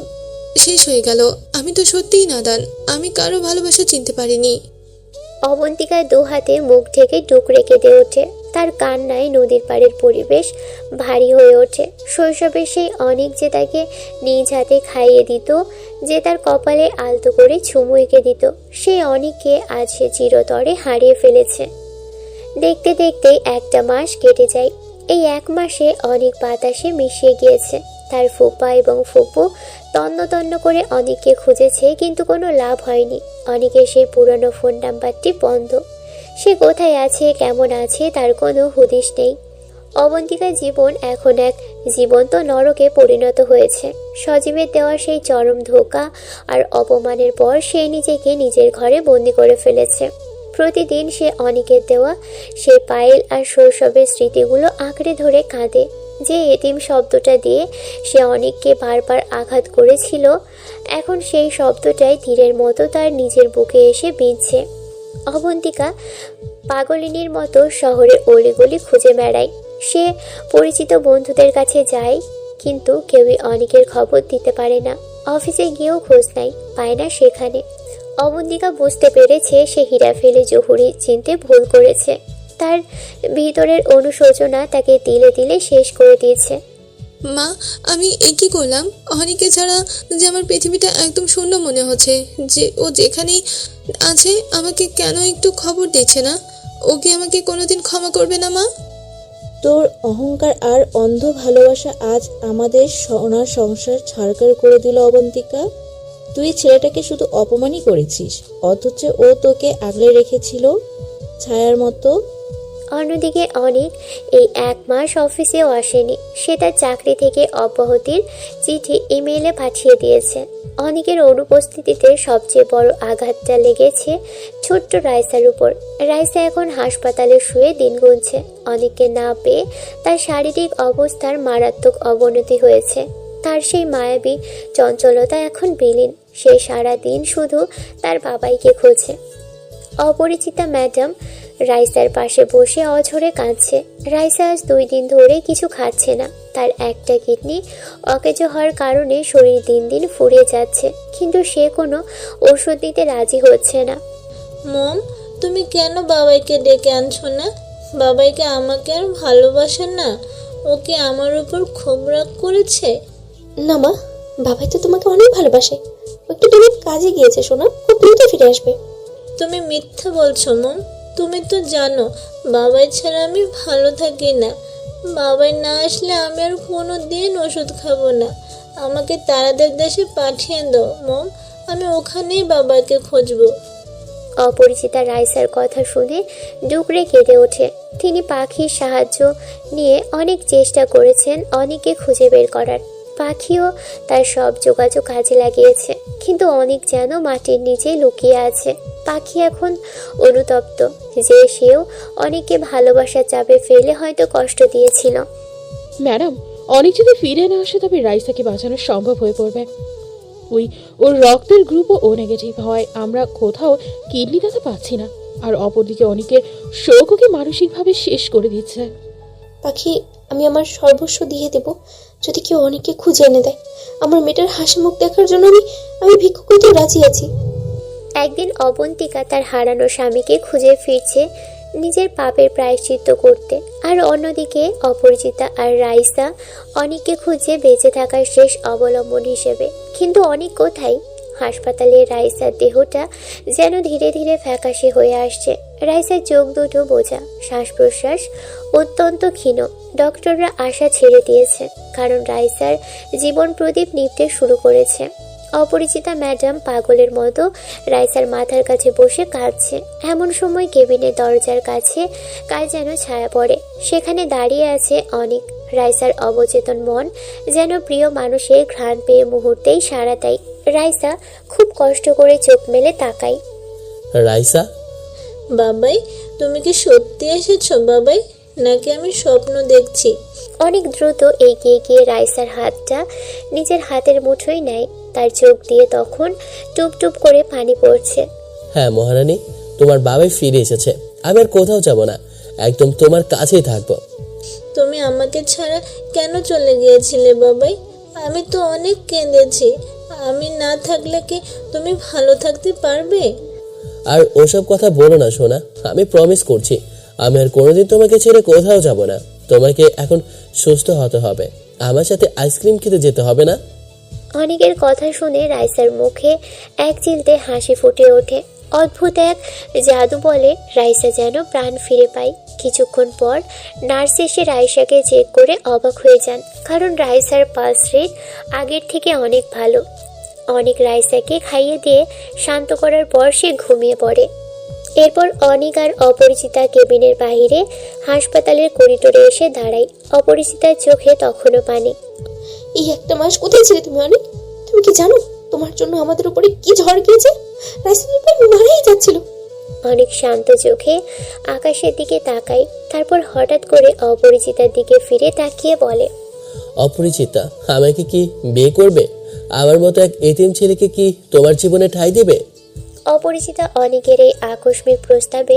শেষ হয়ে গেল। আমি তো সত্যিই নাদান। আমি কারো ভালোবাসা চিনতে পারিনি। অবন্তিকার দু হাতে মুখ ঢেকে টুকরে কেঁদে ওঠে। তার কান্নায় নদীর পাড়ের পরিবেশ ভারী হয়ে ওঠে। শৈশবে সেই অনেক যে তাকে নিজ হাতে খাইয়ে দিত, যে তার কপালে আলতো করে চুমু এঁকে দিত, সেই অনেককে আজ সে চিরতরে হারিয়ে ফেলেছে। দেখতে দেখতে একটা মাস কেটে যায়। এই এক মাসে অনেক বাতাসে মিশিয়ে গিয়েছে। তার ফুপা এবং ফুপু তন্ন তন্ন করে অনেককে খুঁজেছে, কিন্তু কোনো লাভ হয়নি। অনেকের সেই পুরনো ফোন নাম্বারটি বন্ধ। সে কোথায় আছে, কেমন আছে, তার কোনো হুদিস নেই। অবন্তিকার জীবন এখন এক জীবন্ত নরকে পরিণত হয়েছে। সজীবের দেওয়া সেই চরম ধোঁকা আর অপমানের পর সে নিজেকে নিজের ঘরে বন্দি করে ফেলেছে। প্রতিদিন সে অনিকের দেওয়া সে পায়েল আর শৈশবের স্মৃতিগুলো আঁকড়ে ধরে কাঁদে। যে এতিম শব্দটা দিয়ে সে অনিককে বারবার আঘাত করেছিল, এখন সেই শব্দটাই তীরের মতো তার নিজের বুকে এসে বিঁধছে। অবন্তিকা পাগলিনীর মতো শহরের অলিগলি খুঁজে বেড়ায়। সে পরিচিত বন্ধুদের কাছে যায়, কিন্তু কেউই অনিকের খবর দিতে পারে না। অফিসে গিয়েও খোঁজ নাই, পায় না সেখানে। অবন্তিকা বুঝতে পেরেছে সে হীরা ফেলে জহুরি চিনতে ভুল করেছে। তার ভিতরের অনুশোচনা তাকে তিলে তিলে শেষ করে দিয়েছে। মা, আমি কি করলাম? অনেকে ছাড়া যে আমার পৃথিবীটা একদম শূন্য মনে হচ্ছে। যে ও যেখানেই আছে আমাকে কেন একটু খবর দিচ্ছে না? ও কি আমাকে কোনোদিন ক্ষমা করবে না মা? তোর অহংকার আর অন্ধ ভালোবাসা আজ আমাদের সোনার সংসার ছাড়খাড় করে দিল অবন্তিকা। তুই ছেলেটাকে শুধু অপমানই করেছিস, অথচ ও তোকে আগলে রেখেছিল ছায়ার মতো। অন্যদিকে অনিক এই 1 মাস অফিসেও আসেনি। সে তার চাকরি থেকে অব্যাহতির চিঠি ইমেইলে পাঠিয়ে দিয়েছে। অনিকের অনুপস্থিতিতে সবচেয়ে বড় আঘাতটা লেগেছে ছোট্ট রাইসার উপর। রাইসা এখন হাসপাতালে শুয়ে দিন গুনছে। অনিককে না পেয়ে তার শারীরিক অবস্থার মারাত্মক অবনতি হয়েছে। তার সেই মায়াবী চঞ্চলতা এখন বিলীন। সে সারা দিন শুধু তার বাবাইকে খোঁজে। অপরিচিতা ম্যাডাম রাইসার পাশে বসে অঝরে কাঁদছে। রাইসা আজ 2 দিন ধরে কিছু খাচ্ছে না। তার একটা কিডনি অকেজ হওয়ার কারণে শরীর দিন দিন ফুরিয়ে যাচ্ছে, কিন্তু সে কোনো ওষুধ দিতে রাজি হচ্ছে না। মম, তুমি কেন বাবাইকে ডেকে আনছো না? বাবাইকে আমাকে আর ভালোবাসে না? ওকে আমার উপর খুব রাগ করেছে? না মা, বাবাই তো তোমাকে অনেক ভালোবাসে। ও একটু দূরে কাজে গিয়েছে সোনা, খুব দ্রুত ফিরে আসবে। তুমি মিথ্যা বলছো মম। তুমি তো জানো বাবাই ছাড়া আমি ভালো থাকি না। বাবাই না আসলে আমি আর কোনো দিন ওষুধ খাবো না। আমাকে তারাদের দেশে পাঠিয়ে দাও মম, আমি ওখানেই বাবাকে খুঁজবো। অপরিচিতা রাইসার কথা শুনে ডুকরে কেঁদে ওঠে। তিনি পাখির সাহায্য নিয়ে অনেক চেষ্টা করেছেন অনিককে খুঁজে বের করার। পাখিও তার সব যোগাযোগ কাজে লাগিয়েছে, কিন্তু অনিক যেন মাটির নিচে লুকিয়ে আছে। পাখি এখন অনুতপ্ত যে সেও অনেককে ভালোবাসার চাপে ফেলে হয়তো কষ্ট দিয়েছিল। ম্যাডাম, অনেক যদি ফিরে না আসে তবে রাইসাকে বাঁচানো সম্ভব হয়ে পড়বে। ওর রক্তের গ্রুপও ও নেগেটিভ হয়। আমরা কোথাও কিডনি দাতা পাচ্ছি না। আর অপরদিকে অনেকের শোককে মানসিকভাবে শেষ করে দিচ্ছে। পাখি, আমি আমার সর্বস্ব দিয়ে দেব যদি কেউ অনেককে খুঁজে এনে দেয়। আমার মেয়েটার হাসি মুখ দেখার জন্য আমি ভিক্ষুক হইতেও রাজি আছি। একদিন অবন্তিকা তার হারানো স্বামীকে খুঁজে ফিরছে নিজের পাপের প্রায়শ্চিত্ত করতে, আর অন্যদিকে অপরিচিতা আর রাইসা অনিককে খুঁজে বেঁচে থাকার শেষ অবলম্বন হিসেবে। কিন্তু অনিক কোথায়? হাসপাতালে রাইসার দেহটা যেন ধীরে ধীরে ফ্যাকাশে হয়ে আসছে। রাইসার চোখ দুটো বোঝা, শ্বাস প্রশ্বাস অত্যন্ত ক্ষীণ। ডক্টররা আশা ছেড়ে দিয়েছে, কারণ রাইসার জীবন প্রদীপ নিভতে শুরু করেছে। অপরিচিতা ম্যাডাম পাগলের মতো রাইসার মাথার কাছে বসে কাঁদছে। এমন সময় কেবিনের দরজার কাছে কার যেন ছায়া পড়ে। সেখানে দাঁড়িয়ে আছে অনিক। রাইসার অবচেতন মন যেন প্রিয় মানুষের ঘ্রাণ পেয়ে মুহূর্তেই সাড়া দেয়। রাইসা খুব কষ্ট করে চোখ মেলে তাকায়। রাইসা, বাবাই, তুমি কি সত্যি এসেছো বাবাই, নাকি আমি স্বপ্ন দেখছি? অনেক দ্রুত এগিয়ে গিয়ে রাইসার হাতটা নিজের হাতের মুঠোয় নেয়। তার চোখ দিয়ে তখন টুপ টুপ করে পানি পড়ছে। হ্যাঁ মহারানী, তোমার বাবাই ফিরে এসেছে। আমি আর কোথাও যাব না, একদম তোমার কাছেই থাকবো। তুমি আমাকে ছাড়া কেন চলে গিয়েছিলে বাবাই? আমি তো অনেক কেঁদেছি। আমি না থাকলে কি তুমি ভালো থাকতে পারবে? আর ওসব কথা বলো না সোনা, আমি প্রমিস করছি আমি আর কোনোদিন তোমাকে ছেড়ে কোথাও যাব না। তোমাকে এখন সুস্থ হতে হবে, আমার সাথে আইসক্রিম খেতে যেতে হবে না? অনেকের কথা শুনে রাইসার মুখে এক চিলতে হাসি ফুটে ওঠে। অদ্ভুত এক জাদু বলে রাইসা যেন প্রাণ ফিরে পায়। কিছুক্ষণ পর নার্স এসে রাইসাকে চেক করে অবাক হয়ে যান, কারণ রাইসার পালস রেট আগের থেকে অনেক ভালো। অনেক রাইসাকে খাইয়ে দিয়ে শান্ত করার পর সে ঘুমিয়ে পড়ে। এরপর অনিক আর অপরিচিতা কেবিনের বাইরে হাসপাতালের করিডোরে এসে দাঁড়ায়। অপরিচিতার চোখে তখনও পানি। এই একটা মাস কোথায় ছিলে তুমি অনেক? তুমি কি জানো তোমার জন্য আমাদের উপরে কি ঝড় গিয়েছে? রাইসেলের প্রায় মারাই যাচ্ছিল। অনেক শান্ত চোখে আকাশের দিকে তাকায়, তারপর হঠাৎ করে অপরিচিতার দিকে ফিরে তাকিয়ে বলে, অপরিচিতা আমাকে কি বিয়ে করবে? আমার মতো এক এতিম ছেলেকে কি তোমার জীবনে ঠাঁই দেবে? অপরিচিতা অনেকের এই আকস্মিক প্রস্তাবে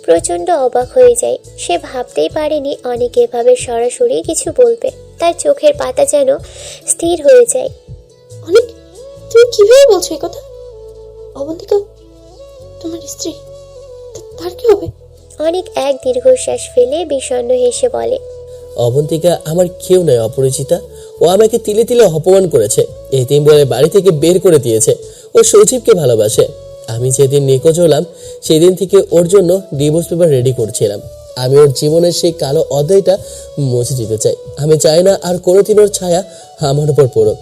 প্রচণ্ড অবাক হয়ে যায়। সে ভাবতেই পারেনি অনেক এভাবে সরাসরি কিছু বলবে। তার চোখের পাতা যেন স্থির হয়ে যায়। অনেক, তুমি কিভাবে বলছো এই কথা? অবন্তিকা তোমার স্ত্রী, তার কি হবে? অনেক এক দীর্ঘশ্বাস ফেলে বিষণ্ণ হেসে বলে, অবন্তিকা আমার কেউ নয় অপরিচিতা। ও আমাকে তিলে তিলে অপমান করেছে, এতিম বলে বাড়ি থেকে বের করে দিয়েছে। ও সজীবকে ভালোবাসে। আমি যেদিন নিখোঁজ হলাম সেদিন থেকে ওর জন্য ডিভোর্স পেপার রেডি করছিলাম। আমি ওর জীবনের সেই কালো অধ্যায়টা মুছে দিতে চাই। আমি চাই না আর কোনোদিন ওর ছায়া আমার উপর পড়ুক।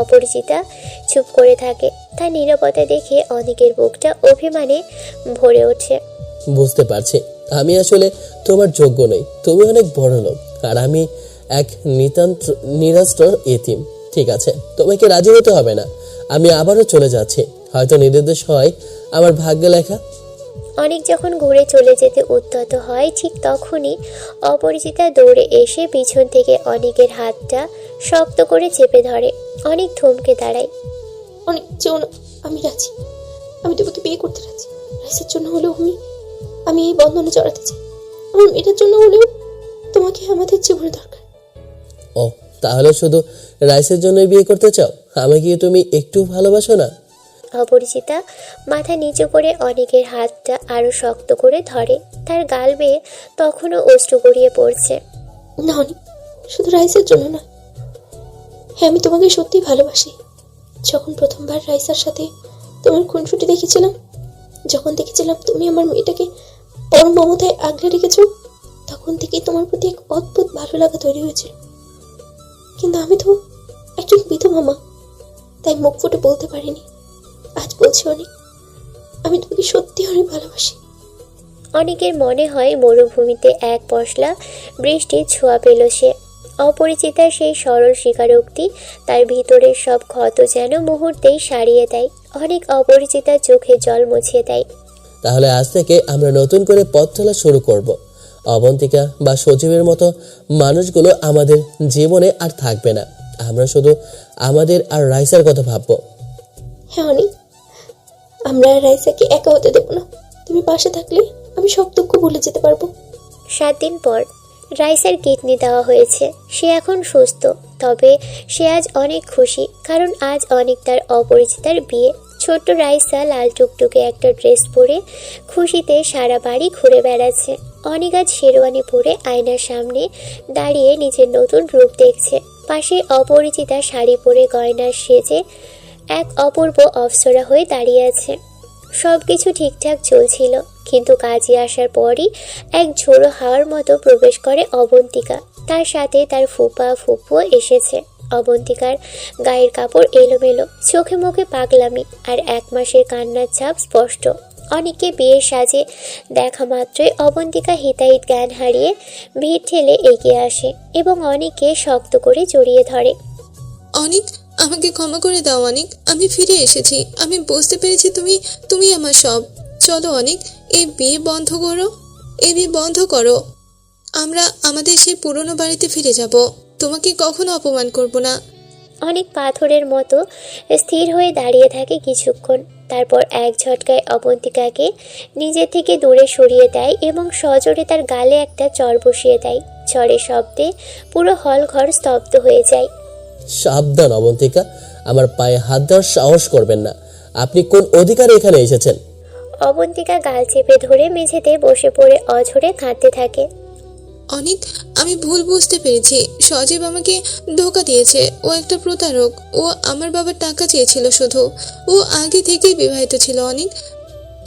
অপরিচিতা চুপ করে থাকে। তার নীরবতা দেখে অনেকের বুকটা অভিমানে ভরে ওঠে। বুঝতে পারছি আমি আসলে তোমার যোগ্য নই। তুমি অনেক বড় লোক আর আমি এক নিরাস্ত্র এতিম। ঠিক আছে, তোমাকে রাজি হতে হবে না। আমি আবারও চলে যাচ্ছি। হয়তো নির্দেশ হয় আমার ভাগ্যে লেখা। অনেক যখন ঘুরে চলে যেতে উদ্যত হয়, ঠিক তখনই অপরিচিতা দৌড়ে এসে পিছন থেকে অনেকের হাতটা শক্ত করে চেপে ধরে। অনেক থমকে দাঁড়ায়। অনেক যেও না, আমি রাজি। আমি তোমাকে বিয়ে করতে রাজি। রাইসের জন্য হলেও আমি এই বন্ধনে জড়াতে চাই। আমার মেয়েটার জন্য হলেও তোমাকে আমাদের জীবনে দরকার। ও, তাহলে শুধু রাইসের জন্যই বিয়ে করতে চাও? আমাকে তুমি একটু ভালোবাসো না? অপরিচিতা মাথা নিচু করে অনেকের হাতটা আরো শক্ত করে ধরে। তার গাল বেয়ে তখনও অশ্রু গড়িয়ে পড়ছে। না অনেক, শুধু রাইসের জন্য না। হ্যাঁ, আমি তোমাকে সত্যি ভালোবাসি। যখন প্রথমবার রাইসার সাথে তোমার খুনসুটি দেখেছিলাম, যখন দেখেছিলাম তুমি আমার মেয়েটাকে পরম মমতায় আগলে রেখেছ, তখন থেকেই তোমার প্রতি এক অদ্ভুত ভালো লাগা তৈরি হয়েছিল। কিন্তু আমি তো একজন বিধবা মা, তাই মুখ ফুটে বলতে পারিনি। আজ বলছি অনেক, আমি তোমাকে সত্যি অনেক ভালোবাসি। অনেকের মনে হয় মরুভূমিতে এক পশলা বৃষ্টির ছোঁয়া পেল সে। অপরিচিতার সেই সরল স্বীকারোক্তি তার ভিতরের সব ক্ষত যেন মুহূর্তেই সারিয়ে দেয়। অনেক অপরিচিতার চোখে জল মুছিয়ে দেয়। তাহলে আজ থেকে আমরা নতুন করে পথ চলা শুরু করব। অবন্তিকা বা সজীবের মতো মানুষগুলো আমাদের জীবনে আর থাকবে না। আমরা শুধু আমাদের আর রাইসার কথা ভাববো। হ্যাঁ অনেক, আমরা রাইসাকে একা হতে দেবো না। তুমি পাশে থাকলে আমি সব দুঃখ ভুলে যেতে পারবো। 7 দিন পর রাইসার কিডনি দেওয়া হয়েছে। সে এখন সুস্থ। তবে সে আজ অনেক খুশি, কারণ আজ অনেক তার অপরিচিতার বিয়ে। ছোট্ট রাইসা লাল টুকটুকে একটা ড্রেস পরে খুশিতে সারা বাড়ি ঘুরে বেড়াচ্ছে। অনেক আজ শেরওয়ানি পরে আয়নার সামনে দাঁড়িয়ে নিজের নতুন রূপ দেখছে। পাশে অপরিচিতা শাড়ি পরে গয়নার সেজে এক অপূর্ব অপ্সরা হয়ে দাঁড়িয়ে আছে। সব কিছু ঠিকঠাক চলছিল, কিন্তু কাজে আসার পরই এক ঝোড়ো হাওয়ার মতো প্রবেশ করে অবন্তিকা। তার সাথে তার ফুপা ফুপুও এসেছে। অবন্তিকার গায়ের কাপড় এলোমেলো, চোখে মুখে পাগলামি আর 1 মাসের কান্নার ছাপ স্পষ্ট। অনেকে বিয়ের সাজে দেখা মাত্রই অবন্তিকা হিতাহিত জ্ঞান হারিয়ে ভিড় ঠেলে এগিয়ে আসে এবং অনেকে শক্ত করে জড়িয়ে ধরে। অনেক, আমাকে ক্ষমা করে দাও অনেক। আমি ফিরে এসেছি। আমি বুঝতে পেরেছি তুমি আমার সব। চলো অনেক, এই বিয়ে বন্ধ করো। এই বিয়ে বন্ধ করো। আমরা আমাদের সেই পুরনো বাড়িতে ফিরে যাব। তোমাকে কখনো অপমান করব না। অনেক পাথরের মতো স্থির হয়ে দাঁড়িয়ে থাকে কিছুক্ষণ। তারপর এক ঝটকায় অবন্তিকাকে নিজে থেকে দূরে সরিয়ে দেয় এবং সজোরে তার গালে একটা চড় বসিয়ে দেয়। চড়ের শব্দে পুরো হল ঘর স্তব্ধ হয়ে যায়। সাবধান অবন্তিকা, আমার পায়ে হাত দেওয়ার সাহস করবেন না। আপনি কোন অধিকারে এখানে এসেছেন? অবন্তিকা গাল চেপে ধরে মেঝেতে বসে পড়ে অঝরে কাঁদতে থাকে। অনেক, আমি ভুল বুঝতে পেরেছি। সজীব আমাকে ধোকা দিয়েছে। ও একটা প্রতারক। ও আমার বাবার টাকা চেয়েছিল শুধু। ও আগে থেকেই বিবাহিত ছিল অনেক।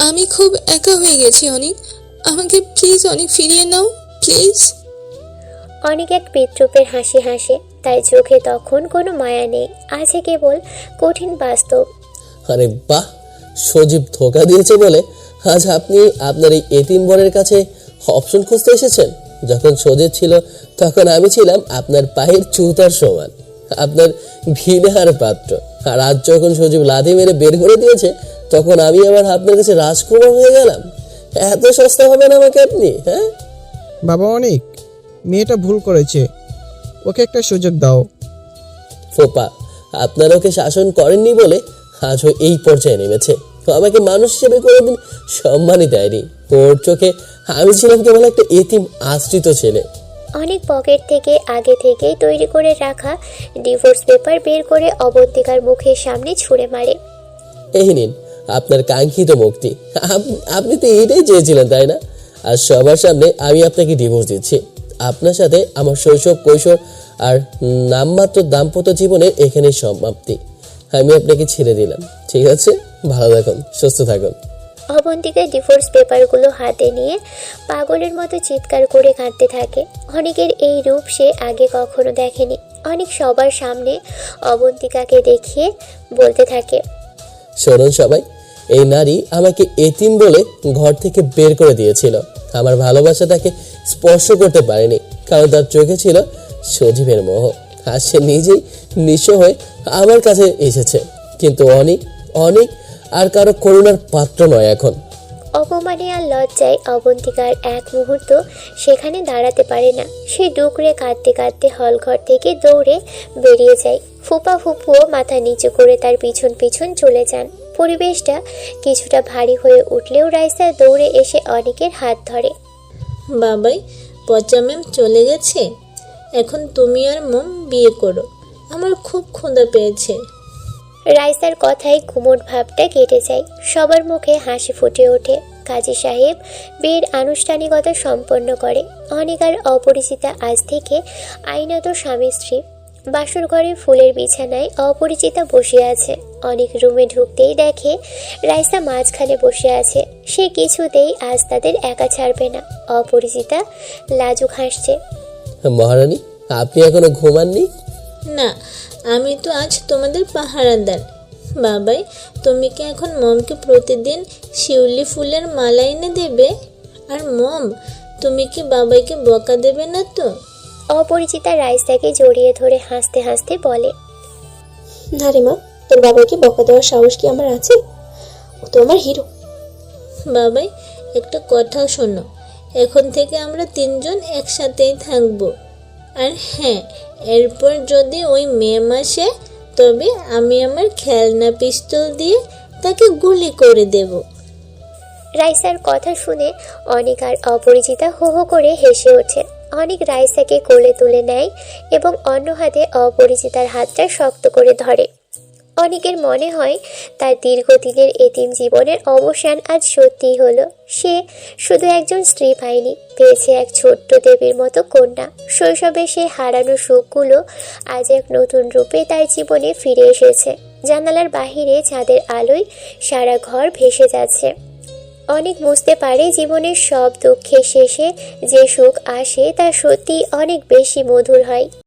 আমি খুব একা হয়ে গেছি অনেক। আমাকে প্লিজ অনেক ফিরিয়ে নাও, প্লিজ। অনেক এক বিদ্রুপের হাসি হাসে। তার চোখে তখন কোনো মায়া নেই, আছে কেবল কঠিন বাস্তব। আরে বাহ, সজীব ধোকা দিয়েছে বলে আজ আপনি আপনার এই এতিম বোনের কাছে অপশন খুঁজতে এসেছেন? যখন সজীব ছিল তখন আমি ছিলাম আপনার পায়ের জুতার সমান, আপনার ঘৃণার পাত্র। আর আজ যখন সজীব লাথি মেরে বের করে দিয়েছে তখন আমি আবার আপনার কাছে রাজকুমার হয়ে গেলাম। এত সস্তা হবেন আমাকে আপনি, হ্যাঁ? বাবা অনেক, মেয়েটা ভুল করেছে, ওকে একটা সুযোগ দাও। ফোপা, আপনারা ওকে শাসন করেননি বলে আজ ও এই পর্যায়ে নেমেছে। তো আমাকে মানুষ হিসেবে কোনোদিন সম্মানই দেয়নি। ওর চোখে আমি ছিলাম কেবল একটা এতিম আশ্রিত ছেলে। অনেক পকেট থেকে আগে থেকেই তৈরি করে রাখা ডিভোর্স পেপার বের করে অবন্তিকার মুখের সামনে ছুঁড়ে মারে। এই নিন আপনার কাঙ্ক্ষিত মুক্তি। আপনি তো এটাই চেয়েছিলেন, তাই না? আর সবার সামনে আমি আপনাকে ডিভোর্স দিচ্ছি। আপনার সাথে আমার শৈশব, কৈশোর আর নামমাত্র দাম্পত্য জীবনের এখানেই সমাপ্তি। আমি আপনাকে ছেড়ে দিলাম, ঠিক আছে? ভালো থাকুন, সুস্থ থাকুন। অবন্তিকা ডিভোর্স পেপারগুলো হাতে নিয়ে পাগলের মতো চিৎকার করে কাঁদতে থাকে। অনেকের এই রূপ সে আগে কখনো দেখেনি। অনেক সবার সামনে অবন্তিকাকে দেখিয়ে বলতে থাকে, শুনুন সবাই, এই নারী আমাকে এতিম বলে ঘর থেকে বের করে দিয়েছিল। আমার ভালোবাসা তাকে স্পর্শ করতে পারেনি, কারণ তার চোখে ছিল সজীবের মোহ। আর সে নিজেই নিঃস্ব হয়ে আমার কাছে এসেছে। কিন্তু অনেক অনেক আর কারো করুণার পাত্র নয় এখন। অপমানে আর লজ্জায় অবন্তিকার এক মুহূর্ত সেখানে দাঁড়াতে পারে না। সে ডুকরে কাঁদতে কাঁদতে হলঘর থেকে দৌড়ে বেরিয়ে যায়। ফুপা ফুপুও মাথা নিচু করে তার পিছন পিছন চলে যান। পরিবেশটা কিছুটা ভারী হয়ে উঠলেও রাইসা দৌড়ে এসে অনেকের হাত ধরে। বাবাই, পচা ম্যাম চলে গেছে, এখন তুমি আর মম বিয়ে করো, আমার খুব ক্ষুধা পেয়েছে। রাইসার কথায় কুমোট ভাবটা কেটে যায়। সবার মুখে হাসি ফুটে ওঠে। কাজী সাহেব বিয়ের আনুষ্ঠানিকতা সম্পন্ন করে। অনেক আর অপরিচিতা আজ থেকে আইনত স্বামী স্ত্রী। বাসর ঘরে ফুলের বিছানায় অপরিচিতা বসে আছে। অনেক রুমে ঢুকতেই দেখে রাইসা মাঝখানে বসে আছে। সে কিছুতেই আজ তাদের একা ছাড়বে না। অপরিচিতা লাজুক হাসছে। মহারানী, আপনি এখনো ঘুমাননি? না, আমি তো আজ তোমাদের পাহারাদার। বাবাই, তুমি কি এখন মমকে প্রতিদিন শিউলি ফুলের মালা এনে দেবে? আর মম, তুমি কি বাবাইকে বকা দেবে না তো? অপরিচিতা রাইসাকে জড়িয়ে ধরে হাসতে হাসতে বলে, না রে মা, তোর বাবাকে বকা দেওয়ার সাহস কি আমার আছে? ও তো আমার হিরো। বাবাই, একটা কথা শোনো, এখন থেকে আমরা তিনজন একসাথেই থাকবো। আর হ্যাঁ, এরপর যদি ওই মেয়ে আসে তবে আমি আমার খেলনা পিস্তল দিয়ে তাকে গুলি করে দেব। রাইসার কথা শুনে অনেক আর অপরিচিতা হো হো করে হেসে ওঠে। অনেক রাইসাকে কোলে তুলে নেয় এবং অন্য হাতে অপরিচিতার হাতটা শক্ত করে ধরে। অনেকের মনে হয় তার দীর্ঘদিনের এতিম জীবনের অবসান আজ সত্যিই হলো। সে শুধু একজন স্ত্রী পায়নি, পেয়েছে এক ছোট্ট দেবীর মতো কন্যা। শৈশবে সে হারানো সুখগুলো আজ এক নতুন রূপে তার জীবনে ফিরে এসেছে। জানালার বাহিরে চাঁদের আলোয় সারা ঘর ভেসে যাচ্ছে। অনেক বুঝতে পারে জীবনের সব দুঃখের শেষে যে সুখ আসে তা সত্যি অনেক বেশি মধুর হয়।